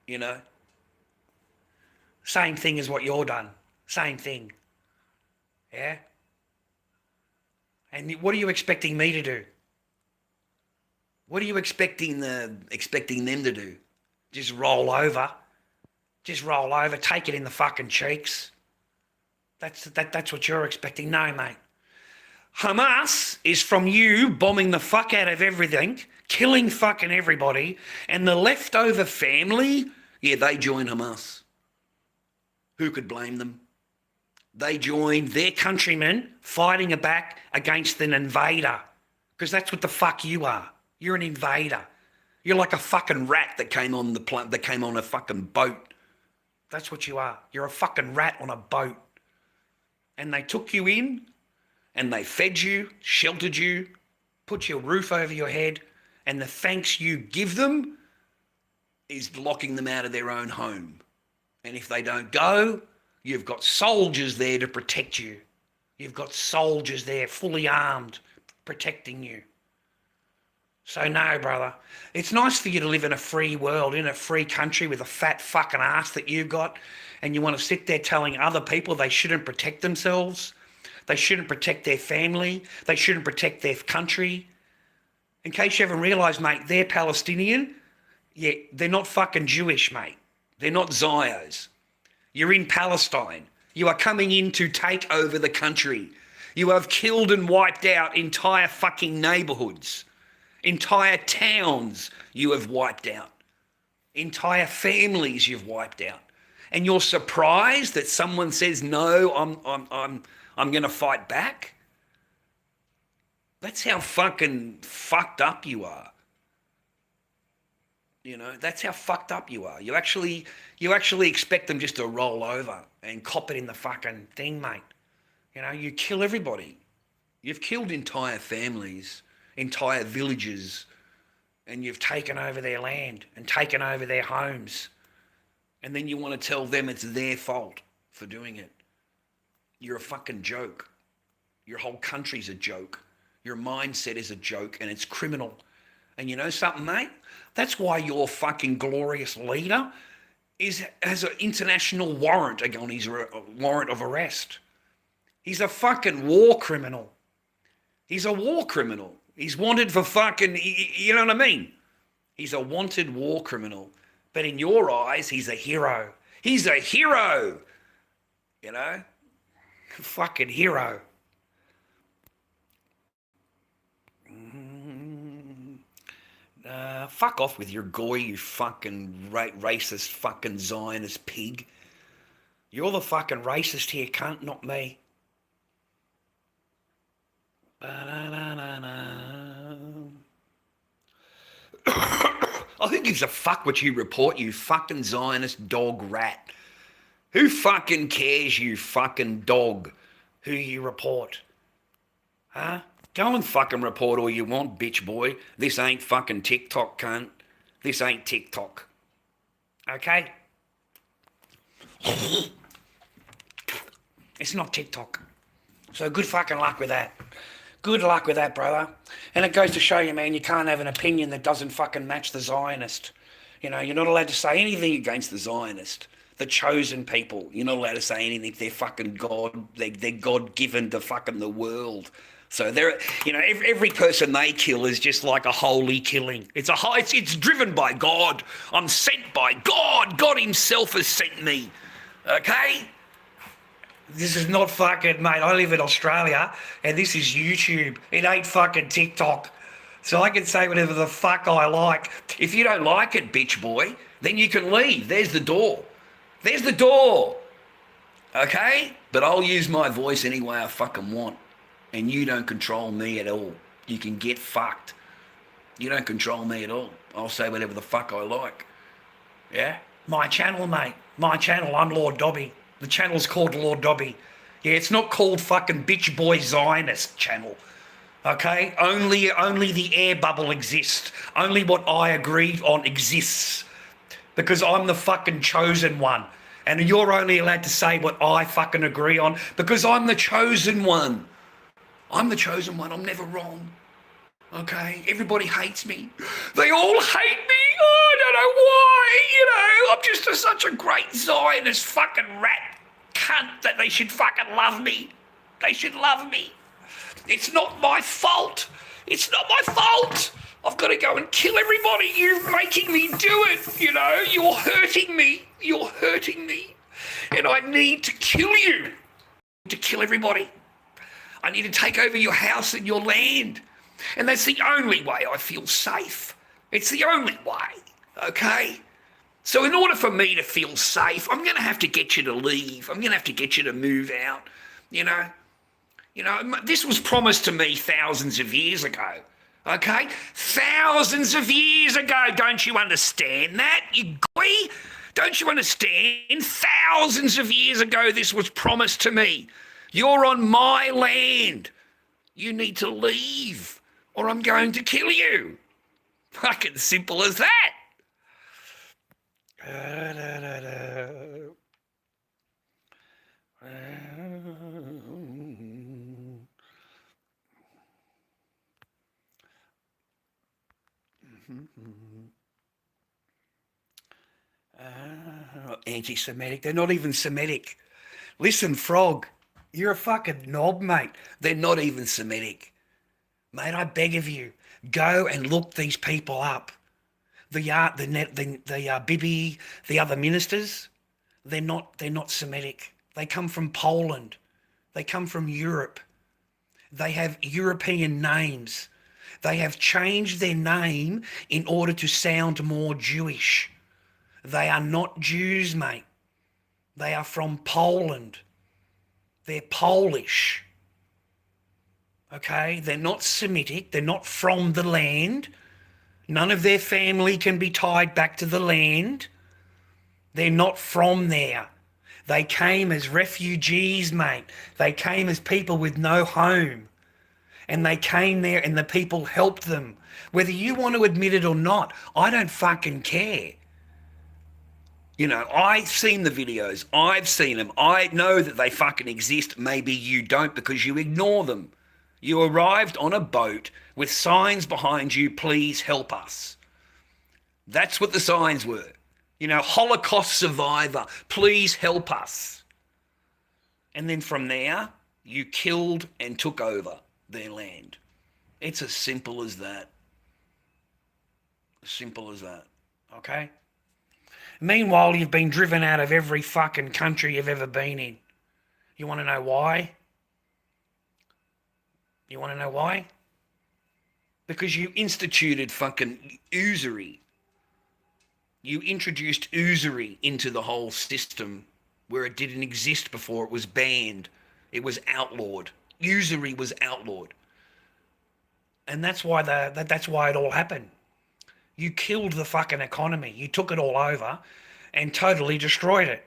You know? Same thing as what you're done. Same thing. Yeah? And what are you expecting me to do? What are you expecting them to do? Just roll over? Take it in the fucking cheeks? That's what you're expecting? No, mate. Hamas is from you bombing the fuck out of everything, killing fucking everybody, and the leftover family, yeah, they join Hamas. Who could blame them? They joined their countrymen fighting back against an invader. Because that's what the fuck you are. You're an invader. You're like a fucking rat that came on a fucking boat. That's what you are. You're a fucking rat on a boat. And they took you in and they fed you, sheltered you, put your roof over your head, And the thanks you give them is locking them out of their own home. And if they don't go, you've got soldiers there to protect you. You've got soldiers there fully armed protecting you. So no, brother. It's nice for you to live in a free world, in a free country with a fat fucking ass that you've got, and you want to sit there telling other people they shouldn't protect themselves, they shouldn't protect their family, they shouldn't protect their country. In case you haven't realised, mate, they're Palestinian. Yeah, they're not fucking Jewish, mate. They're not Zios. You're in Palestine. You are coming in to take over the country. You have killed and wiped out entire fucking neighbourhoods. Entire towns you have wiped out. Entire families you've wiped out. And you're surprised that someone says, no, I'm going to fight back? That's how fucking fucked up you are. You know, that's how fucked up you are. You actually expect them just to roll over and cop it in the fucking thing, mate. You know, you kill everybody. You've killed entire families, entire villages, and you've taken over their land and taken over their homes. And then you want to tell them it's their fault for doing it. You're a fucking joke. Your whole country's a joke. Your mindset is a joke, and it's criminal. And you know something, mate? That's why your fucking glorious leader has an international warrant on his warrant of arrest. He's a fucking war criminal. He's a war criminal. He's wanted for fucking, you know what I mean? He's a wanted war criminal. But in your eyes, he's a hero. He's a hero. You know? Fucking hero. Fuck off with your goy, you fucking racist fucking Zionist pig. You're the fucking racist here, cunt, not me. Who gives a fuck what you report, you fucking Zionist dog rat? Who fucking cares, you fucking dog, who you report? Huh? Go and fucking report all you want, bitch boy. This ain't fucking TikTok, cunt. This ain't TikTok. Okay? It's not TikTok. So good fucking luck with that. Good luck with that, brother. And it goes to show you, man, you can't have an opinion that doesn't fucking match the Zionist. You know, you're not allowed to say anything against the Zionist. The chosen people. You're not allowed to say anything. They're fucking God. They're God-given to fucking the world. So they're, you know, every person they kill is just like a holy killing. It's driven by God. I'm sent by God. God himself has sent me. Okay? This is not fucking, mate, I live in Australia and this is YouTube. It ain't fucking TikTok. So I can say whatever the fuck I like. If you don't like it, bitch boy, then you can leave. There's the door. There's the door. Okay? But I'll use my voice any way I fucking want. And you don't control me at all. You can get fucked. You don't control me at all. I'll say whatever the fuck I like. Yeah? My channel, mate. My channel. I'm Lord Dobby. The channel's called Lord Dobby. Yeah, it's not called fucking bitch boy Zionist channel. Okay? Only the air bubble exists. Only what I agreed on exists. Because I'm the fucking chosen one. And you're only allowed to say what I fucking agree on because I'm the chosen one. I'm the chosen one. I'm never wrong. Okay? Everybody hates me. They all hate me. Oh, I don't know why. You know, I'm just such a great Zionist fucking rat cunt that they should fucking love me. They should love me. It's not my fault. It's not my fault. I've got to go and kill everybody. You're making me do it. You know, you're hurting me. You're hurting me. And I need to kill you. To kill everybody. I need to take over your house and your land. And that's the only way I feel safe. It's the only way, okay? So in order for me to feel safe, I'm going to have to get you to leave. I'm going to have to get you to move out, you know? You know, this was promised to me thousands of years ago, okay? Thousands of years ago. Don't you understand that, you goy? Don't you understand? Thousands of years ago this was promised to me. You're on my land. You need to leave or I'm going to kill you. Fucking simple as that. Anti-Semitic. They're not even Semitic. Listen, Frog, you're a fucking knob, mate. They're not even Semitic. Mate, I beg of you, go and look these people up. The Bibi, the other ministers, they're not Semitic. They come from Poland. They come from Europe. They have European names. They have changed their name in order to sound more Jewish. They are not Jews, mate. They are from Poland. They're Polish. Okay? They're not Semitic. They're not from the land. None of their family can be tied back to the land. They're not from there. They came as refugees, mate. They came as people with no home. And they came there and the people helped them. Whether you want to admit it or not, I don't fucking care. You know, I've seen the videos. I've seen them. I know that they fucking exist. Maybe you don't because you ignore them. You arrived on a boat with signs behind you, please help us. That's what the signs were. You know, Holocaust survivor, please help us. And then from there, you killed and took over their land. It's as simple as that. As simple as that, okay? Meanwhile, you've been driven out of every fucking country you've ever been in. You want to know why? You want to know why? Because you instituted fucking usury. You introduced usury into the whole system where it didn't exist before. It was banned. It was outlawed. Usury was outlawed. And that's why it all happened. You killed the fucking economy. You took it all over and totally destroyed it.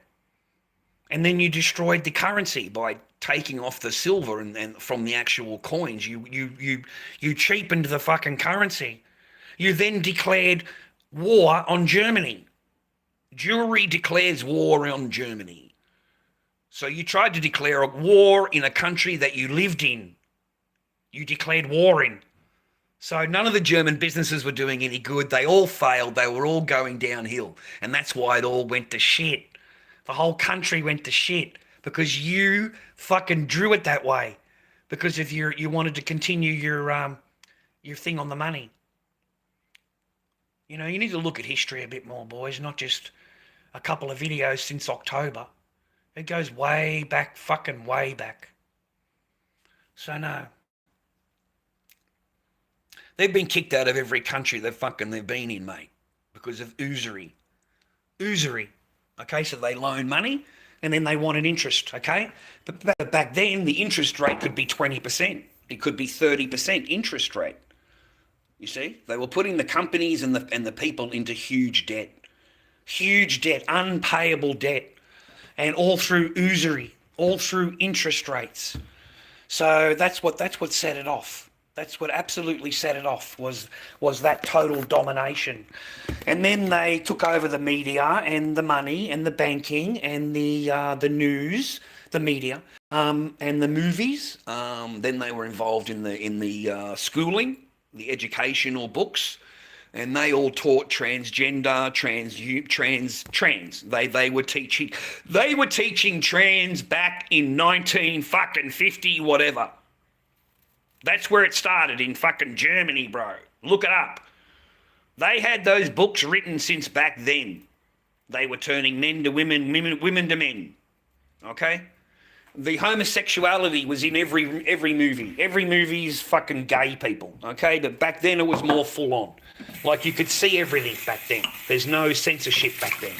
And then you destroyed the currency by taking off the silver and from the actual coins. You cheapened the fucking currency. You then declared war on Germany. Jewry declares war on Germany. So you tried to declare a war in a country that you lived in. You declared war in. So none of the German businesses were doing any good. They all failed. They were all going downhill. And that's why it all went to shit. The whole country went to shit because you fucking drew it that way. Because if you wanted to continue your thing on the money. You know, you need to look at history a bit more, boys, not just a couple of videos since October. It goes way back, fucking way back. So no. They've been kicked out of every country they've been in, mate, because of usury. Usury. Okay, so they loan money and then they want an interest, okay? But back then, the interest rate could be 20%. It could be 30% interest rate. You see? They were putting the companies and the people into huge debt. Huge debt, unpayable debt. And all through usury, all through interest rates. So that's what set it off. That's what absolutely set it off was that total domination. And then they took over the media and the money and the banking and the news, the media, and the movies. Then they were involved in the schooling, the educational books, and they all taught transgender, trans. They were teaching trans back in 1950 whatever. That's where it started, in fucking Germany, bro. Look it up. They had those books written since back then. They were turning men to women, women to men. Okay? The homosexuality was in every movie. Every movie's fucking gay people. Okay? But back then it was more full on. Like you could see everything back then. There's no censorship back then.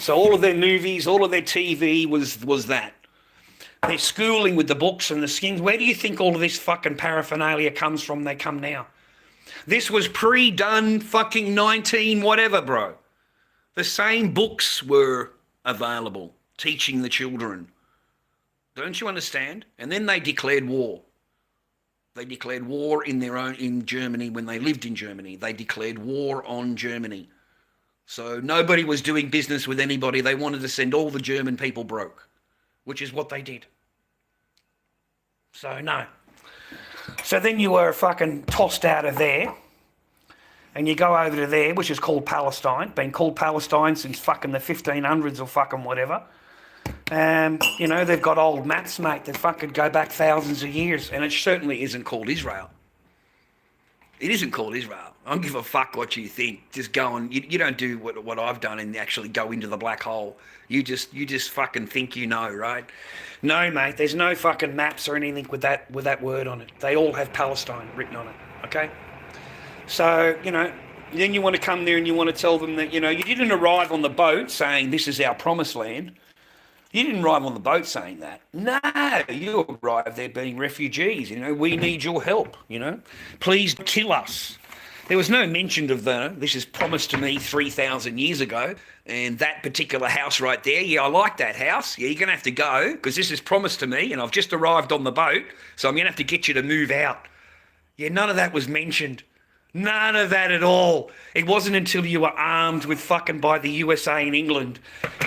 So all of their movies, all of their TV was that. They're schooling with the books and the skins. Where do you think all of this fucking paraphernalia comes from? They come now. This was pre-done fucking 19 whatever, bro. The same books were available, teaching the children. Don't you understand? And then they declared war. They declared war in Germany when they lived in Germany. They declared war on Germany. So nobody was doing business with anybody. They wanted to send all the German people broke, which is what they did. So no. So then you were fucking tossed out of there, and you go over to there, which is called Palestine. Been called Palestine since fucking the 1500s or fucking whatever. You know, they've got old maps, mate, that fucking go back thousands of years, and it certainly isn't called Israel. It isn't called Israel. I don't give a fuck what you think. Just go on. You don't do what I've done and actually go into the black hole. You just fucking think you know, right? No, mate. There's no fucking maps or anything with that word on it. They all have Palestine written on it. Okay. So you know, then you want to come there and you want to tell them that you didn't arrive on the boat saying this is our promised land. You didn't arrive on the boat saying that. No, you arrived there being refugees. We need your help. Please kill us. There was no mention of this is promised to me 3,000 years ago, and that particular house right there. Yeah, I like that house. Yeah, you're going to have to go because this is promised to me, and I've just arrived on the boat, so I'm going to have to get you to move out. Yeah, none of that was mentioned. None of that at all. It wasn't until you were armed with fucking by the USA and England.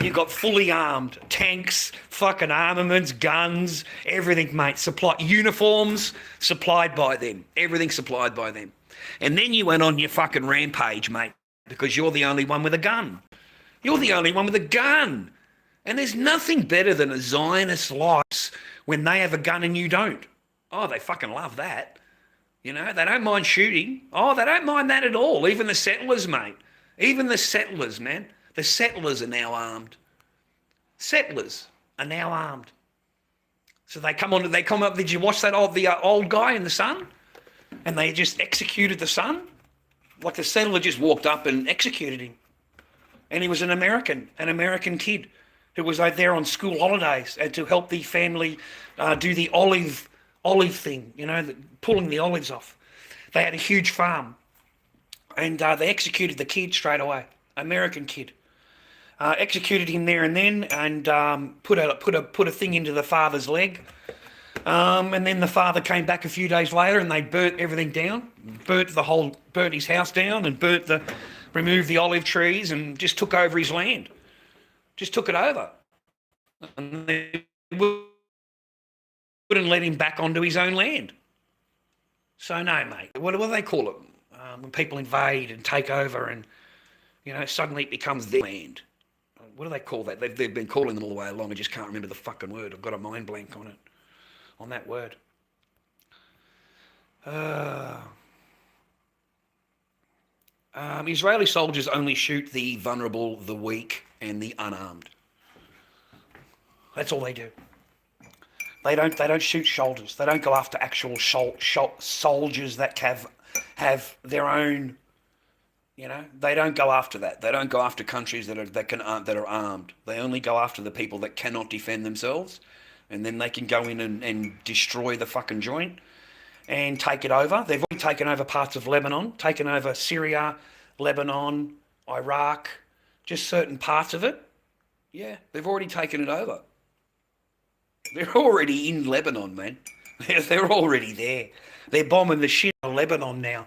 You got fully armed. Tanks, fucking armaments, guns, everything, mate. Uniforms supplied by them. Everything supplied by them. And then you went on your fucking rampage, mate, because you're the only one with a gun. You're the only one with a gun. And there's nothing better than a Zionist likes when they have a gun and you don't. Oh, they fucking love that. They don't mind shooting. Oh, they don't mind that at all. Even the settlers, mate. Even the settlers, man. The settlers are now armed. Settlers are now armed. So they come up. Did you watch that old guy in the sun? And they just executed the son? Like the settler just walked up and executed him. And he was an American kid who was out there on school holidays and to help the family do the olive thing, pulling the olives off. They had a huge farm, and they executed the kid straight away. American kid, executed him there and then, and put a thing into the father's leg. And then the father came back a few days later, and they burnt everything down, burnt his house down, and removed the olive trees, and just took over his land, just took it over, and they wouldn't let him back onto his own land. So no, mate. What do they call it? When people invade and take over and, suddenly it becomes their land. What do they call that? They've been calling them all the way along. I just can't remember the fucking word. I've got a mind blank on it, on that word. Israeli soldiers only shoot the vulnerable, the weak, and the unarmed. That's all they do. They don't shoot soldiers. They don't go after actual soldiers that have their own. They don't go after that. They don't go after countries that are armed. They only go after the people that cannot defend themselves, and then they can go in and destroy the fucking joint and take it over. They've already taken over parts of Lebanon, taken over Syria, Lebanon, Iraq, just certain parts of it. Yeah, they've already taken it over. They're already in Lebanon, man. They're already there. They're bombing the shit out of Lebanon now.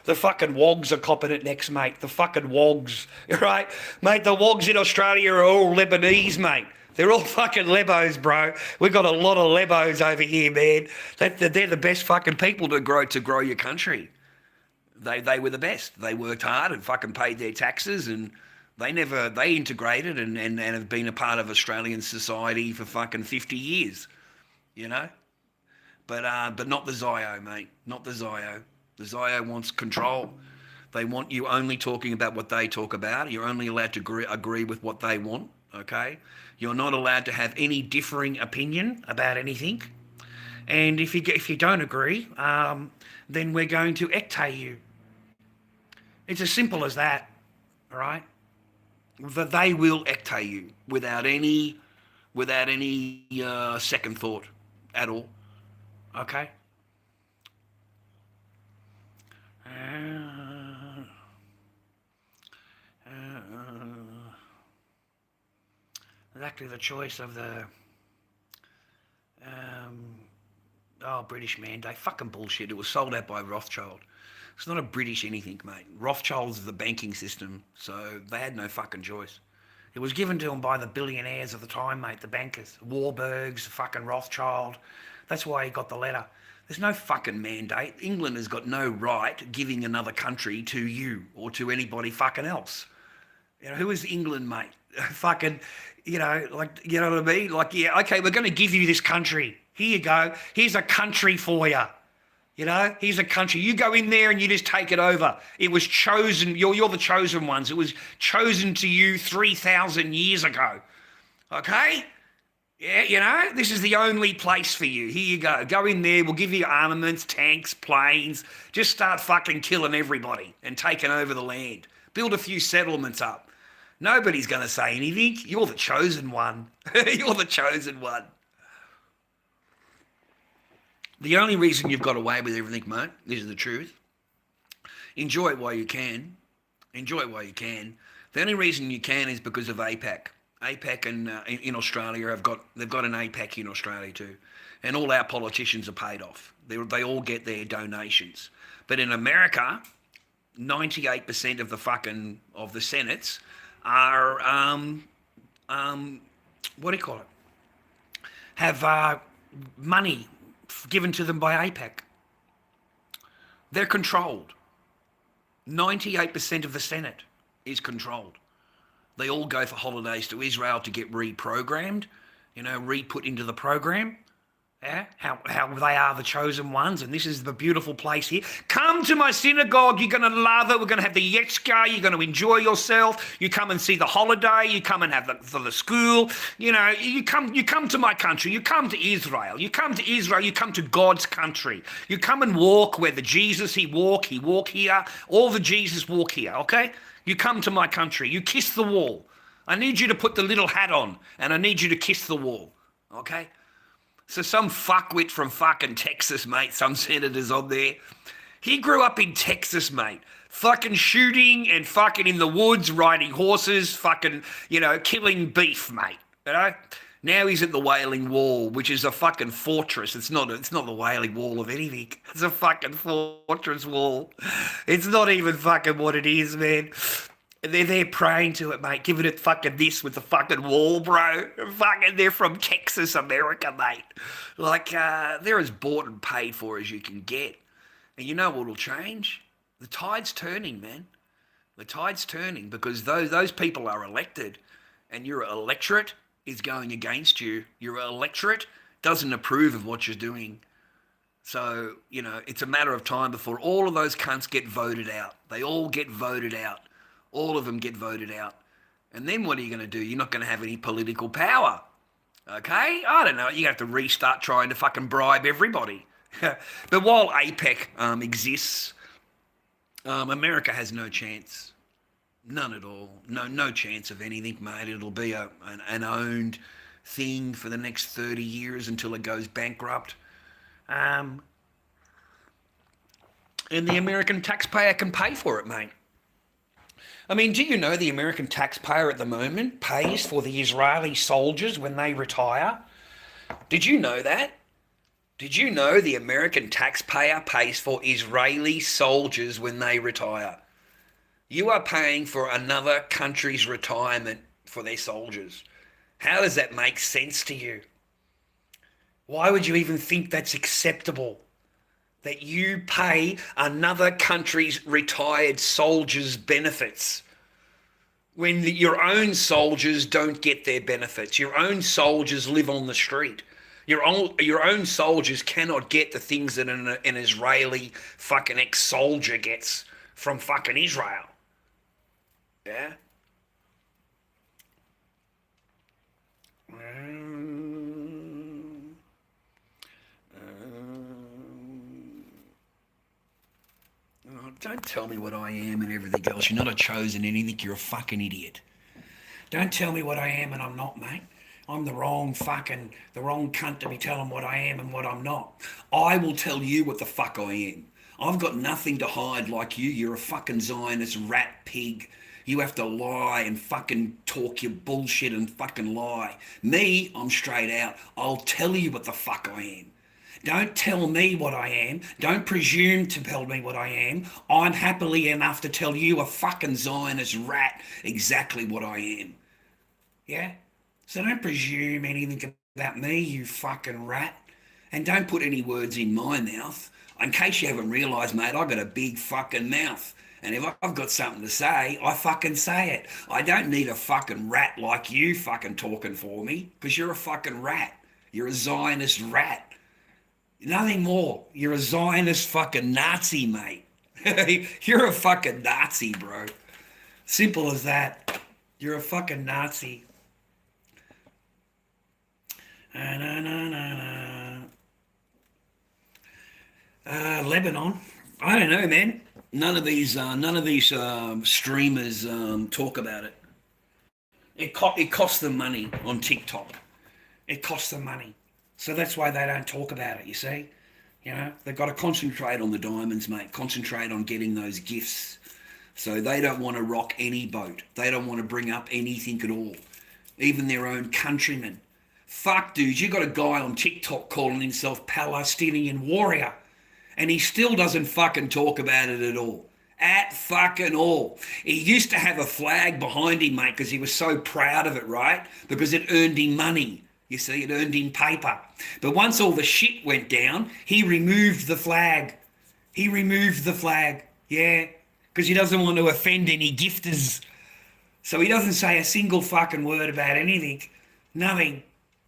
The fucking wogs are copping it next, mate. The fucking wogs, right? Mate, the wogs in Australia are all Lebanese, mate. They're all fucking Lebos, bro. We've got a lot of Lebos over here, man. They're the best fucking people to grow your country. They were the best. They worked hard and fucking paid their taxes, and they integrated and have been a part of Australian society for fucking 50 years, But not the Zio, mate. Not the Zio. The Zio wants control. They want you only talking about what they talk about. You're only allowed to agree with what they want, okay? You're not allowed to have any differing opinion about anything. And if you don't agree, then we're going to ectate you. It's as simple as that, all right? That they will ectate you without any second thought at all, okay? Exactly the choice of the British mandate. Fucking bullshit. It was sold out by Rothschild. It's not a British anything, mate. Rothschild's the banking system, so they had no fucking choice. It was given to them by the billionaires of the time, mate, the bankers. Warburgs, fucking Rothschild. That's why he got the letter. There's no fucking mandate. England has got no right giving another country to you or to anybody fucking else. You know, who is England, mate? Fucking, you know, like, you know what I mean? Like, yeah, okay, we're going to give you this country. Here you go. Here's a country for you. You know, here's a country. You go in there and you just take it over. It was chosen. You're the chosen ones. It was chosen to you 3,000 years ago. Okay? Yeah, you know, this is the only place for you. Here you go. Go in there. We'll give you armaments, tanks, planes. Just start fucking killing everybody and taking over the land. Build a few settlements up. Nobody's going to say anything. You're the chosen one. You're the chosen one. The only reason you've got away with everything, mate, this is the truth. Enjoy it while you can. Enjoy it while you can. The only reason you can is because of APAC. APAC and in Australia they've got an APAC in Australia too, and all our politicians are paid off. They all get their donations. But in America, 98% of the senates are what do you call it? Have money given to them by APAC. They're controlled. 98% of the Senate is controlled. They all go for holidays to Israel to get reprogrammed, you know, re-put into the program. Yeah, how they are the chosen ones, and this is the beautiful place here. Come to my synagogue, you're going to love it. We're going to have the Yetzka, you're going to enjoy yourself. You come and see the holiday, you come and have the school. You know, you come to my country, you come to Israel. You come to Israel, you come to God's country. You come and walk where the Jesus he walk here. All the Jesus walk here, okay? You come to my country, you kiss the wall. I need you to put the little hat on, and I need you to kiss the wall, okay? So some fuckwit from fucking Texas, mate, some senators on there. He grew up in Texas, mate. Fucking shooting and fucking in the woods, riding horses, fucking, you know, killing beef, mate. You know? Now he's at the Wailing Wall, which is a fucking fortress. It's not the Wailing Wall of anything. It's a fucking fortress wall. It's not even fucking what it is, man. They're there praying to it, mate, giving it fucking this with the fucking wall, bro. Fucking, they're from Texas, America, mate. Like, they're as bought and paid for as you can get. And you know what'll change? The tide's turning, man. The tide's turning because those people are elected, and your electorate is going against you. Your electorate doesn't approve of what you're doing. So, you know, it's a matter of time before all of those cunts get voted out. They all get voted out. All of them get voted out. And then what are you going to do? You're not going to have any political power. Okay? I don't know. You have to restart trying to fucking bribe everybody. But while APEC exists, America has no chance. None at all. No chance of anything, mate. It'll be an owned thing for the next 30 years until it goes bankrupt. And the American taxpayer can pay for it, mate. I mean, do you know the American taxpayer at the moment pays for the Israeli soldiers when they retire? Did you know that? Did you know the American taxpayer pays for Israeli soldiers when they retire? You are paying for another country's retirement for their soldiers. How does that make sense to you? Why would you even think that's acceptable? That you pay another country's retired soldiers' benefits when your own soldiers don't get their benefits. Your own soldiers live on the street. Your own soldiers cannot get the things that an Israeli fucking ex-soldier gets from fucking Israel. Yeah? Don't tell me what I am and everything else. You're not a chosen anything. You're a fucking idiot. Don't tell me what I am and I'm not, mate. I'm the wrong cunt to be telling what I am and what I'm not. I will tell you what the fuck I am. I've got nothing to hide like you. You're a fucking Zionist rat pig. You have to lie and fucking talk your bullshit and fucking lie. Me, I'm straight out. I'll tell you what the fuck I am. Don't tell me what I am. Don't presume to tell me what I am. I'm happily enough to tell you, a fucking Zionist rat, exactly what I am. Yeah? So don't presume anything about me, you fucking rat. And don't put any words in my mouth. In case you haven't realised, mate, I've got a big fucking mouth. And if I've got something to say, I fucking say it. I don't need a fucking rat like you fucking talking for me, because you're a fucking rat. You're a Zionist rat. Nothing more. You're a Zionist fucking Nazi, mate. You're a fucking Nazi, bro. Simple as that. You're a fucking Nazi. Lebanon. I don't know, man. None of these streamers talk about it. It costs them money on TikTok. It costs them money, so that's why they don't talk about it. You see, they've got to concentrate on the diamonds, mate. Concentrate on getting those gifts. So they don't want to rock any boat. They don't want to bring up anything at all, even their own countrymen. Fuck, dude, you got a guy on TikTok calling himself Palestinian warrior, and he still doesn't fucking talk about it at all. At fucking all. He used to have a flag behind him, mate, because he was so proud of it, right? Because it earned him money. You see, it earned him paper. But once all the shit went down, he removed the flag. He removed the flag, yeah, because he doesn't want to offend any gifters. So he doesn't say a single fucking word about anything. Nothing.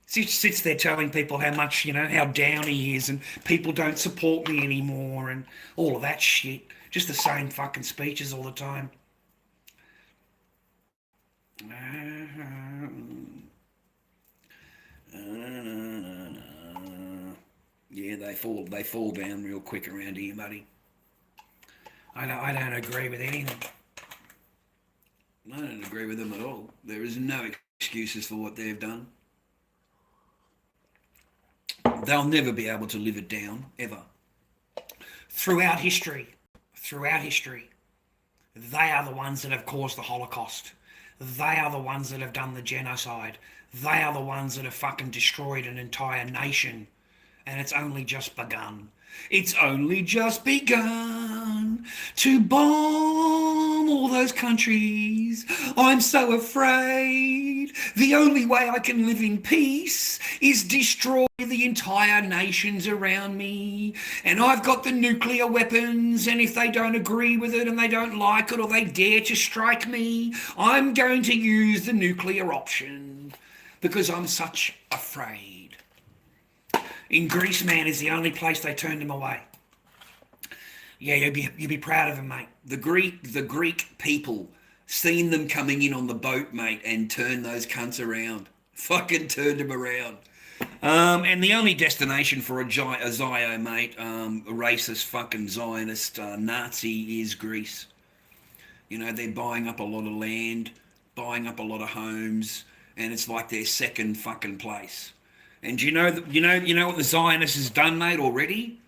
Sits there telling people how much, how down he is, and people don't support me anymore, and all of that shit. Just the same fucking speeches all the time. Yeah, they fall down real quick around here, buddy. I don't agree with anything. I don't agree with them at all. There is no excuses for what they've done. They'll never be able to live it down, ever. Throughout history, they are the ones that have caused the Holocaust. They are the ones that have done the genocide. They are the ones that have fucking destroyed an entire nation. And it's only just begun. It's only just begun to bomb all those countries. I'm so afraid the only way I can live in peace is destroy the entire nations around me. And I've got the nuclear weapons, and if they don't agree with it and they don't like it or they dare to strike me, I'm going to use the nuclear option because I'm such afraid. In Greece, man, is the only place they turned him away. Yeah, you'd be proud of him, mate. The Greek people seen them coming in on the boat, mate, and turned those cunts around. Fucking turned them around. And the only destination for a Zio, mate, a racist fucking Zionist Nazi, is Greece. They're buying up a lot of land, buying up a lot of homes, and it's like their second fucking place. And you know what the Zionists has done, mate, already?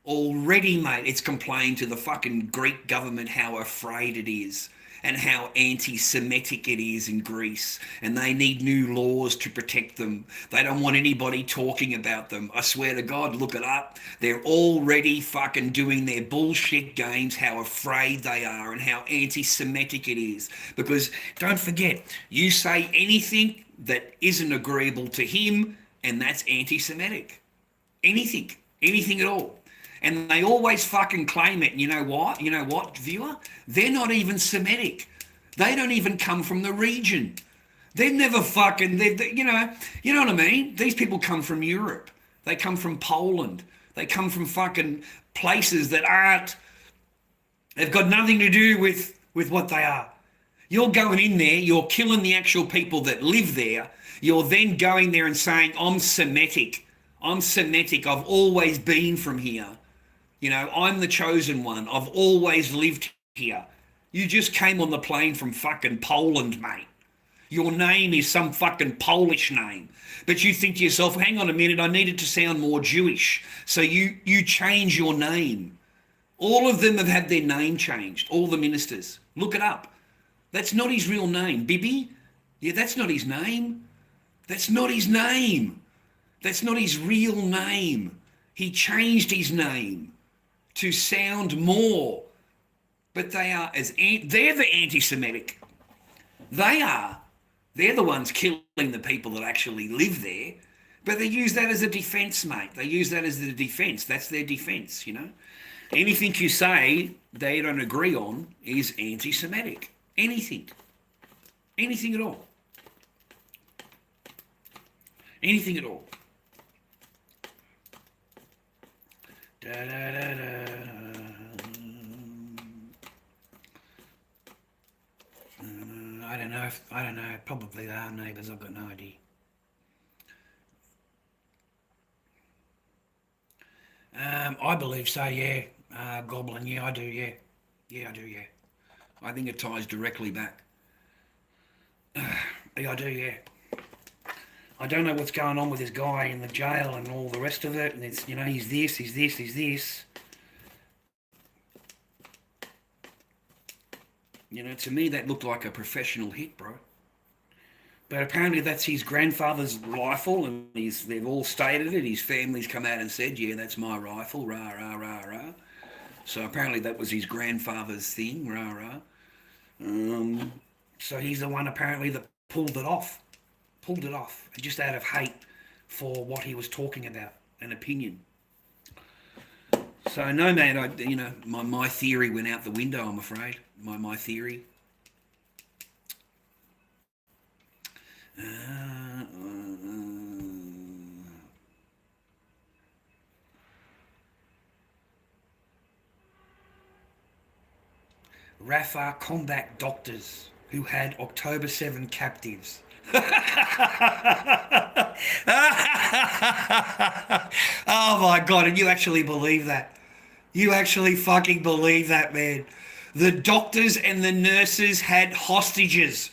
Already, mate, it's complained to the fucking Greek government how afraid it is and how anti-Semitic it is in Greece. And they need new laws to protect them. They don't want anybody talking about them. I swear to God, look it up. They're already fucking doing their bullshit games, how afraid they are and how anti-Semitic it is. Because don't forget, you say anything that isn't agreeable to him, and that's anti-Semitic. Anything at all. And they always fucking claim it. And you know what, viewer? They're not even Semitic. They don't even come from the region. They've never fucking, you know what I mean? These people come from Europe. They come from Poland. They come from fucking places that they've got nothing to do with what they are. You're going in there, you're killing the actual people that live there. You're then going there and saying, I'm Semitic. I've always been from here. I'm the chosen one. I've always lived here. You just came on the plane from fucking Poland, mate. Your name is some fucking Polish name. But you think to yourself, hang on a minute, I need it to sound more Jewish. So you change your name. All of them have had their name changed, all the ministers. Look it up. That's not his real name. Bibi? Yeah, that's not his name. That's not his name. That's not his real name. He changed his name to sound more, but they're the anti-Semitic. They're the ones killing the people that actually live there, but they use that as a defence, mate. They use that as the defence. That's their defence, you know. Anything you say they don't agree on is anti-Semitic. Anything at all. Anything at all. Da, da, da, da. I don't know. Probably they are neighbours. I've got no idea. I believe so. Yeah. Goblin. Yeah, I do. Yeah. Yeah, I do. Yeah. I think it ties directly back. Yeah, I do. Yeah. I don't know what's going on with this guy in the jail and all the rest of it. And it's, you know, he's this, he's this, he's this. You know, to me that looked like a professional hit, bro. But apparently that's his grandfather's rifle, and they've all stated it. His family's come out and said, yeah, that's my rifle, rah, rah, rah, rah. So apparently that was his grandfather's thing, rah, rah. So he's the one apparently that pulled it off, just out of hate for what he was talking about, an opinion. So no, man, my theory went out the window, I'm afraid. My theory. Rafah combat doctors who had October 7 captives. Oh my God, and you actually believe that? You actually fucking believe that, man? The doctors and the nurses had hostages.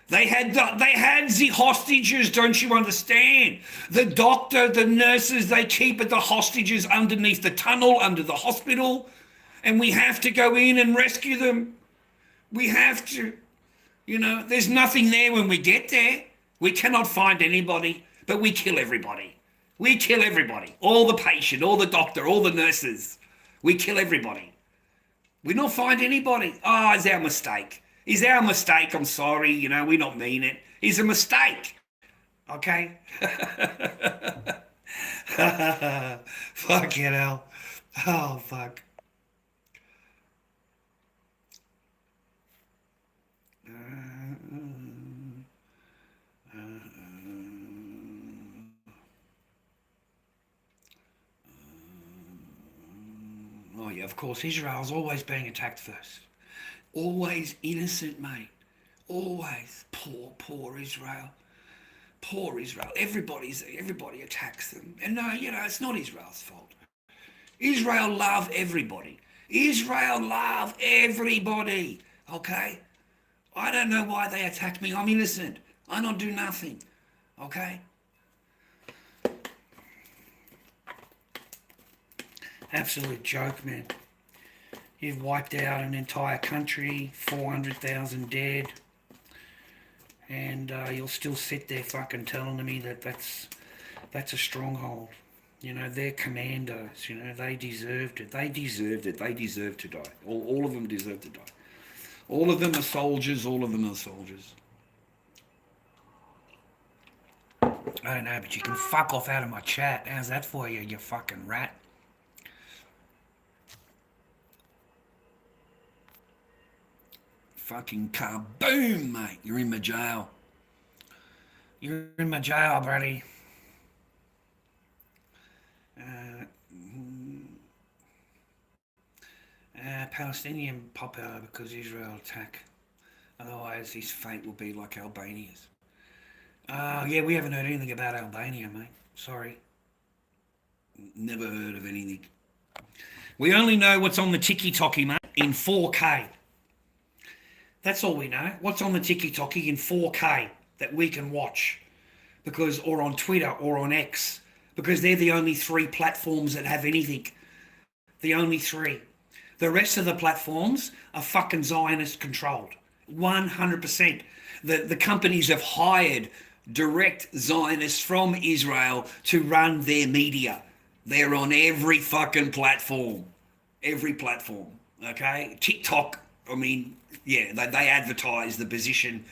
They had the hostages, don't you understand? The doctor, the nurses, they keep the hostages underneath the tunnel, under the hospital, and we have to go in and rescue them. We have to. You know, there's nothing there when we get there. We cannot find anybody, but we kill everybody. We kill everybody. All the patient, all the doctor, all the nurses. We kill everybody. We don't find anybody. Oh, it's our mistake. It's our mistake. I'm sorry. You know, we don't mean it. It's a mistake. Okay? Fucking hell. Oh, fuck. Oh yeah, of course, Israel's always being attacked first. Always innocent, mate. Always. Poor Israel. Poor Israel. Everybody attacks them. And no, you know, it's not Israel's fault. Israel love everybody. Israel love everybody. Okay? I don't know why they attack me. I'm innocent. I don't do nothing. Okay? Absolute joke, man. You've wiped out an entire country, 400,000 dead, and you'll still sit there fucking telling me that that's a stronghold. You know, they're commandos. You know, they deserved it. They deserved it. They deserve to die. All of them deserve to die. All of them are soldiers. All of them are soldiers. I don't know, but you can fuck off out of my chat. How's that for you, you fucking rat? Fucking kaboom, mate. You're in my jail. You're in my jail, buddy. Palestinian popular because Israel attack. Otherwise, his fate will be like Albania's. Yeah, we haven't heard anything about Albania, mate. Sorry. Never heard of anything. We only know what's on the tiki-toki, mate, in 4K. That's all we know. What's on the tiki-toki in 4K that we can watch. Or on Twitter or on X. Because they're the only 3 platforms that have anything. The only 3. The rest of the platforms are fucking Zionist controlled. 100%. The companies have hired direct Zionists from Israel to run their media. They're on every fucking platform. Every platform. Okay? TikTok, I mean, yeah, they advertise the position.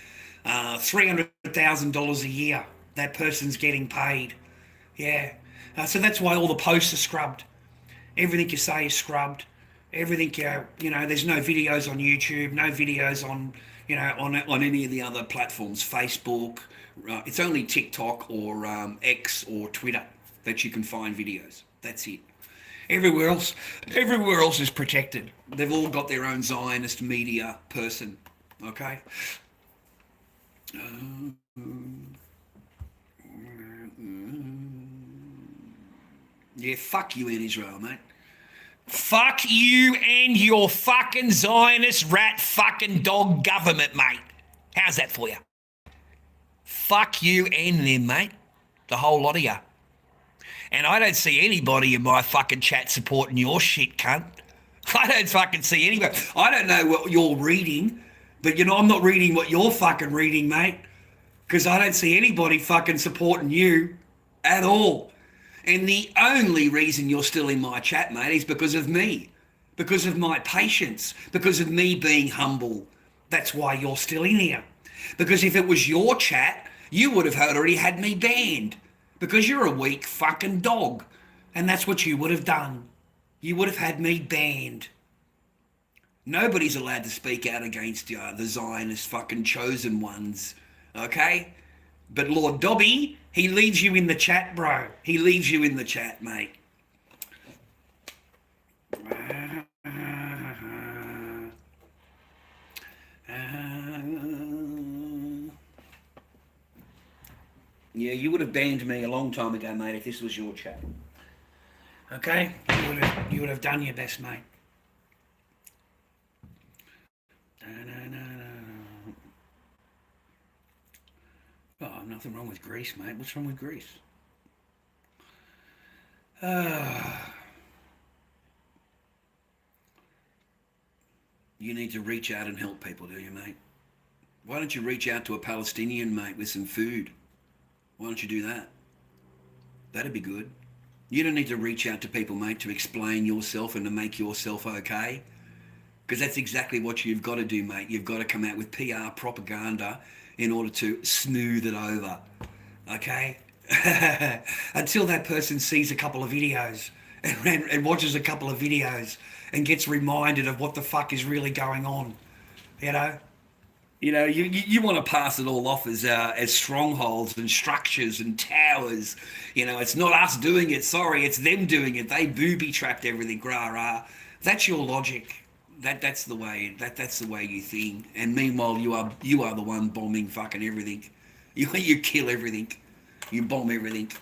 $300,000 a year. That person's getting paid. Yeah. So that's why all the posts are scrubbed. Everything you say is scrubbed. Everything there's no videos on YouTube, no videos on on any of the other platforms, Facebook. It's only TikTok or X or Twitter that you can find videos. That's it. Everywhere else is protected. They've all got their own Zionist media person. Okay. Yeah, fuck you in Israel, mate. Fuck you and your fucking Zionist rat fucking dog government, mate. How's that for you? Fuck you and them, mate. The whole lot of you. And I don't see anybody in my fucking chat supporting your shit, cunt. I don't fucking see anybody. I don't know what you're reading, but I'm not reading what you're fucking reading, mate. Because I don't see anybody fucking supporting you at all. And the only reason you're still in my chat, mate, is because of me. Because of my patience. Because of me being humble. That's why you're still in here. Because if it was your chat, you would have already had me banned. Because you're a weak fucking dog. And that's what you would have done. You would have had me banned. Nobody's allowed to speak out against the Zionist fucking chosen ones. Okay? But Lord Dobby, he leaves you in the chat, bro. He leaves you in the chat, mate. Yeah, you would have banned me a long time ago, mate, if this was your chat. Okay? You would have done your best, mate. Oh, nothing wrong with Greece, mate. What's wrong with Greece? You need to reach out and help people, do you, mate? Why don't you reach out to a Palestinian, mate, with some food? Why don't you do that? That'd be good. You don't need to reach out to people, mate, to explain yourself and to make yourself okay. Because that's exactly what you've got to do, mate. You've got to come out with PR propaganda in order to smooth it over. Okay? Until that person sees a couple of videos and watches a couple of videos and gets reminded of what the fuck is really going on. You want to pass it all off as strongholds and structures and towers. It's not us doing it. Sorry, it's them doing it. They booby-trapped everything. Rah, rah. That's your logic. That's the way you think. And meanwhile, you are the one bombing fucking everything. You kill everything. You bomb everything.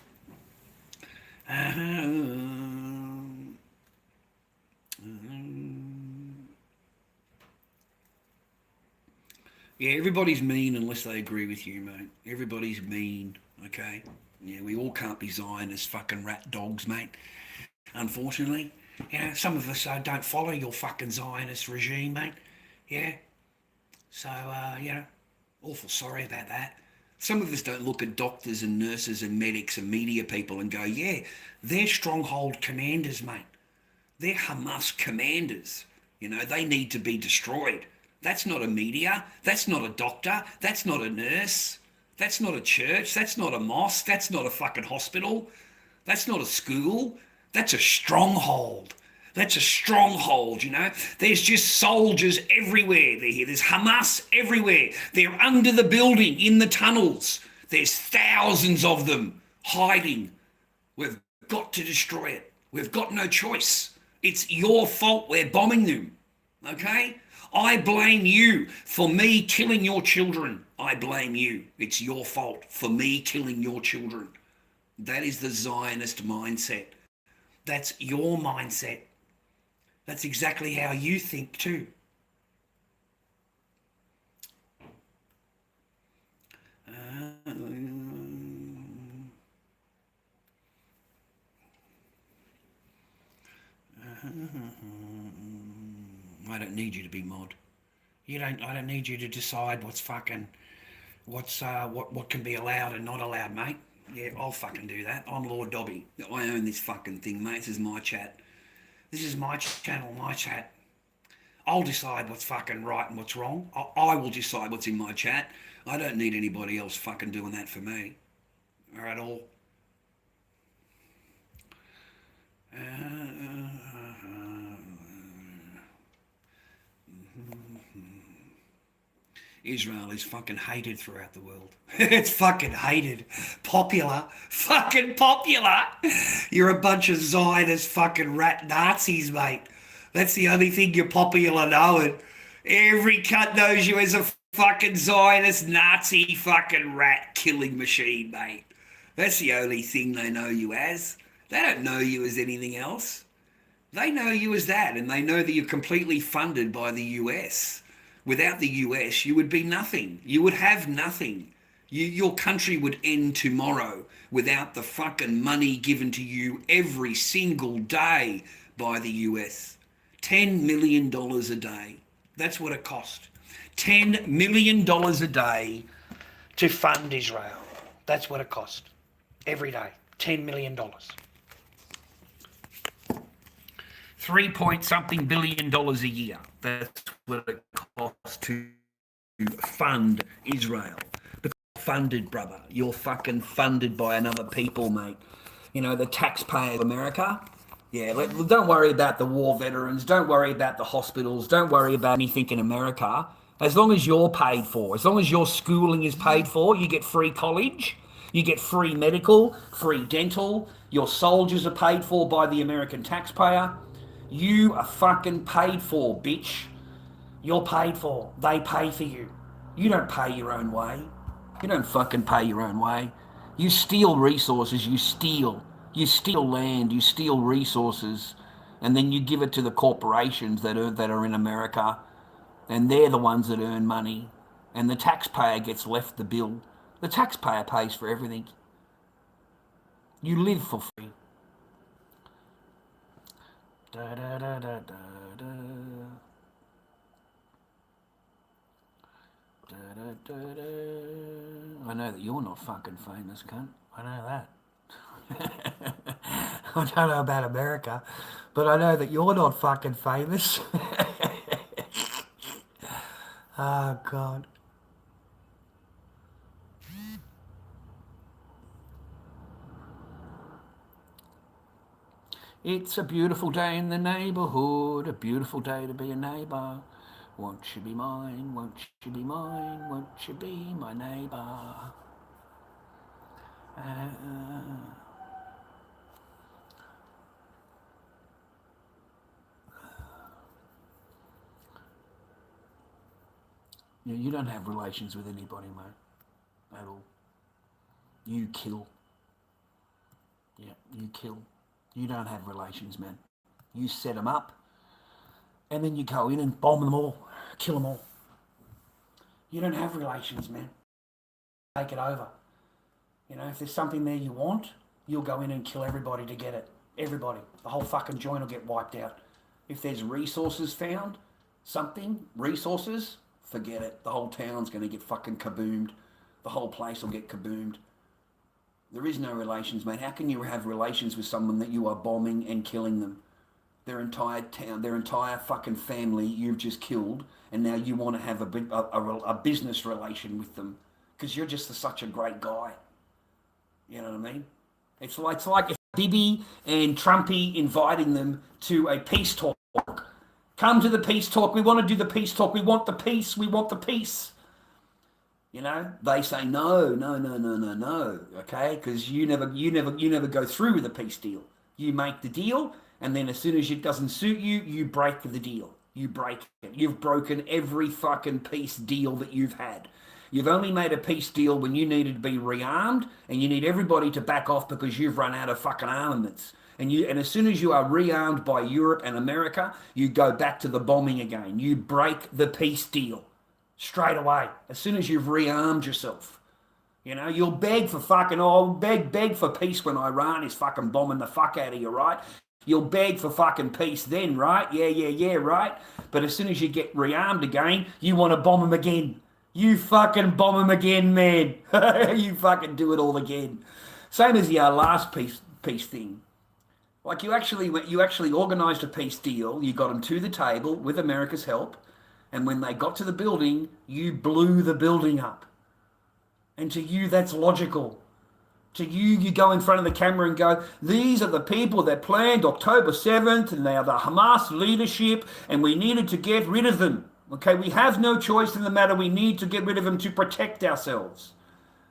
Yeah, everybody's mean unless they agree with you, mate. Everybody's mean, okay? Yeah, we all can't be Zionist fucking rat dogs, mate. Unfortunately. Some of us don't follow your fucking Zionist regime, mate. Yeah? So, awful sorry about that. Some of us don't look at doctors and nurses and medics and media people and go, yeah, they're stronghold commanders, mate. They're Hamas commanders. They need to be destroyed. That's not a media. That's not a doctor. That's not a nurse. That's not a church. That's not a mosque. That's not a fucking hospital. That's not a school. That's a stronghold. That's a stronghold, There's just soldiers everywhere. There's Hamas everywhere. They're under the building, in the tunnels. There's thousands of them hiding. We've got to destroy it. We've got no choice. It's your fault we're bombing them. Okay? I blame you for me killing your children. I blame you. It's your fault for me killing your children. That is the Zionist mindset. That's your mindset. That's exactly how you think too. I don't need you to be mod. I don't need you to decide what can be allowed and not allowed, mate. Yeah, I'll fucking do that. I'm Lord Dobby. I own this fucking thing, mate. This is my chat. This is my channel, my chat. I'll decide what's fucking right and what's wrong. I will decide what's in my chat. I don't need anybody else fucking doing that for me. Or at all. Israel is fucking hated throughout the world. It's fucking hated. Popular. Fucking popular. You're a bunch of Zionist fucking rat Nazis, mate. That's the only thing you're popular knowing. Every cunt knows you as a fucking Zionist Nazi fucking rat killing machine, mate. That's the only thing they know you as. They don't know you as anything else. They know you as that, and they know that you're completely funded by the US. Without the US, you would be nothing. You would have nothing. Your country would end tomorrow without the fucking money given to you every single day by the US. $10 million a day. That's what it cost. $10 million a day to fund Israel. That's what it cost. Every day. $10 million. 3-point-something billion dollars a year. That's what it costs to fund Israel. Because you're funded, brother. You're fucking funded by another people, mate. You know, the taxpayer of America. Yeah, don't worry about the war veterans. Don't worry about the hospitals. Don't worry about anything in America. As long as you're paid for, as long as your schooling is paid for, you get free college, you get free medical, free dental. Your soldiers are paid for by the American taxpayer. You are fucking paid for, bitch. You're paid for. They pay for you. You don't pay your own way. You don't fucking pay your own way. You steal resources. You steal. You steal land. You steal resources. And then you give it to the corporations that are in America. And they're the ones that earn money. And the taxpayer gets left the bill. The taxpayer pays for everything. You live for free. Da, da, da, da, da, da. Da, da, da, da. I know that you're not fucking famous, cunt. I know that. I don't know about America, but I know that you're not fucking famous. Oh, God. It's a beautiful day in the neighbourhood, a beautiful day to be a neighbour. Won't you be mine, won't you be mine, won't you be my neighbour? You don't have relations with anybody, mate, at all. You kill. Yeah, you kill. You don't have relations, man. You set them up, and then you go in and bomb them all, kill them all. You don't have relations, man. Take it over. You know, if there's something there you want, you'll go in and kill everybody to get it. Everybody. The whole fucking joint will get wiped out. If there's resources found, resources, forget it. The whole town's going to get fucking kaboomed. The whole place will get kaboomed. There is no relations, mate. How can you have relations with someone that you are bombing and killing them? Their entire town, their entire fucking family you've just killed, and now you want to have a business relation with them because you're just such a great guy. You know what I mean? It's like if Bibi and Trumpy inviting them to a peace talk. Come to the peace talk. We want to do the peace talk. We want the peace. We want the peace. You know, they say no, okay, because you never go through with a peace deal. You make the deal, and then as soon as it doesn't suit you, you break the deal. You break it. You've broken every fucking peace deal that you've had. You've only made a peace deal when you needed to be rearmed, and you need everybody to back off because you've run out of fucking armaments. And as soon as you are rearmed by Europe and America, you go back to the bombing again. You break the peace deal. Straight away, as soon as you've rearmed yourself. You know, you'll beg for fucking, beg for peace when Iran is fucking bombing the fuck out of you, right? You'll beg for fucking peace then, right? Yeah, right? But as soon as you get rearmed again, you want to bomb them again. You fucking bomb them again, man. You fucking do it all again. Same as the last peace thing. Like you actually organised a peace deal. You got them to the table with America's help, and when they got to the building, you blew the building up. And to you, that's logical. To you, you go in front of the camera and go, these are the people that planned October 7th, and they are the Hamas leadership, and we needed to get rid of them. Okay, we have no choice in the matter. We need to get rid of them to protect ourselves.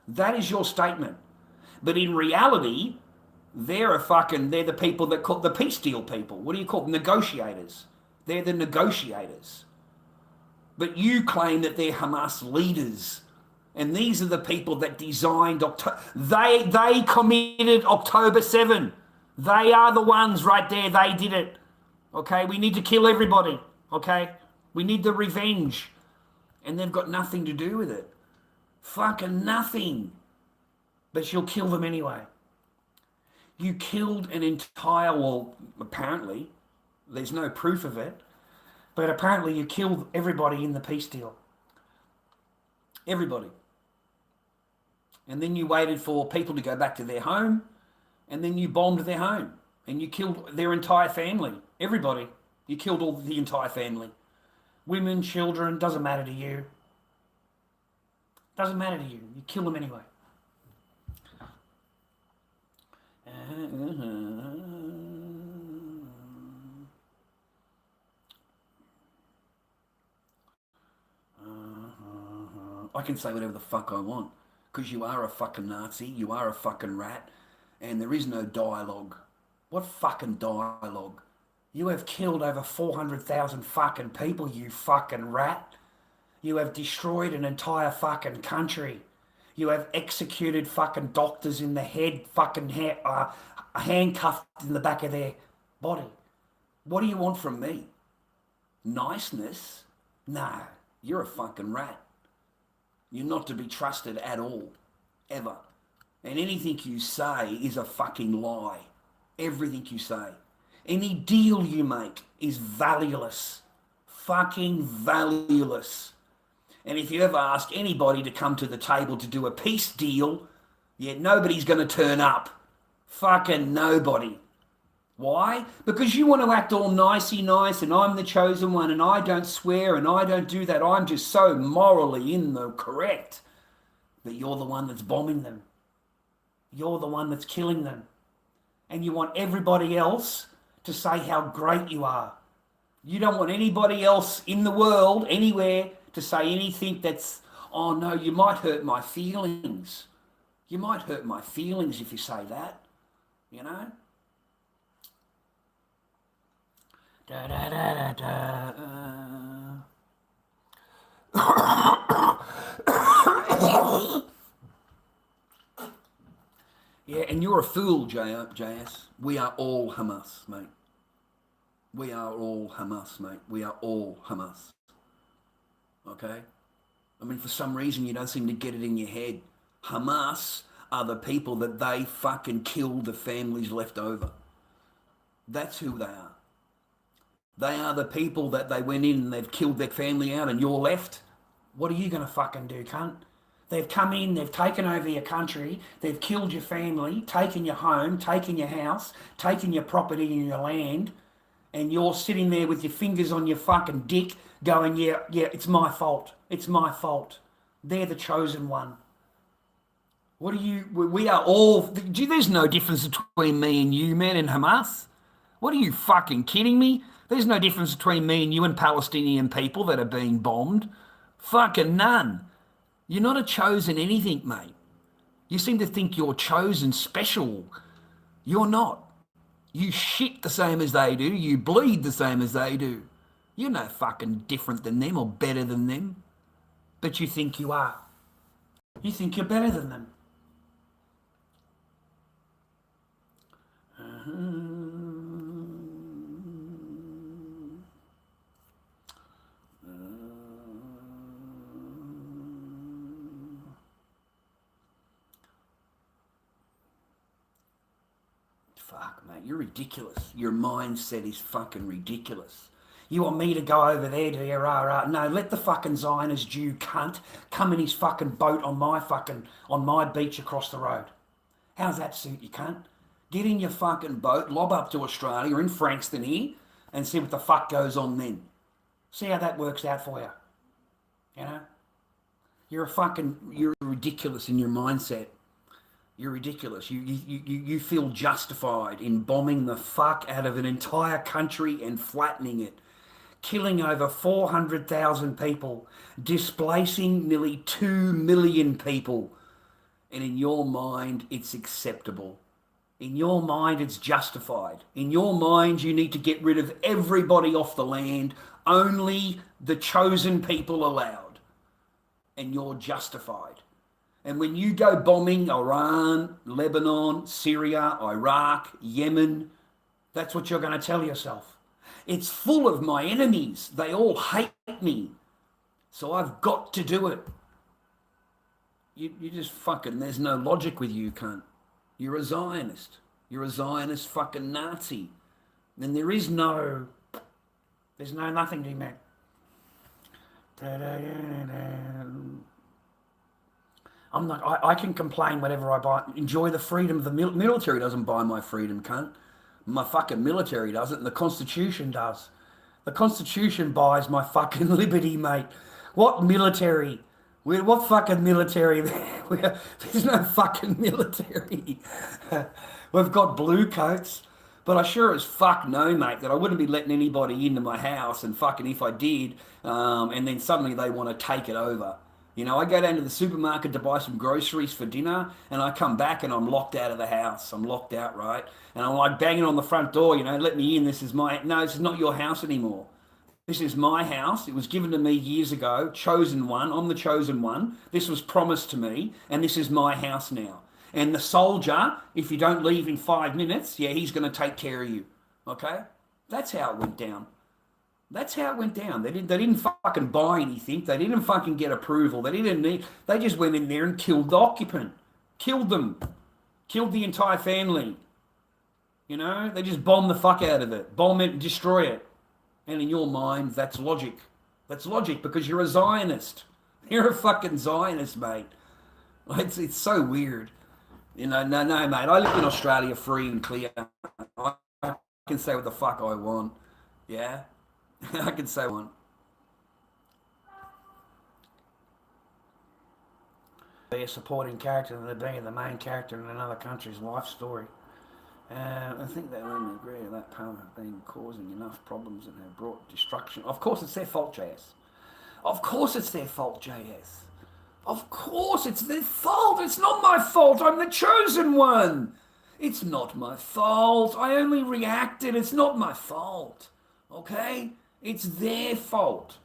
That is your statement. But in reality, they're the people that call the peace deal people. What do you call them? Negotiators. They're the negotiators. But you claim that they're Hamas leaders. And these are the people that designed October. They committed October 7. They are the ones right there. They did it. Okay, we need to kill everybody. Okay, we need the revenge. And they've got nothing to do with it. Fucking nothing. But you'll kill them anyway. You killed an entire, well, apparently, there's no proof of it, but apparently you killed everybody in the peace deal. Everybody. And then you waited for people to go back to their home, and then you bombed their home, and you killed their entire family. Everybody. You killed all the entire family. Women, children, doesn't matter to you. Doesn't matter to you. You kill them anyway. I can say whatever the fuck I want, because you are a fucking Nazi, you are a fucking rat, and there is no dialogue. What fucking dialogue? You have killed over 400,000 fucking people, you fucking rat. You have destroyed an entire fucking country. You have executed fucking doctors in the head, fucking handcuffed in the back of their body. What do you want from me? Niceness? No, you're a fucking rat. You're not to be trusted at all, ever. And anything you say is a fucking lie. Everything you say. Any deal you make is valueless. Fucking valueless. And if you ever ask anybody to come to the table to do a peace deal, yet nobody's going to turn up. Fucking nobody. Why? Because you want to act all nicey nice and I'm the chosen one and I don't swear and I don't do that. I'm just so morally in the correct. But you're the one that's bombing them. You're the one that's killing them. And you want everybody else to say how great you are. You don't want anybody else in the world, anywhere, to say anything that's, oh no, you might hurt my feelings. You might hurt my feelings if you say that, you know? Da, da, da, da, da. Yeah, and you're a fool, JS. We are all Hamas, mate. We are all Hamas, mate. We are all Hamas. Okay? I mean, for some reason, you don't seem to get it in your head. Hamas are the people that they fucking killed the families left over. That's who they are. They are the people that they went in and they've killed their family out and you're left. What are you going to fucking do, cunt? They've come in, they've taken over your country, they've killed your family, taken your home, taken your house, taken your property and your land, and you're sitting there with your fingers on your fucking dick going, yeah, it's my fault. It's my fault. They're the chosen one. What are you, we are all, there's no difference between me and you, man, and Hamas. What are you fucking kidding me? There's no difference between me and you and Palestinian people that are being bombed. Fucking none. You're not a chosen anything, mate. You seem to think you're chosen special. You're not. You shit the same as they do. You bleed the same as they do. You're no fucking different than them or better than them. But you think you are. You think you're better than them. Fuck, mate, you're ridiculous. Your mindset is fucking ridiculous. You want me to go over there to rah. No, let the fucking Zionist Jew cunt come in his fucking boat on my beach across the road. How's that suit you, cunt? Get in your fucking boat, lob up to Australia or in Frankston here, and see what the fuck goes on then. See how that works out for you. You know? You're ridiculous in your mindset. You're ridiculous. You feel justified in bombing the fuck out of an entire country and flattening it, killing over 400,000 people, displacing nearly 2 million people. And in your mind, it's acceptable. In your mind, it's justified. In your mind, you need to get rid of everybody off the land, only the chosen people allowed. And you're justified. And when you go bombing Iran, Lebanon, Syria, Iraq, Yemen, that's what you're going to tell yourself. It's full of my enemies. They all hate me. So I've got to do it. You just fucking, there's no logic with you, cunt. You're a Zionist. You're a Zionist fucking Nazi. And there's nothing to be mad. I can complain whatever I buy. Enjoy the freedom of the military. Doesn't buy my freedom, cunt. My fucking military doesn't, and the Constitution does. The Constitution buys my fucking liberty, mate. What military? What fucking military? There's no fucking military. We've got blue coats, but I sure as fuck know, mate, that I wouldn't be letting anybody into my house, and fucking if I did, and then suddenly they want to take it over. You know, I go down to the supermarket to buy some groceries for dinner, and I come back and I'm locked out of the house. I'm locked out, right? And I'm like banging on the front door, you know, let me in. This is not your house anymore. This is my house. It was given to me years ago, chosen one. I'm the chosen one. This was promised to me, and this is my house now. And the soldier, if you don't leave in 5 minutes, yeah, he's going to take care of you. Okay? That's how it went down. That's how it went down. They didn't fucking buy anything. They didn't fucking get approval. They just went in there and killed the occupant. Killed them. Killed the entire family. You know, they just bombed the fuck out of it. Bomb it and destroy it. And in your mind, that's logic. That's logic because you're a Zionist. You're a fucking Zionist, mate. It's so weird. You know, no, mate. I live in Australia free and clear. I can say what the fuck I want. Yeah? I can say one. Be a supporting character than being the main character in another country's life story. I think they only agree that Parliament have been causing enough problems and have brought destruction. Of course it's their fault, JS. Of course it's their fault, JS. Of course it's their fault. It's not my fault. I'm the chosen one. It's not my fault. I only reacted. It's not my fault. Okay? It's their fault.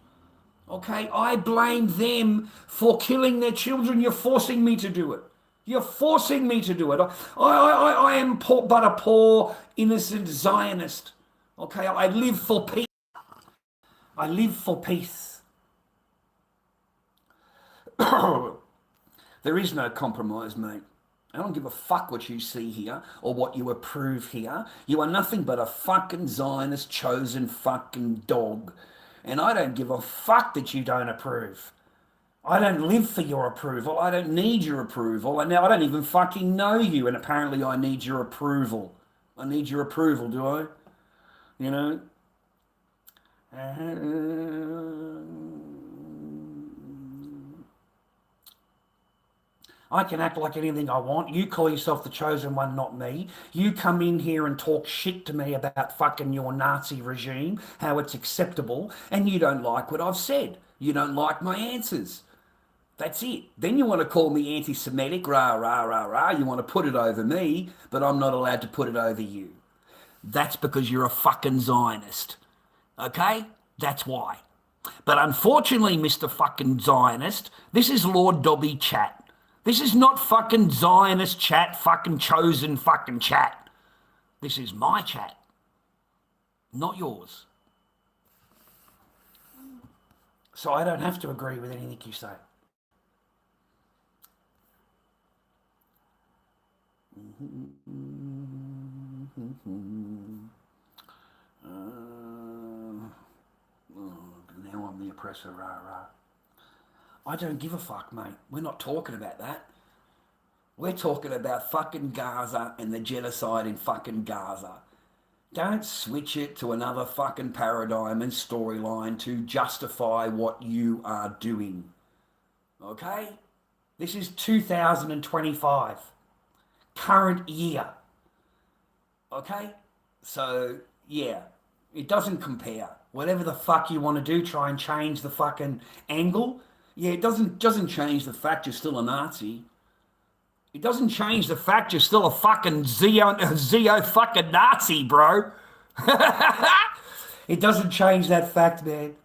Okay? I blame them for killing their children. You're forcing me to do it. You're forcing me to do it. I am but a poor, innocent Zionist. Okay? I live for peace. I live for peace. There is no compromise, mate. I don't give a fuck what you see here or what you approve here. You are nothing but a fucking Zionist chosen fucking dog. And I don't give a fuck that you don't approve. I don't live for your approval. I don't need your approval. And now I don't even fucking know you. And apparently I need your approval. I need your approval, do I? You know? I can act like anything I want. You call yourself the chosen one, not me. You come in here and talk shit to me about fucking your Nazi regime, how it's acceptable, and you don't like what I've said. You don't like my answers. That's it. Then you want to call me anti-Semitic, rah, rah, rah, rah. You want to put it over me, but I'm not allowed to put it over you. That's because you're a fucking Zionist. Okay? That's why. But unfortunately, Mr. fucking Zionist, this is Lord Dobby chat. This is not fucking Zionist chat, fucking chosen fucking chat. This is my chat, not yours. So I don't have to agree with anything you say. Now I'm the oppressor, rah, rah. I don't give a fuck, mate. We're not talking about that. We're talking about fucking Gaza and the genocide in fucking Gaza. Don't switch it to another fucking paradigm and storyline to justify what you are doing. Okay? This is 2025. Current year. Okay? So, yeah. It doesn't compare. Whatever the fuck you want to do, try and change the fucking angle. Yeah, it doesn't change the fact you're still a Nazi. It doesn't change the fact you're still a fucking Zeo fucking Nazi, bro. It doesn't change that fact, man.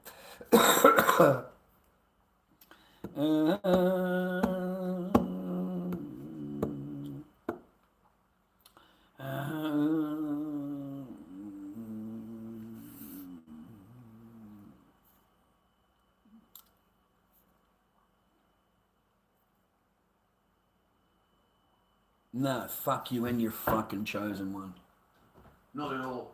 No, fuck you and your fucking chosen one. Not at all.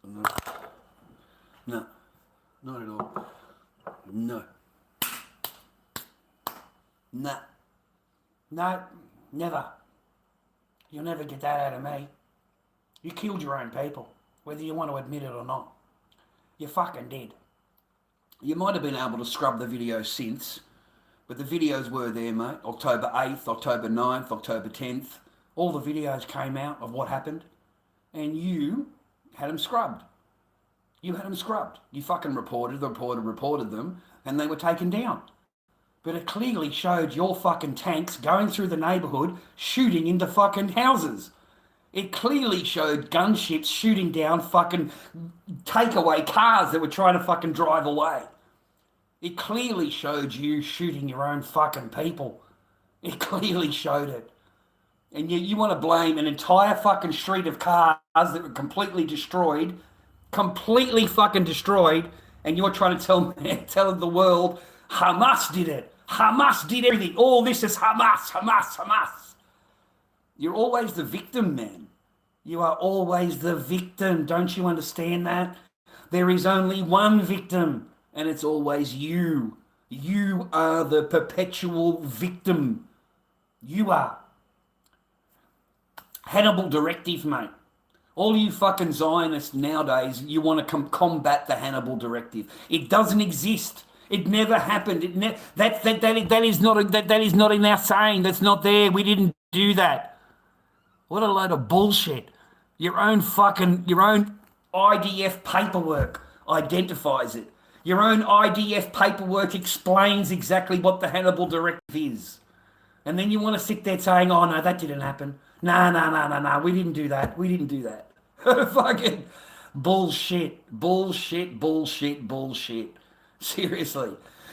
No. No. Not at all. No. No. No. Never. You'll never get that out of me. You killed your own people, whether you want to admit it or not. You fucking did. You might have been able to scrub the videos since, but the videos were there, mate. October 8th, October 9th, October 10th. All the videos came out of what happened, and you had them scrubbed. You had them scrubbed. You fucking reported them, and they were taken down. But it clearly showed your fucking tanks going through the neighbourhood, shooting into fucking houses. It clearly showed gunships shooting down fucking takeaway cars that were trying to fucking drive away. It clearly showed you shooting your own fucking people. It clearly showed it. And you want to blame an entire fucking street of cars that were completely destroyed, completely fucking destroyed, and you're trying to tell the world Hamas did it. Hamas did everything. All this is Hamas, Hamas, Hamas. You're always the victim, man. You are always the victim. Don't you understand that? There is only one victim, and it's always you. You are the perpetual victim. You are. Hannibal Directive, mate. All you fucking Zionists nowadays, you want to combat the Hannibal Directive. It doesn't exist. It never happened. That is not in our saying. That's not there. We didn't do that. What a load of bullshit. Your own IDF paperwork identifies it. Your own IDF paperwork explains exactly what the Hannibal Directive is. And then you want to sit there saying, oh, no, that didn't happen. No, we didn't do that. We didn't do that. Fucking bullshit. Seriously.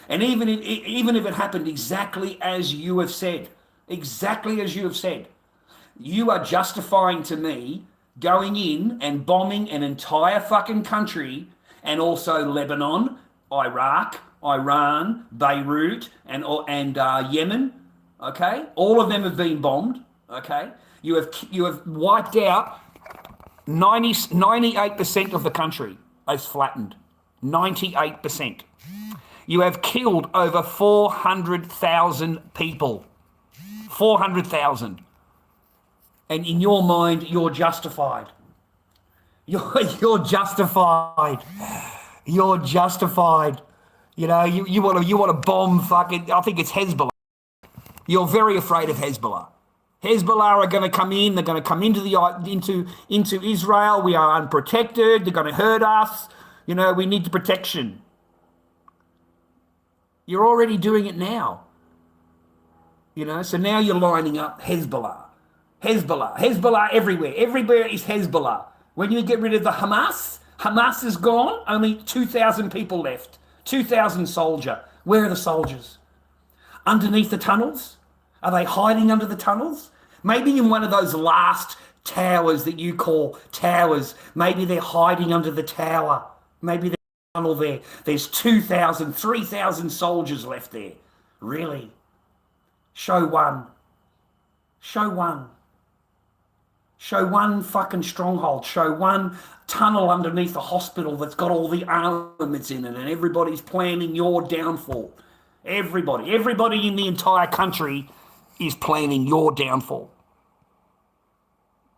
And even if it happened exactly as you have said, you are justifying to me going in and bombing an entire fucking country, and also Lebanon, Iraq, Iran, Beirut, and Yemen. Okay, all of them have been bombed. Okay, you have wiped out 98% of the country. Is flattened. 98%. You have killed over 400,000 people. 400,000. And in your mind, you're justified. You're justified. You're justified. You know, you want to bomb fucking, I think it's Hezbollah. You're very afraid of Hezbollah. Hezbollah are going to come in. They're going to come into Israel. We are unprotected. They're going to hurt us. You know, we need the protection. You're already doing it now. You know, so now you're lining up Hezbollah everywhere. Everywhere is Hezbollah. When you get rid of the Hamas is gone. Only 2,000 people left. 2,000 soldier. Where are the soldiers? Underneath the tunnels? Are they hiding under the tunnels? Maybe in one of those last towers that you call towers. Maybe they're hiding under the tower. Maybe there's a tunnel there. There's 2,000, 3,000 soldiers left there. Really? Show one. Show one. Show one fucking stronghold. Show one tunnel underneath a hospital that's got all the armaments in it, and everybody's planning your downfall. Everybody in the entire country is planning your downfall.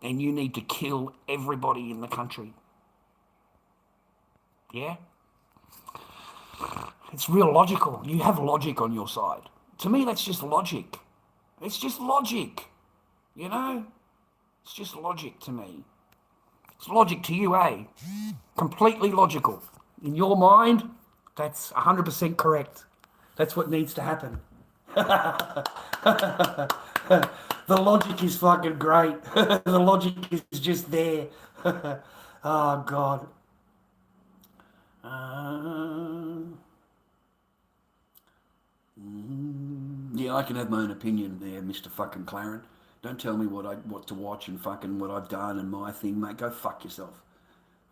And you need to kill everybody in the country. Yeah? It's real logical. You have logic on your side. To me, that's just logic. It's just logic. You know? It's just logic to me. It's logic to you, eh? Completely logical. In your mind, that's 100% correct. That's what needs to happen. The logic is fucking great. The logic is just there. Oh, God. Yeah, I can have my own opinion there, Mr. fucking Claren. Don't tell me what to watch and fucking what I've done and my thing, mate. Go fuck yourself.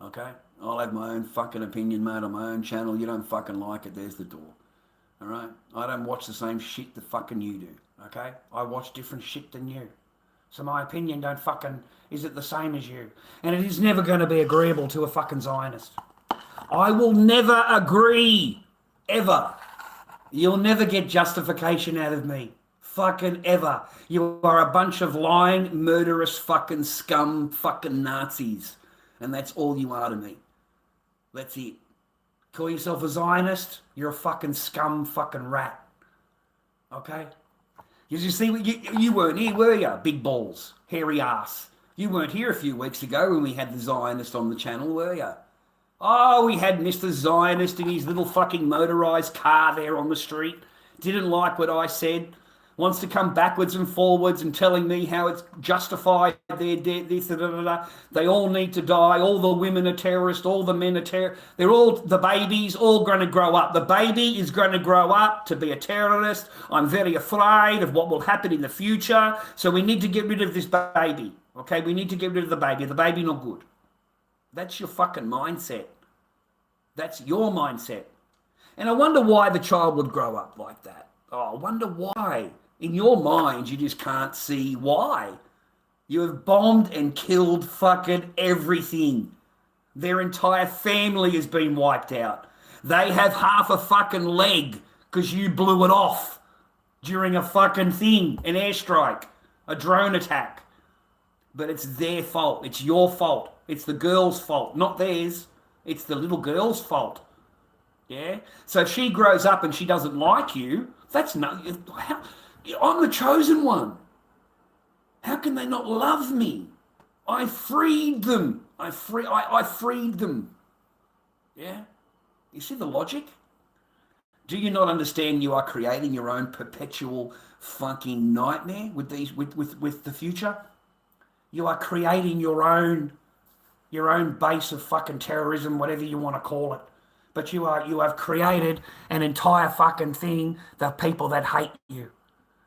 Okay? I'll have my own fucking opinion, mate, on my own channel. You don't fucking like it, there's the door. Alright? I don't watch the same shit that fucking you do. Okay? I watch different shit than you. So my opinion isn't the same as you. And it is never going to be agreeable to a fucking Zionist. I will never agree. Ever. You'll never get justification out of me. Fucking ever. You are a bunch of lying, murderous fucking scum fucking Nazis. And that's all you are to me. That's it. Call yourself a Zionist, you're a fucking scum fucking rat. Okay? You see, you weren't here, were you? Big balls, hairy ass. You weren't here a few weeks ago when we had the Zionist on the channel, were you? Oh, we had Mr. Zionist in his little fucking motorised car there on the street. Didn't like what I said. Wants to come backwards and forwards and telling me how it's justified their death, this, da, da, da. They all need to die. All the women are terrorists. All the men are terrorists. They're all, the babies, all going to grow up. The baby is going to grow up to be a terrorist. I'm very afraid of what will happen in the future. So we need to get rid of this baby. Okay, we need to get rid of the baby. The baby not good. That's your fucking mindset. That's your mindset. And I wonder why the child would grow up like that. Oh, I wonder why. In your mind, you just can't see why. You have bombed and killed fucking everything. Their entire family has been wiped out. They have half a fucking leg because you blew it off during a fucking thing, an airstrike, a drone attack. But it's their fault. It's your fault. It's the girl's fault, not theirs. It's the little girl's fault. Yeah? So if she grows up and she doesn't like you, that's not... I'm the chosen one. How can they not love me? I freed them. I freed them. Yeah? You see the logic? Do you not understand you are creating your own perpetual fucking nightmare with the future? You are creating your own base of fucking terrorism, whatever you want to call it. But you have created an entire fucking thing, the people that hate you,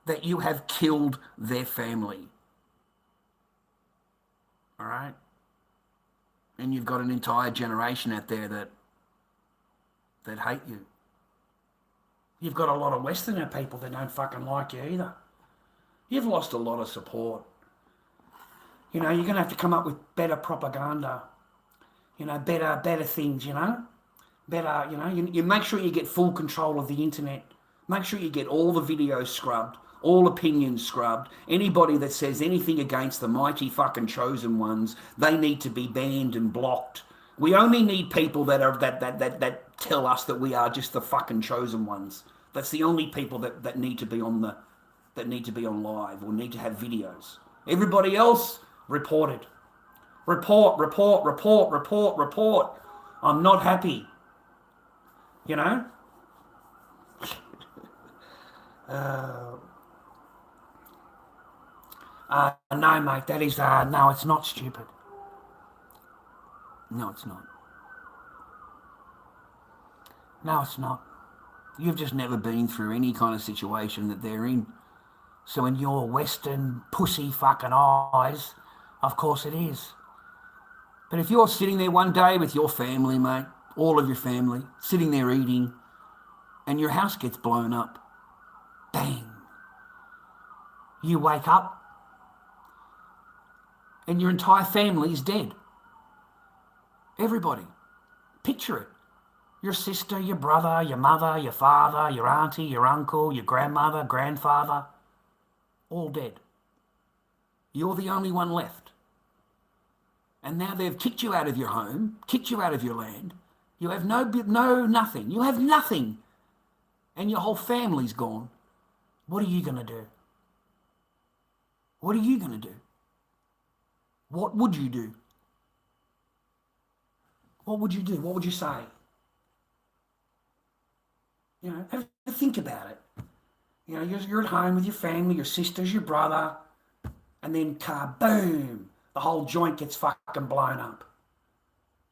that you have killed their family. All right? And you've got an entire generation out there that hate you. You've got a lot of Westerner people that don't fucking like you either. You've lost a lot of support. You know, you're going to have to come up with better propaganda. You know, better things, you know. Better, you know, you make sure you get full control of the internet. Make sure you get all the videos scrubbed, all opinions scrubbed. Anybody that says anything against the mighty fucking chosen ones, they need to be banned and blocked. We only need people that tell us that we are just the fucking chosen ones. That's the only people that need to be on live or need to have videos. Everybody else, reported. Report. I'm not happy. You know? No, mate, that is, no, it's not stupid. No, it's not. No, it's not. You've just never been through any kind of situation that they're in. So in your Western pussy fucking eyes, of course it is. But if you're sitting there one day with your family, mate, all of your family, sitting there eating, and your house gets blown up, bang. You wake up, and your entire family is dead. Everybody. Picture it. Your sister, your brother, your mother, your father, your auntie, your uncle, your grandmother, grandfather, all dead. You're the only one left. And now they've kicked you out of your home, kicked you out of your land. You have nothing. You have nothing. And your whole family's gone. What are you going to do? What are you going to do? What would you do? What would you do? What would you say? You know, have to think about it. You know, you're at home with your family, your sisters, your brother, and then kaboom, the whole joint gets fucking blown up.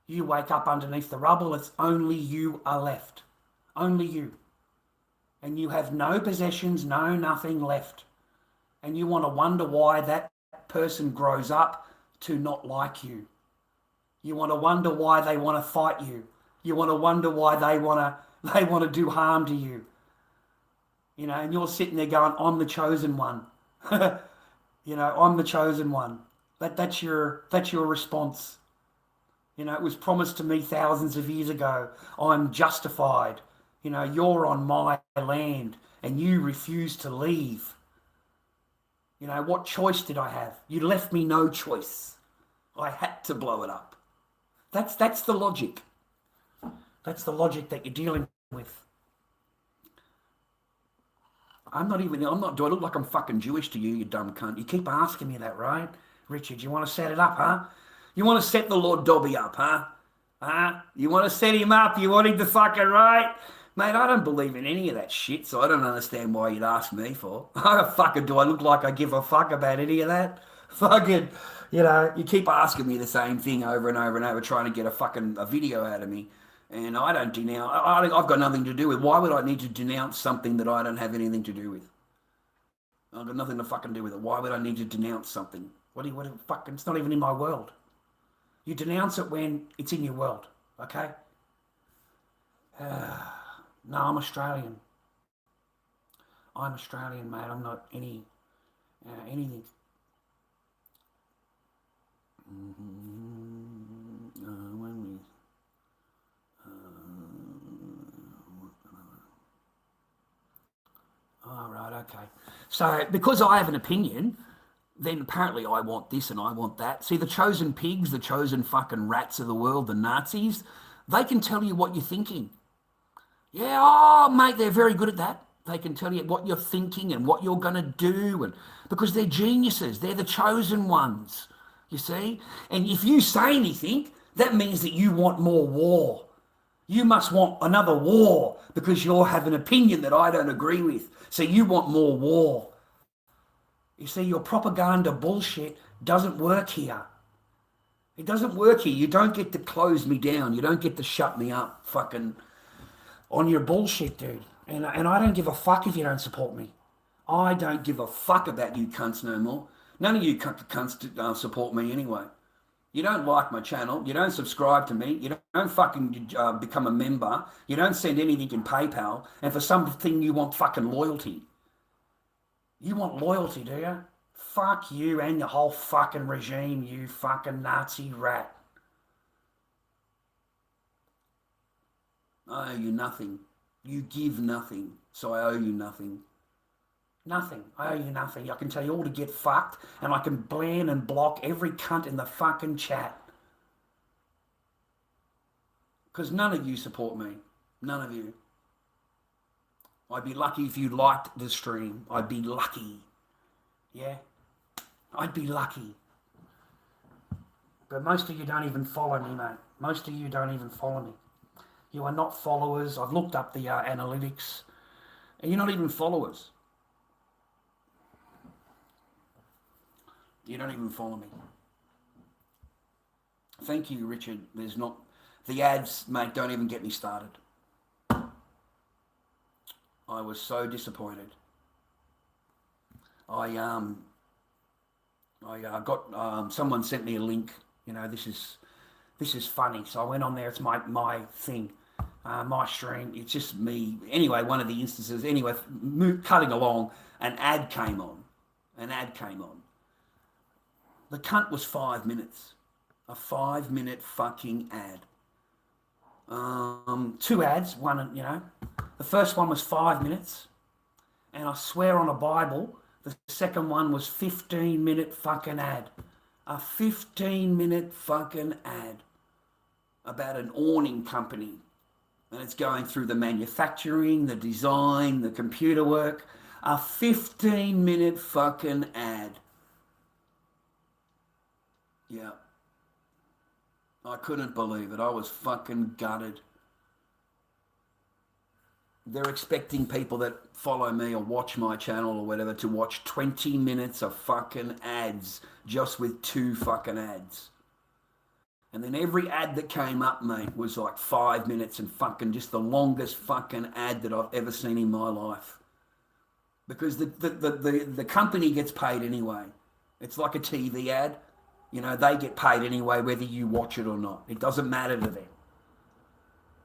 You wake up underneath the rubble, it's only you are left. Only you. And you have no possessions, no nothing left. And you want to wonder why that person grows up to not like you. You want to wonder why they want to fight you. You want to wonder why they want to do harm to you. You know, and you're sitting there going, I'm the chosen one. You know, I'm the chosen one. That's your response. You know, it was promised to me thousands of years ago. I'm justified. You know, you're on my land and you refuse to leave. You know, what choice did I have? You left me no choice. I had to blow it up. That's the logic. That's the logic that you're dealing with. Do I look like I'm fucking Jewish to you, you dumb cunt? You keep asking me that, right? Richard, you want to set it up, huh? You want to set the Lord Dobby up, huh? Huh? You want to set him up? You want him to fucking right? Mate, I don't believe in any of that shit, so I don't understand why you'd ask me for. Do I look like I give a fuck about any of that? Fucking, you know, you keep asking me the same thing over and over and over, trying to get a video out of me. And I don't denounce, I've got nothing to do with. Why would I need to denounce something that I don't have anything to do with? I've got nothing to fucking do with it. Why would I need to denounce something? It's not even in my world. You denounce it when it's in your world, okay? No, I'm Australian. I'm Australian, mate. I'm not anything. All right, okay. So because I have an opinion, then apparently I want this and I want that. See, the chosen pigs, the chosen fucking rats of the world, the Nazis, they can tell you what you're thinking. Yeah, oh, mate, they're very good at that. They can tell you what you're thinking and what you're going to do, and because they're geniuses. They're the chosen ones, you see? And if you say anything, that means that you want more war. You must want another war because you have an opinion that I don't agree with. So you want more war. You see, your propaganda bullshit doesn't work here. It doesn't work here. You don't get to close me down. You don't get to shut me up fucking on your bullshit, dude. And I don't give a fuck if you don't support me. I don't give a fuck about you cunts no more. None of you cunts support me anyway. You don't like my channel. You don't subscribe to me. You don't fucking become a member. You don't send anything in PayPal. And for something you want fucking loyalty. You want loyalty, do you? Fuck you and your whole fucking regime, you fucking Nazi rat. I owe you nothing. You give nothing, so I owe you nothing. Nothing. I owe you nothing. I can tell you all to get fucked, and I can ban and block every cunt in the fucking chat. Because none of you support me. None of you. I'd be lucky if you liked the stream. I'd be lucky. Yeah? I'd be lucky. But most of you don't even follow me, mate. Most of you don't even follow me. You are not followers. I've looked up the analytics. And you're not even followers. You don't even follow me. Thank you, Richard. There's not... The ads, mate, don't even get me started. I was so disappointed. I got someone sent me a link. You know, this is funny. So I went on there. It's my thing, my stream. It's just me. Anyway, one of the instances. Anyway, cutting along, an ad came on. The cunt was 5 minutes. A 5-minute fucking ad. Two ads, one, the first one was 5 minutes. And I swear on a Bible, the second one was 15-minute fucking ad. A 15-minute fucking ad about an awning company. And it's going through the manufacturing, the design, the computer work. A 15-minute fucking ad. Yeah. I couldn't believe it. I was fucking gutted. They're expecting people that follow me or watch my channel or whatever to watch 20 minutes of fucking ads just with 2 fucking ads. And then every ad that came up, mate, was like 5 minutes and fucking just the longest fucking ad that I've ever seen in my life. Because the company gets paid anyway. It's like a TV ad. They get paid anyway whether you watch it or not. It doesn't matter to them.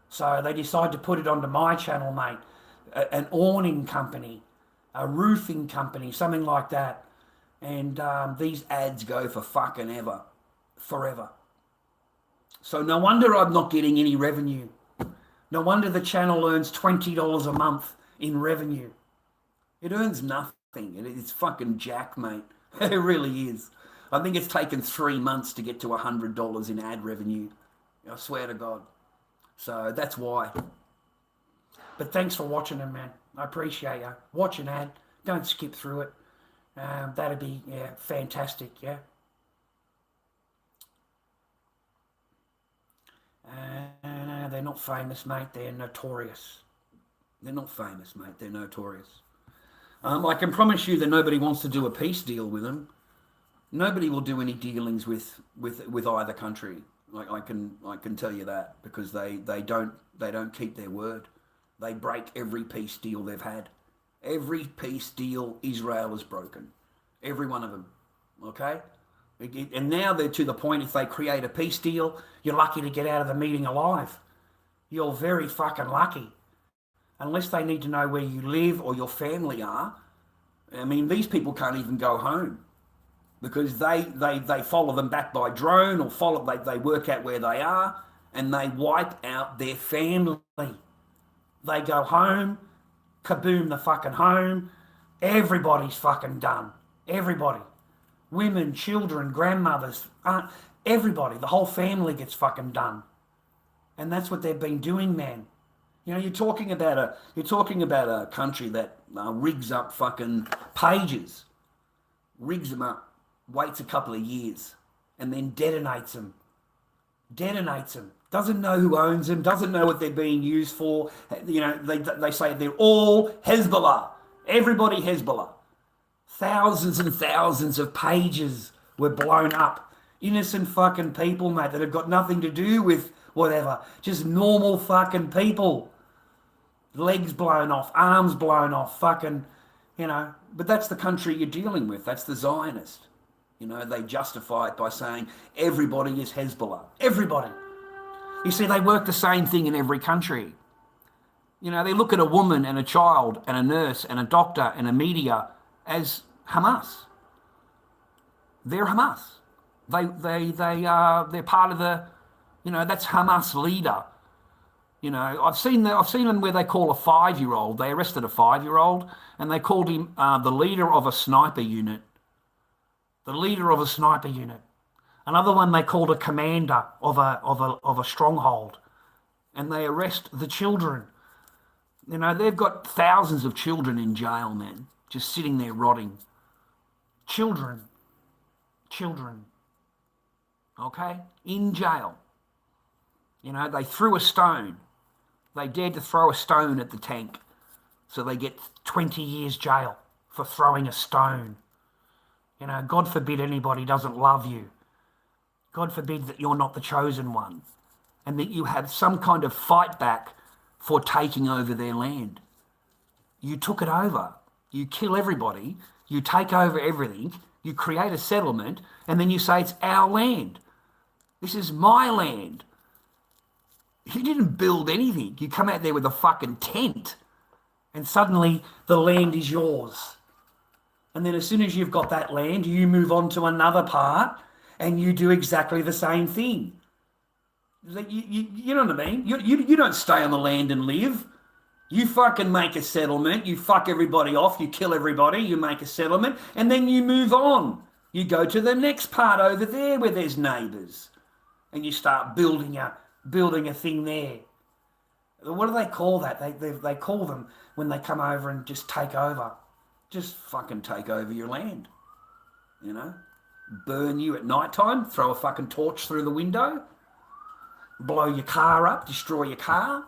So they decide to put it onto my channel, mate. An awning company, a roofing company, something like that. And these ads go for fucking ever. Forever. So no wonder I'm not getting any revenue. No wonder the channel earns $20 a month in revenue. It earns nothing. It's fucking jack, mate. It really is. I think it's taken 3 months to get to $100 in ad revenue. I swear to God. So that's why. But thanks for watching them, man. I appreciate you. Watch an ad. Don't skip through it. That'd be fantastic, yeah. No, they're not famous, mate. They're notorious. They're not famous, mate. They're notorious. I can promise you that nobody wants to do a peace deal with them. Nobody will do any dealings with either country. I can tell you that, because they don't keep their word. They break every peace deal they've had. Every peace deal Israel has broken. Every one of them. Okay? And now they're to the point, if they create a peace deal, you're lucky to get out of the meeting alive. You're very fucking lucky. Unless they need to know where you live or your family are. I mean, these people can't even go home, because they follow them back by drone, or they work out where they are, and they wipe out their family. They go home, kaboom the fucking home, everybody's fucking done. Everybody. Women, children, grandmothers, everybody, the whole family gets fucking done. And that's what they've been doing, man. You're talking about a country that rigs up fucking pages, rigs them up, waits a couple of years, and then detonates them. Doesn't know who owns them, doesn't know what they're being used for. They say they're all Hezbollah. Everybody Hezbollah. Thousands and thousands of pages were blown up. Innocent fucking people, mate, that have got nothing to do with whatever. Just normal fucking people. Legs blown off, arms blown off, fucking, But that's the country you're dealing with. That's the Zionist. They justify it by saying everybody is Hezbollah. Everybody. You see, they work the same thing in every country. They look at a woman and a child and a nurse and a doctor and a media as Hamas. They're Hamas. They're part of the, that's Hamas leader. I've seen them where they call a 5-year-old. They arrested a 5-year-old and they called him the leader of a sniper unit. The leader of a sniper unit. Another one they called a commander of a stronghold, and they arrest the children. They've got thousands of children in jail, man, just sitting there rotting. Children. Okay, in jail. They threw a stone. They dared to throw a stone at the tank, so they get 20 years jail for throwing a stone. God forbid anybody doesn't love you. God forbid that you're not the chosen one, and that you have some kind of fight back for taking over their land. You took it over. You kill everybody. You take over everything. You create a settlement, and then you say it's our land. This is my land. You didn't build anything. You come out there with a fucking tent, and suddenly the land is yours. And then as soon as you've got that land, you move on to another part and you do exactly the same thing. You know what I mean? You don't stay on the land and live. You fucking make a settlement, you fuck everybody off, you kill everybody, you make a settlement, and then you move on. You go to the next part over there where there's neighbours, and you start building a thing there. What do they call that? They call them when they come over and just take over. Just fucking take over your land, you know? Burn you at night time, throw a fucking torch through the window, blow your car up, destroy your car,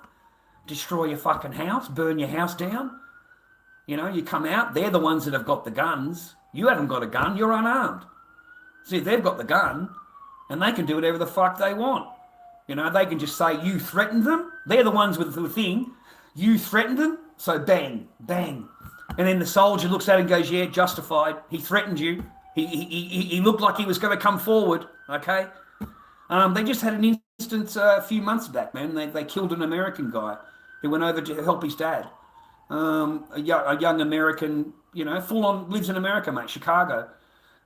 destroy your fucking house, burn your house down. You know, you come out, they're the ones that have got the guns. You haven't got a gun, you're unarmed. See, they've got the gun, and they can do whatever the fuck they want. You know, they can just say, you threatened them. They're the ones with the thing. You threatened them, so bang, bang. And then the soldier looks at it and goes, yeah, justified. He threatened you. He looked like he was going to come forward, okay? They just had an instance a few months back, man. They killed an American guy who went over to help his dad. A young American, you know, full on, lives in America, mate, Chicago.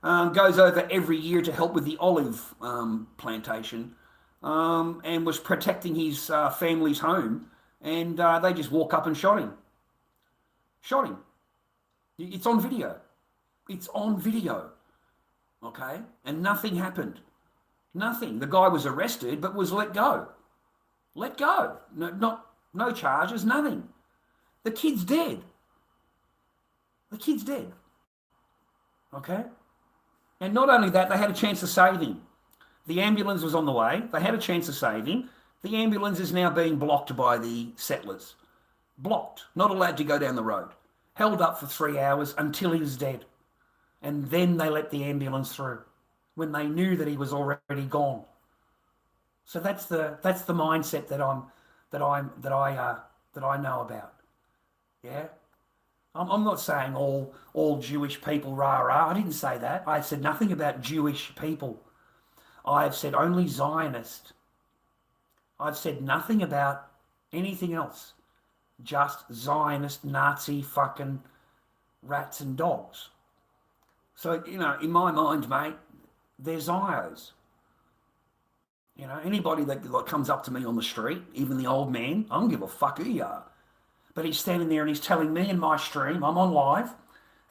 Goes over every year to help with the olive plantation and was protecting his family's home. And they just walk up and shot him. Shot him. It's on video. It's on video. Okay? And nothing happened. Nothing. The guy was arrested but was let go. Let go. No charges, nothing. The kid's dead. The kid's dead. Okay? And not only that, they had a chance to save him. The ambulance was on the way. They had a chance to save him. The ambulance is now being blocked by the settlers. Blocked. Not allowed to go down the road. Held up for 3 hours until he was dead. And then they let the ambulance through when they knew that he was already gone. So that's the mindset that I know about. Yeah? I'm not saying all Jewish people rah-rah. I didn't say that. I said nothing about Jewish people. I've said only Zionist. I've said nothing about anything else. Just Zionist, Nazi fucking rats and dogs. So, you know, in my mind, mate, they're Zios. You know, anybody that comes up to me on the street, even the old man, I don't give a fuck who you are. But he's standing there and he's telling me in my stream, I'm on live,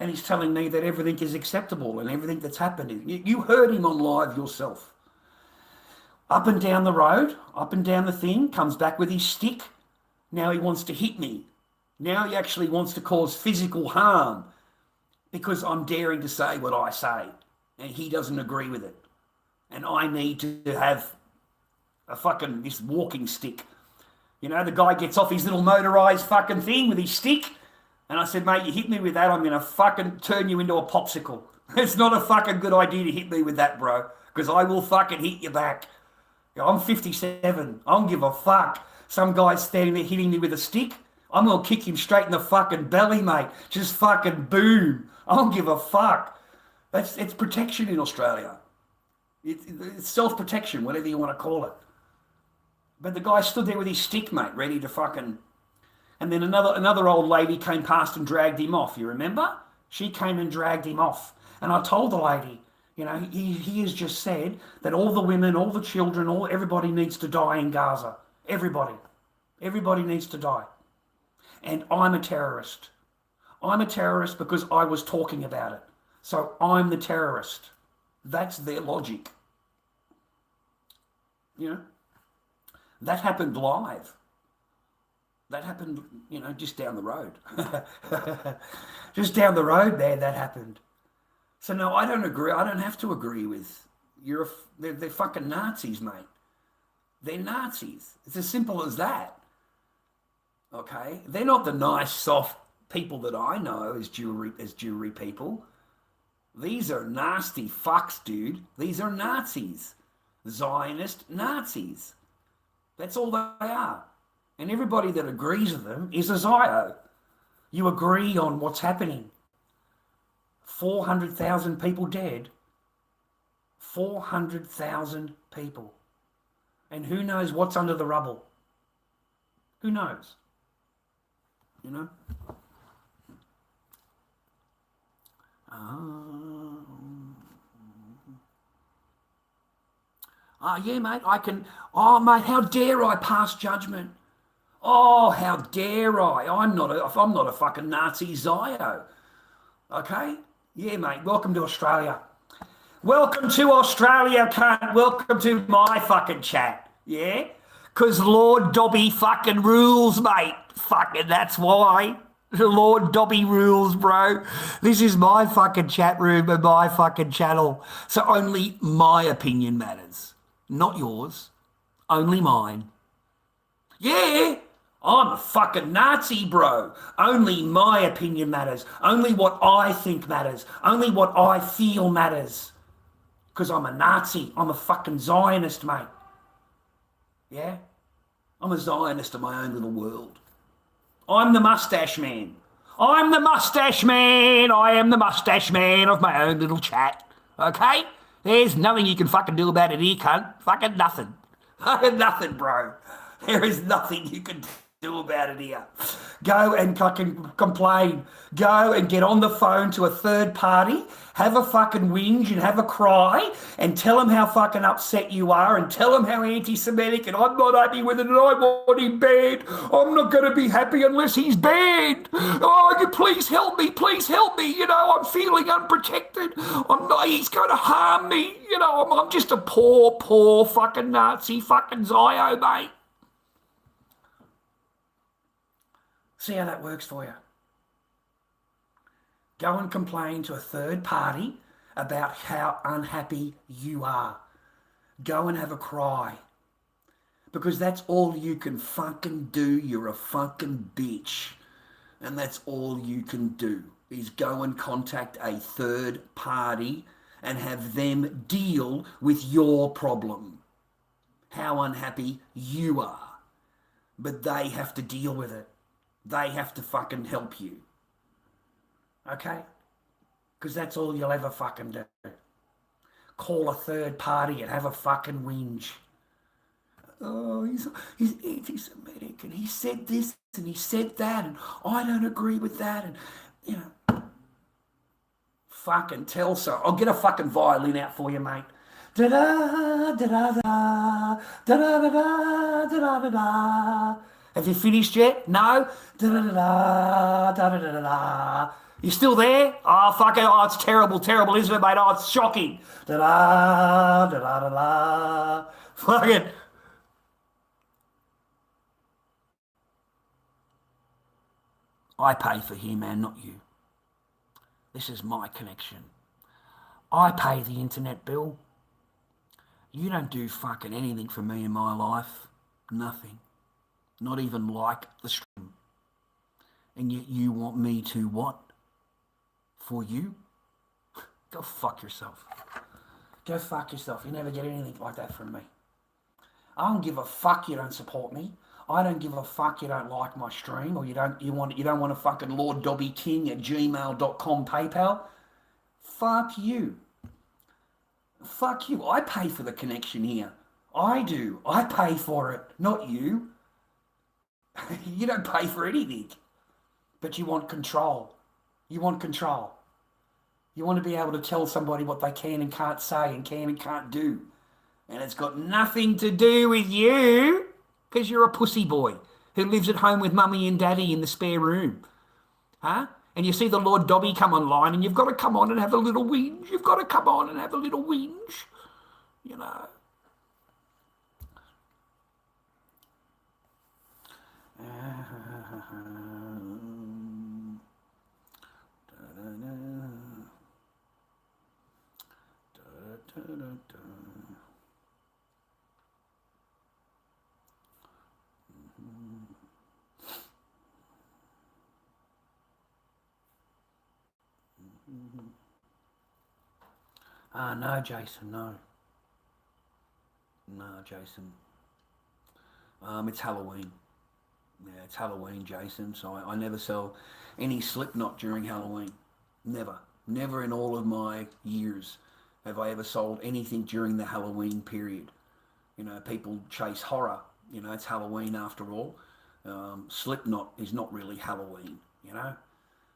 and he's telling me that everything is acceptable and everything that's happened. You heard him on live yourself. Up and down the road, up and down the thing, comes back with his stick. Now he wants to hit me. Now he actually wants to cause physical harm because I'm daring to say what I say and he doesn't agree with it. And I need to have this walking stick. You know, the guy gets off his little motorised fucking thing with his stick. And I said, mate, you hit me with that, I'm going to fucking turn you into a popsicle. It's not a fucking good idea to hit me with that, bro. Because I will fucking hit you back. I'm 57. I don't give a fuck. Some guy's standing there hitting me with a stick. I'm going to kick him straight in the fucking belly, mate. Just fucking boom. I don't give a fuck. It's protection in Australia. It's self-protection, whatever you want to call it. But the guy stood there with his stick, mate, ready to fucking... And then another old lady came past and dragged him off, you remember? She came and dragged him off. And I told the lady, you know, he has just said that all the women, all the children, everybody needs to die in Gaza. Everybody. Everybody needs to die. And I'm a terrorist. I'm a terrorist because I was talking about it. So I'm the terrorist. That's their logic. You know? That happened live. That happened, you know, just down the road. Just down the road there, that happened. So no, I don't agree. I don't have to agree with they're fucking Nazis, mate. They're Nazis. It's as simple as that. Okay? They're not the nice, soft people that I know as Jewry people. These are nasty fucks, dude. These are Nazis. Zionist Nazis. That's all they are. And everybody that agrees with them is a Zio. You agree on what's happening. 400,000 people dead. 400,000 people. And who knows what's under the rubble? Who knows? You know? Yeah, mate, I can. Oh, mate, how dare I pass judgment? Oh, how dare I? I'm not a fucking Nazi Zio. Okay? Yeah, mate. Welcome to Australia. Welcome to Australia, cunt. Welcome to my fucking chat. Yeah? Because Lord Dobby fucking rules, mate. Fucking that's why. Lord Dobby rules, bro. This is my fucking chat room and my fucking channel. So only my opinion matters. Not yours. Only mine. Yeah, I'm a fucking Nazi, bro. Only my opinion matters. Only what I think matters. Only what I feel matters. Because I'm a Nazi. I'm a fucking Zionist, mate. Yeah? I'm a Zionist of my own little world. I'm the mustache man. I'm the mustache man. I am the mustache man of my own little chat. Okay? There's nothing you can fucking do about it here, cunt. Fucking nothing. Fucking nothing, bro. There is nothing you can do about it here. Go and fucking complain. Go and get on the phone to a third party, have a fucking whinge and have a cry and tell them how fucking upset you are and tell them how anti-Semitic and I'm not happy with it and I want him banned. I'm not going to be happy unless he's banned. Oh, you please help me. Please help me. You know, I'm feeling unprotected. I'm not, he's going to harm me. You know, I'm just a poor fucking Nazi fucking Zio, mate. See how that works for you. Go and complain to a third party about how unhappy you are. Go and have a cry. Because that's all you can fucking do. You're a fucking bitch. And that's all you can do is go and contact a third party and have them deal with your problem. How unhappy you are. But they have to deal with it. They have to fucking help you. Okay? Because that's all you'll ever fucking do. Call a third party and have a fucking whinge. Oh, he's anti-Semitic and he said this and he said that and I don't agree with that and, you know. Fucking tell so. I'll get a fucking violin out for you, mate. Da-da, da-da-da, da-da-da-da, da-da-da-da. Have you finished yet? No? Da-da-da-da, da-da-da-da. You still there? Oh, fuck it. Oh, it's terrible, isn't it, mate? Oh, it's shocking. Da-da, da-da-da-da. Fuck it. I pay for here, man, not you. This is my connection. I pay the internet bill. You don't do fucking anything for me in my life. Nothing. Not even like the stream. And yet you want me to what? For you? Go fuck yourself. Go fuck yourself. You never get anything like that from me. I don't give a fuck you don't support me. I don't give a fuck you don't like my stream or you don't want a fucking lorddobbyking@gmail.com PayPal. Fuck you. Fuck you. I pay for the connection here. I do. I pay for it, not you. You don't pay for anything, but you want control. You want control. You want to be able to tell somebody what they can and can't say and can and can't do. And it's got nothing to do with you because you're a pussy boy who lives at home with mummy and daddy in the spare room. Huh? And you see the Lord Dobby come online and you've got to come on and have a little whinge. You've got to come on and have a little whinge. You know. No, Jason, no. No, Jason. It's Halloween. Yeah, it's Halloween, Jason, so I never sell any Slipknot during Halloween. Never. Never in all of my years have I ever sold anything during the Halloween period. You know, people chase horror. You know, it's Halloween after all. Slipknot is not really Halloween, you know.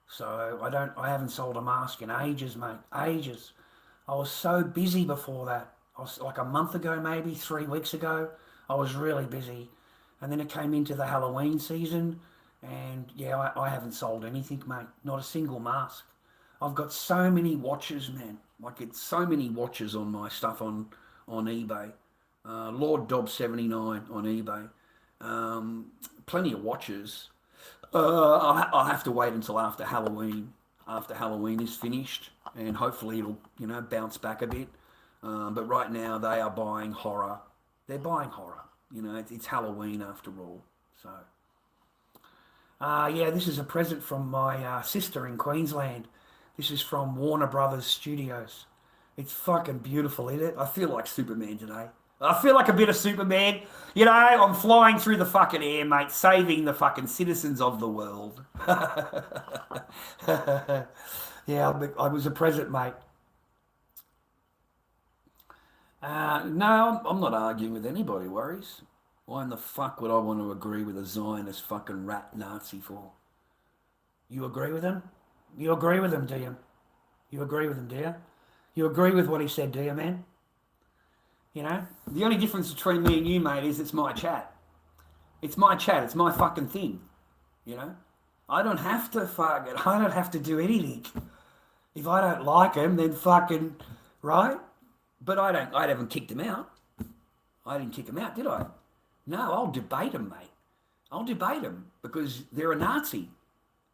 So I haven't sold a mask in ages, mate. Ages. I was so busy before that. I was like a month ago, maybe 3 weeks ago. I was really busy. And then it came into the Halloween season. And yeah, I haven't sold anything, mate. Not a single mask. I've got so many watches, man. Like it's so many watches on my stuff on eBay. Lord Dobb 79 on eBay. Plenty of watches. I'll have to wait until after Halloween. After Halloween is finished, and hopefully it'll bounce back a bit. But right now they are buying horror. They're buying horror. It's Halloween after all. So yeah, this is a present from my sister in Queensland. This is from Warner Brothers Studios. It's fucking beautiful, isn't it? I feel like Superman today. I feel like a bit of Superman. I'm flying through the fucking air, mate, saving the fucking citizens of the world. Yeah, I was a present, mate. No, I'm not arguing with anybody, worries. Why in the fuck would I want to agree with a Zionist fucking rat Nazi for? You agree with him? You agree with him, do you? You agree with him, do you? You agree with what he said, do you, man? The only difference between me and you, mate, is it's my chat. It's my chat. It's my fucking thing. I don't have to I don't have to do anything. If I don't like him, then fucking, right? But I haven't kicked him out. I didn't kick him out, did I? No, I'll debate him, mate. I'll debate him because they're a Nazi.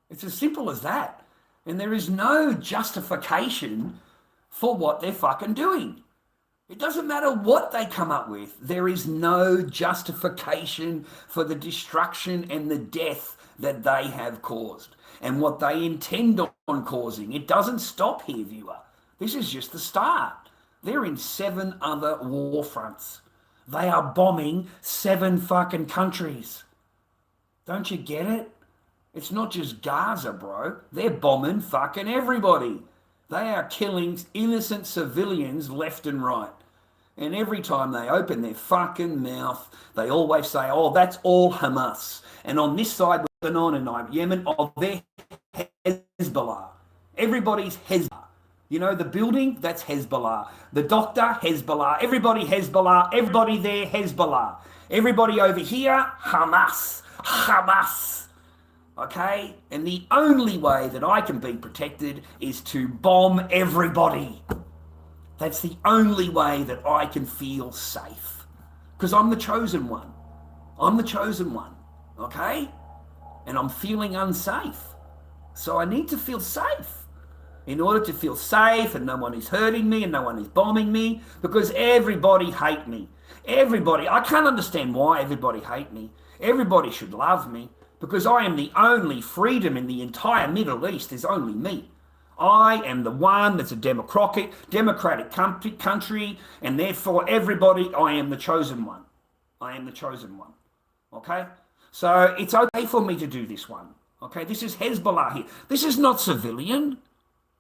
It's as simple as that. And there is no justification for what they're fucking doing. It doesn't matter what they come up with. There is no justification for the destruction and the death that they have caused and what they intend on causing. It doesn't stop here, viewer. This is just the start. They're in 7 other war fronts. They are bombing 7 fucking countries. Don't you get it? It's not just Gaza, bro. They're bombing fucking everybody. They are killing innocent civilians left and right. And every time they open their fucking mouth, they always say, oh, that's all Hamas. And on this side, Lebanon and Yemen, oh, they're Hezbollah. Everybody's Hezbollah. The building, that's Hezbollah. The doctor, Hezbollah. Everybody Hezbollah. Everybody there, Hezbollah. Everybody over here, Hamas. Hamas. Okay? And the only way that I can be protected is to bomb everybody. That's the only way that I can feel safe. Because I'm the chosen one. I'm the chosen one. Okay? And I'm feeling unsafe. So I need to feel safe. In order to feel safe and no one is hurting me and no one is bombing me, because everybody hate me. Everybody. I can't understand why everybody hate me. Everybody should love me. Because I am the only freedom in the entire Middle East. There's only me. I am the one that's a democratic country, and therefore everybody, I am the chosen one. I am the chosen one. Okay? So it's okay for me to do this one. Okay? This is Hezbollah here. This is not civilian.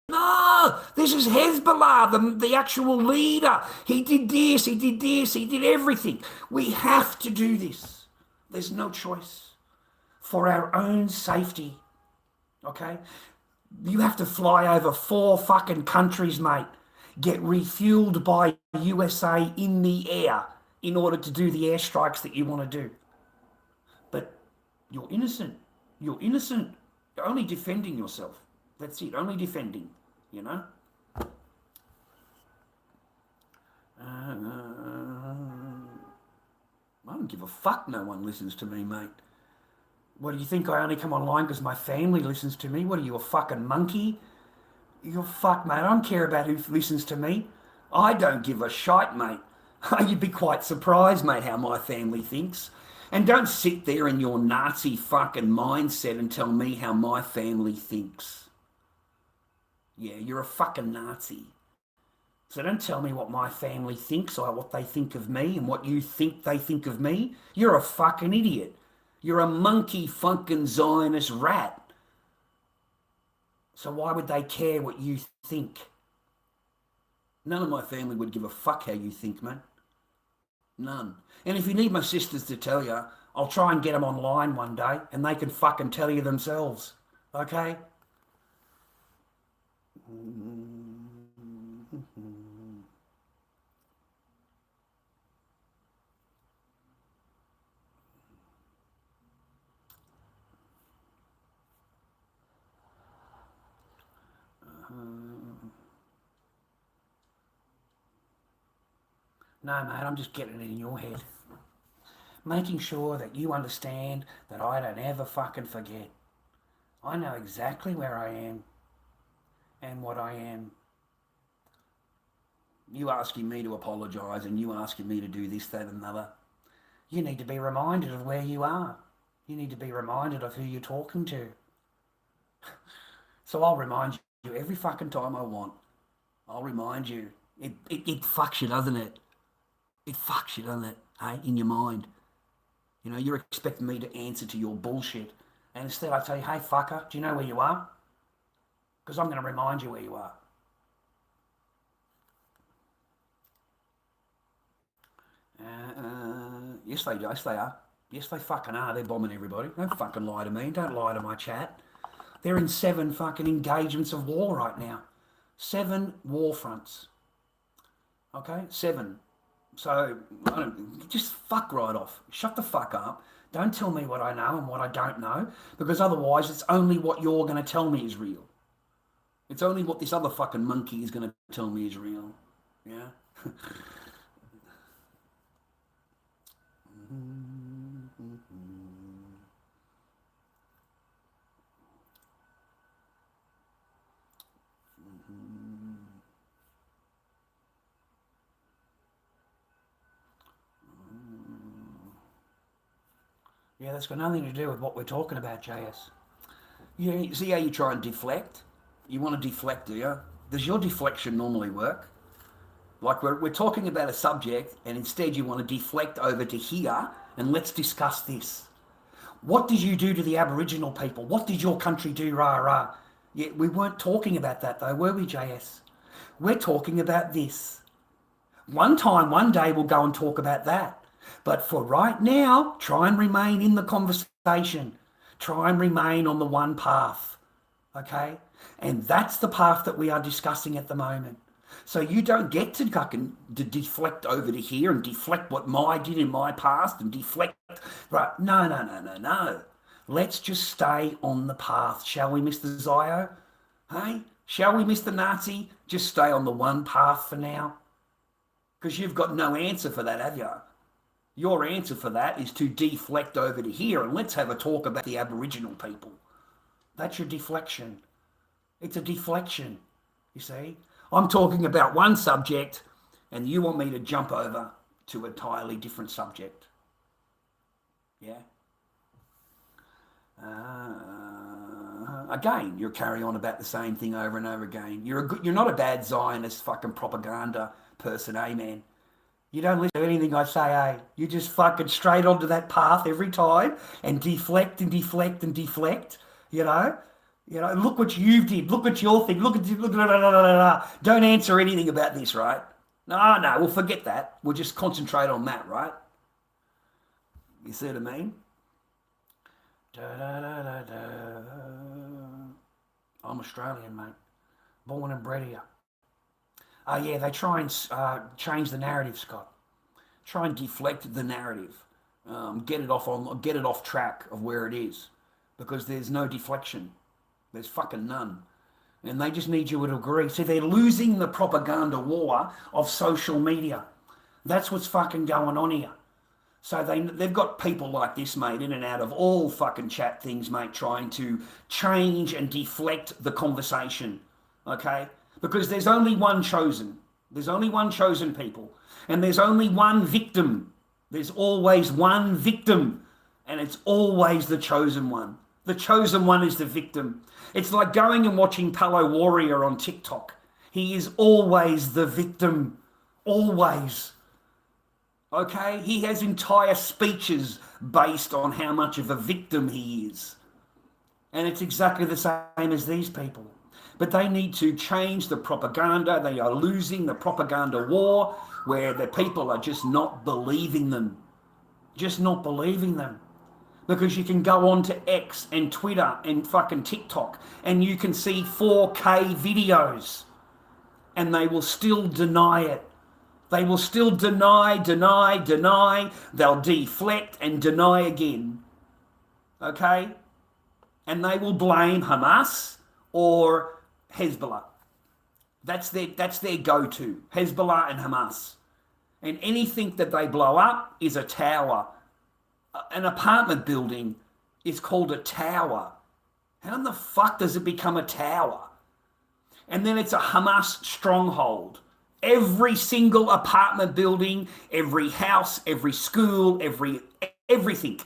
No, this is Hezbollah, the actual leader. He did this, he did this, he did everything. We have to do this. There's no choice. For our own safety. Okay? You have to fly over 4 fucking countries, mate. Get refueled by USA in the air in order to do the airstrikes that you want to do. But you're innocent. You're innocent. You're only defending yourself. That's it. Only defending, I don't give a fuck no one listens to me, mate. What, do you think I only come online because my family listens to me? What are you, a fucking monkey? You're fuck, mate. I don't care about who listens to me. I don't give a shite, mate. You'd be quite surprised, mate, how my family thinks. And don't sit there in your Nazi fucking mindset and tell me how my family thinks. Yeah, you're a fucking Nazi. So don't tell me what my family thinks or what they think of me and what you think they think of me. You're a fucking idiot. You're a monkey fucking Zionist rat. So why would they care what you think? None of my family would give a fuck how you think, man. None. And if you need my sisters to tell you, I'll try and get them online one day and they can fucking tell you themselves. Okay? No, mate, I'm just getting it in your head. Making sure that you understand that I don't ever fucking forget. I know exactly where I am and what I am. You asking me to apologise and you asking me to do this, that and another. You need to be reminded of where you are. You need to be reminded of who you're talking to. So I'll remind you every fucking time I want. I'll remind you. It fucks you, doesn't it? It fucks you, doesn't it? Hey, in your mind. You know, you're expecting me to answer to your bullshit. And instead I tell you, hey, fucker, do you know where you are? Because I'm going to remind you where you are. Yes, they do. Yes, they are. Yes, they fucking are. They're bombing everybody. Don't fucking lie to me. Don't lie to my chat. They're in 7 fucking engagements of war right now. 7 war fronts. Okay? 7. So, just fuck right off. Shut the fuck up. Don't tell me what I know and what I don't know, because otherwise it's only what you're going to tell me is real. It's only what this other fucking monkey is going to tell me is real. Yeah? Yeah, that's got nothing to do with what we're talking about, JS. You see how you try and deflect? You want to deflect, do you? Does your deflection normally work? Like we're talking about a subject and instead you want to deflect over to here and let's discuss this. What did you do to the Aboriginal people? What did your country do, rah, rah? Yeah, we weren't talking about that though, were we, JS? We're talking about this. One day we'll go and talk about that. But for right now, try and remain in the conversation. Try and remain on the one path, okay? And that's the path that we are discussing at the moment. So you don't get to deflect over to here and deflect what I did in my past and deflect. Right, no. Let's just stay on the path, shall we, Mr. Zio? Hey, shall we, Mr. Nazi? Just stay on the one path for now? Because you've got no answer for that, have you? Your answer for that is to deflect over to here and let's have a talk about the Aboriginal people. That's your deflection. It's a deflection, you see. I'm talking about one subject and you want me to jump over to an entirely different subject. Yeah? Again, you're carrying on about the same thing over and over again. You're not a bad Zionist fucking propaganda person, eh, man? You don't listen to anything I say, eh? You just fucking straight onto that path every time and deflect and deflect and deflect, you know? You know, look what you did. Look at your thing. Look. Don't answer anything about this, right? No, we'll forget that. We'll just concentrate on that, right? You see what I mean? I'm Australian, mate. Born and bred here. Yeah, they try and change the narrative, Scott. Try and deflect the narrative. Get it off track of where it is, because there's no deflection. There's fucking none. And they just need you to agree. See, they're losing the propaganda war of social media. That's what's fucking going on here. So they've got people like this, mate, in and out of all fucking chat things, mate, trying to change and deflect the conversation, okay? Because there's only one chosen. There's only one chosen people. And there's only one victim. There's always one victim. And it's always the chosen one. The chosen one is the victim. It's like going and watching Palo Warrior on TikTok. He is always the victim. Always. Okay? He has entire speeches based on how much of a victim he is. And it's exactly the same as these people. But they need to change the propaganda. They are losing the propaganda war where the people are just not believing them. Just not believing them. because you can go on to X and Twitter and fucking TikTok and you can see 4K videos and they will still deny it. They will still deny. They'll deflect and deny again. Okay? And they will blame Hamas or Hezbollah. That's their go-to, Hezbollah and Hamas. And anything that they blow up is a tower. An apartment building is called a tower. How in the fuck does it become a tower? And then it's a Hamas stronghold. Every single apartment building, every house, every school, everything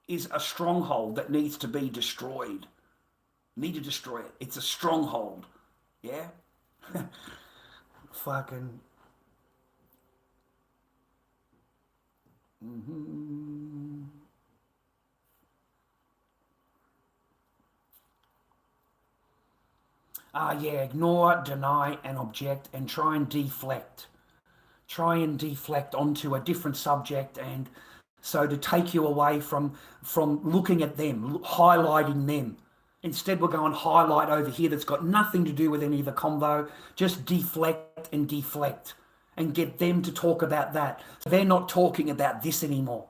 is a stronghold that needs to be destroyed. Need to destroy it. It's a stronghold. Yeah? Fucking... ignore, deny and object and try and deflect. Try and deflect onto a different subject, and so to take you away from looking at them, highlighting them. Instead, we're going highlight over here that's got nothing to do with any of the convo. Just deflect and get them to talk about that. So they're not talking about this anymore.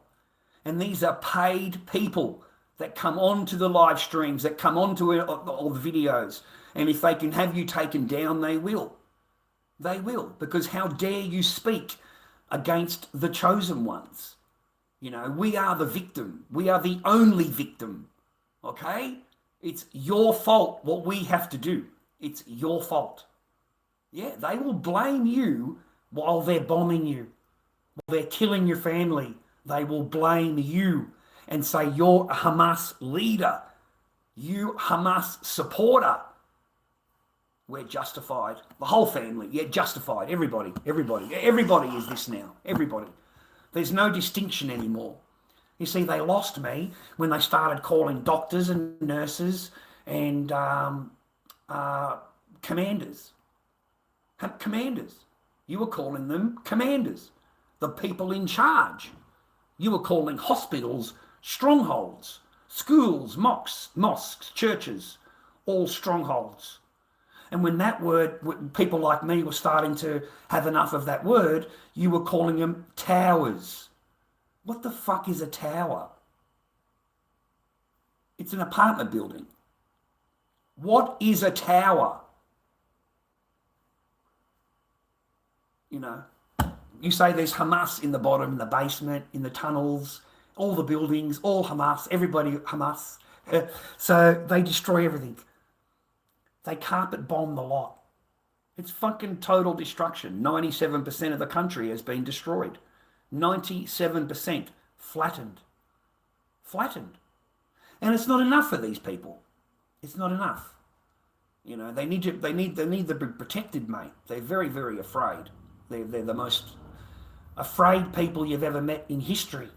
And these are paid people that come onto the live streams, that come onto all the videos. And if they can have you taken down, they will. They will. Because how dare you speak against the chosen ones? You know, we are the victim. We are the only victim. Okay? It's your fault what we have to do. It's your fault. Yeah, they will blame you while they're bombing you, while they're killing your family. They will blame you and say you're a Hamas leader, you Hamas supporter. We're justified. The whole family, yeah, justified. Everybody is this now. Everybody. There's no distinction anymore. You see, they lost me when they started calling doctors and nurses and commanders. Commanders. You were calling them commanders, the people in charge. You were calling hospitals strongholds, schools, mosques, churches, all strongholds. And when that word, people like me were starting to have enough of that word, you were calling them towers. What the fuck is a tower? It's an apartment building. What is a tower? You know, you say there's Hamas in the bottom, in the basement, in the tunnels, all the buildings, all Hamas, everybody Hamas. So they destroy everything. They carpet bomb the lot. It's fucking total destruction. 97% of the country has been destroyed. 97% flattened. Flattened. And it's not enough for these people. It's not enough. You know, they need to be protected, mate. They're very, very afraid. They're the most afraid people you've ever met in history,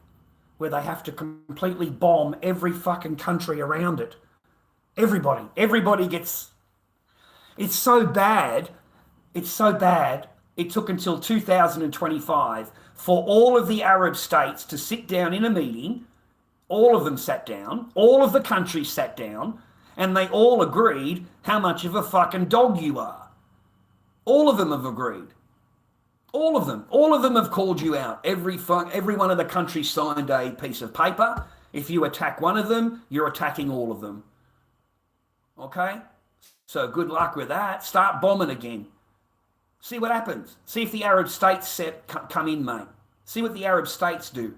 where they have to completely bomb every fucking country around it. Everybody gets... It's so bad. It took until 2025 for all of the Arab states to sit down in a meeting. All of them sat down. All of the countries sat down. And they all agreed how much of a fucking dog you are. All of them have agreed. All of them. All of them have called you out. Every one of the countries signed a piece of paper. If you attack one of them, you're attacking all of them. Okay? So good luck with that. Start bombing again. See what happens. See if the Arab states come in, mate. See what the Arab states do.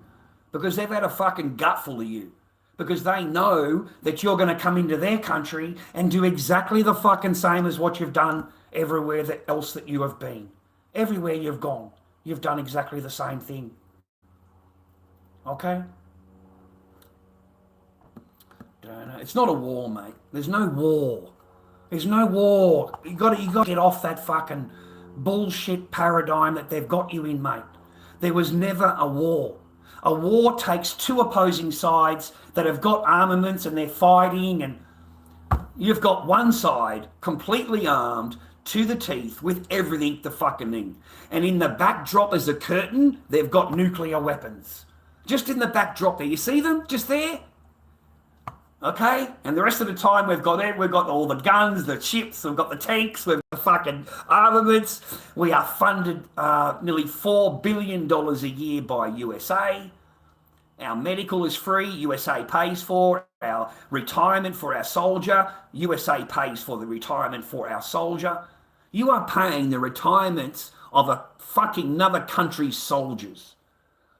Because they've had a fucking gutful of you. Because they know that you're going to come into their country and do exactly the fucking same as what you've done everywhere else that you have been. Everywhere you've gone, you've done exactly the same thing. Okay? Don't know. It's not a war, mate. There's no war. There's no war. You got to get off that fucking bullshit paradigm that they've got you in, mate. There was never a war. A war takes two opposing sides that have got armaments and they're fighting, and you've got one side completely armed to the teeth with everything the fucking thing. And in the backdrop as a curtain, they've got nuclear weapons. Just in the backdrop there. You see them? Just there? Okay? And the rest of the time we've got all the guns, the ships, we've got the tanks, we've got the fucking armaments. We are funded nearly $4 billion a year by USA. Our medical is free, USA pays for. Our retirement for our soldier, USA pays for the retirement for our soldier. You are paying the retirements of a fucking another country's soldiers.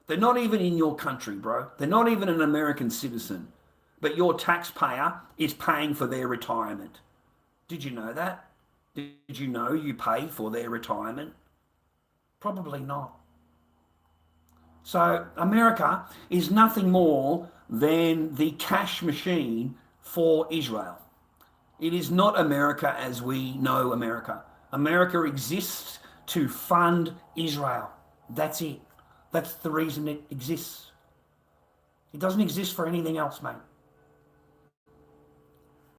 They're not even in your country, bro. They're not even an American citizen. But your taxpayer is paying for their retirement. Did you know that? Did you know you pay for their retirement? Probably not. So America is nothing more than the cash machine for Israel. It is not America as we know America. America exists to fund Israel. That's it. That's the reason it exists. It doesn't exist for anything else, mate.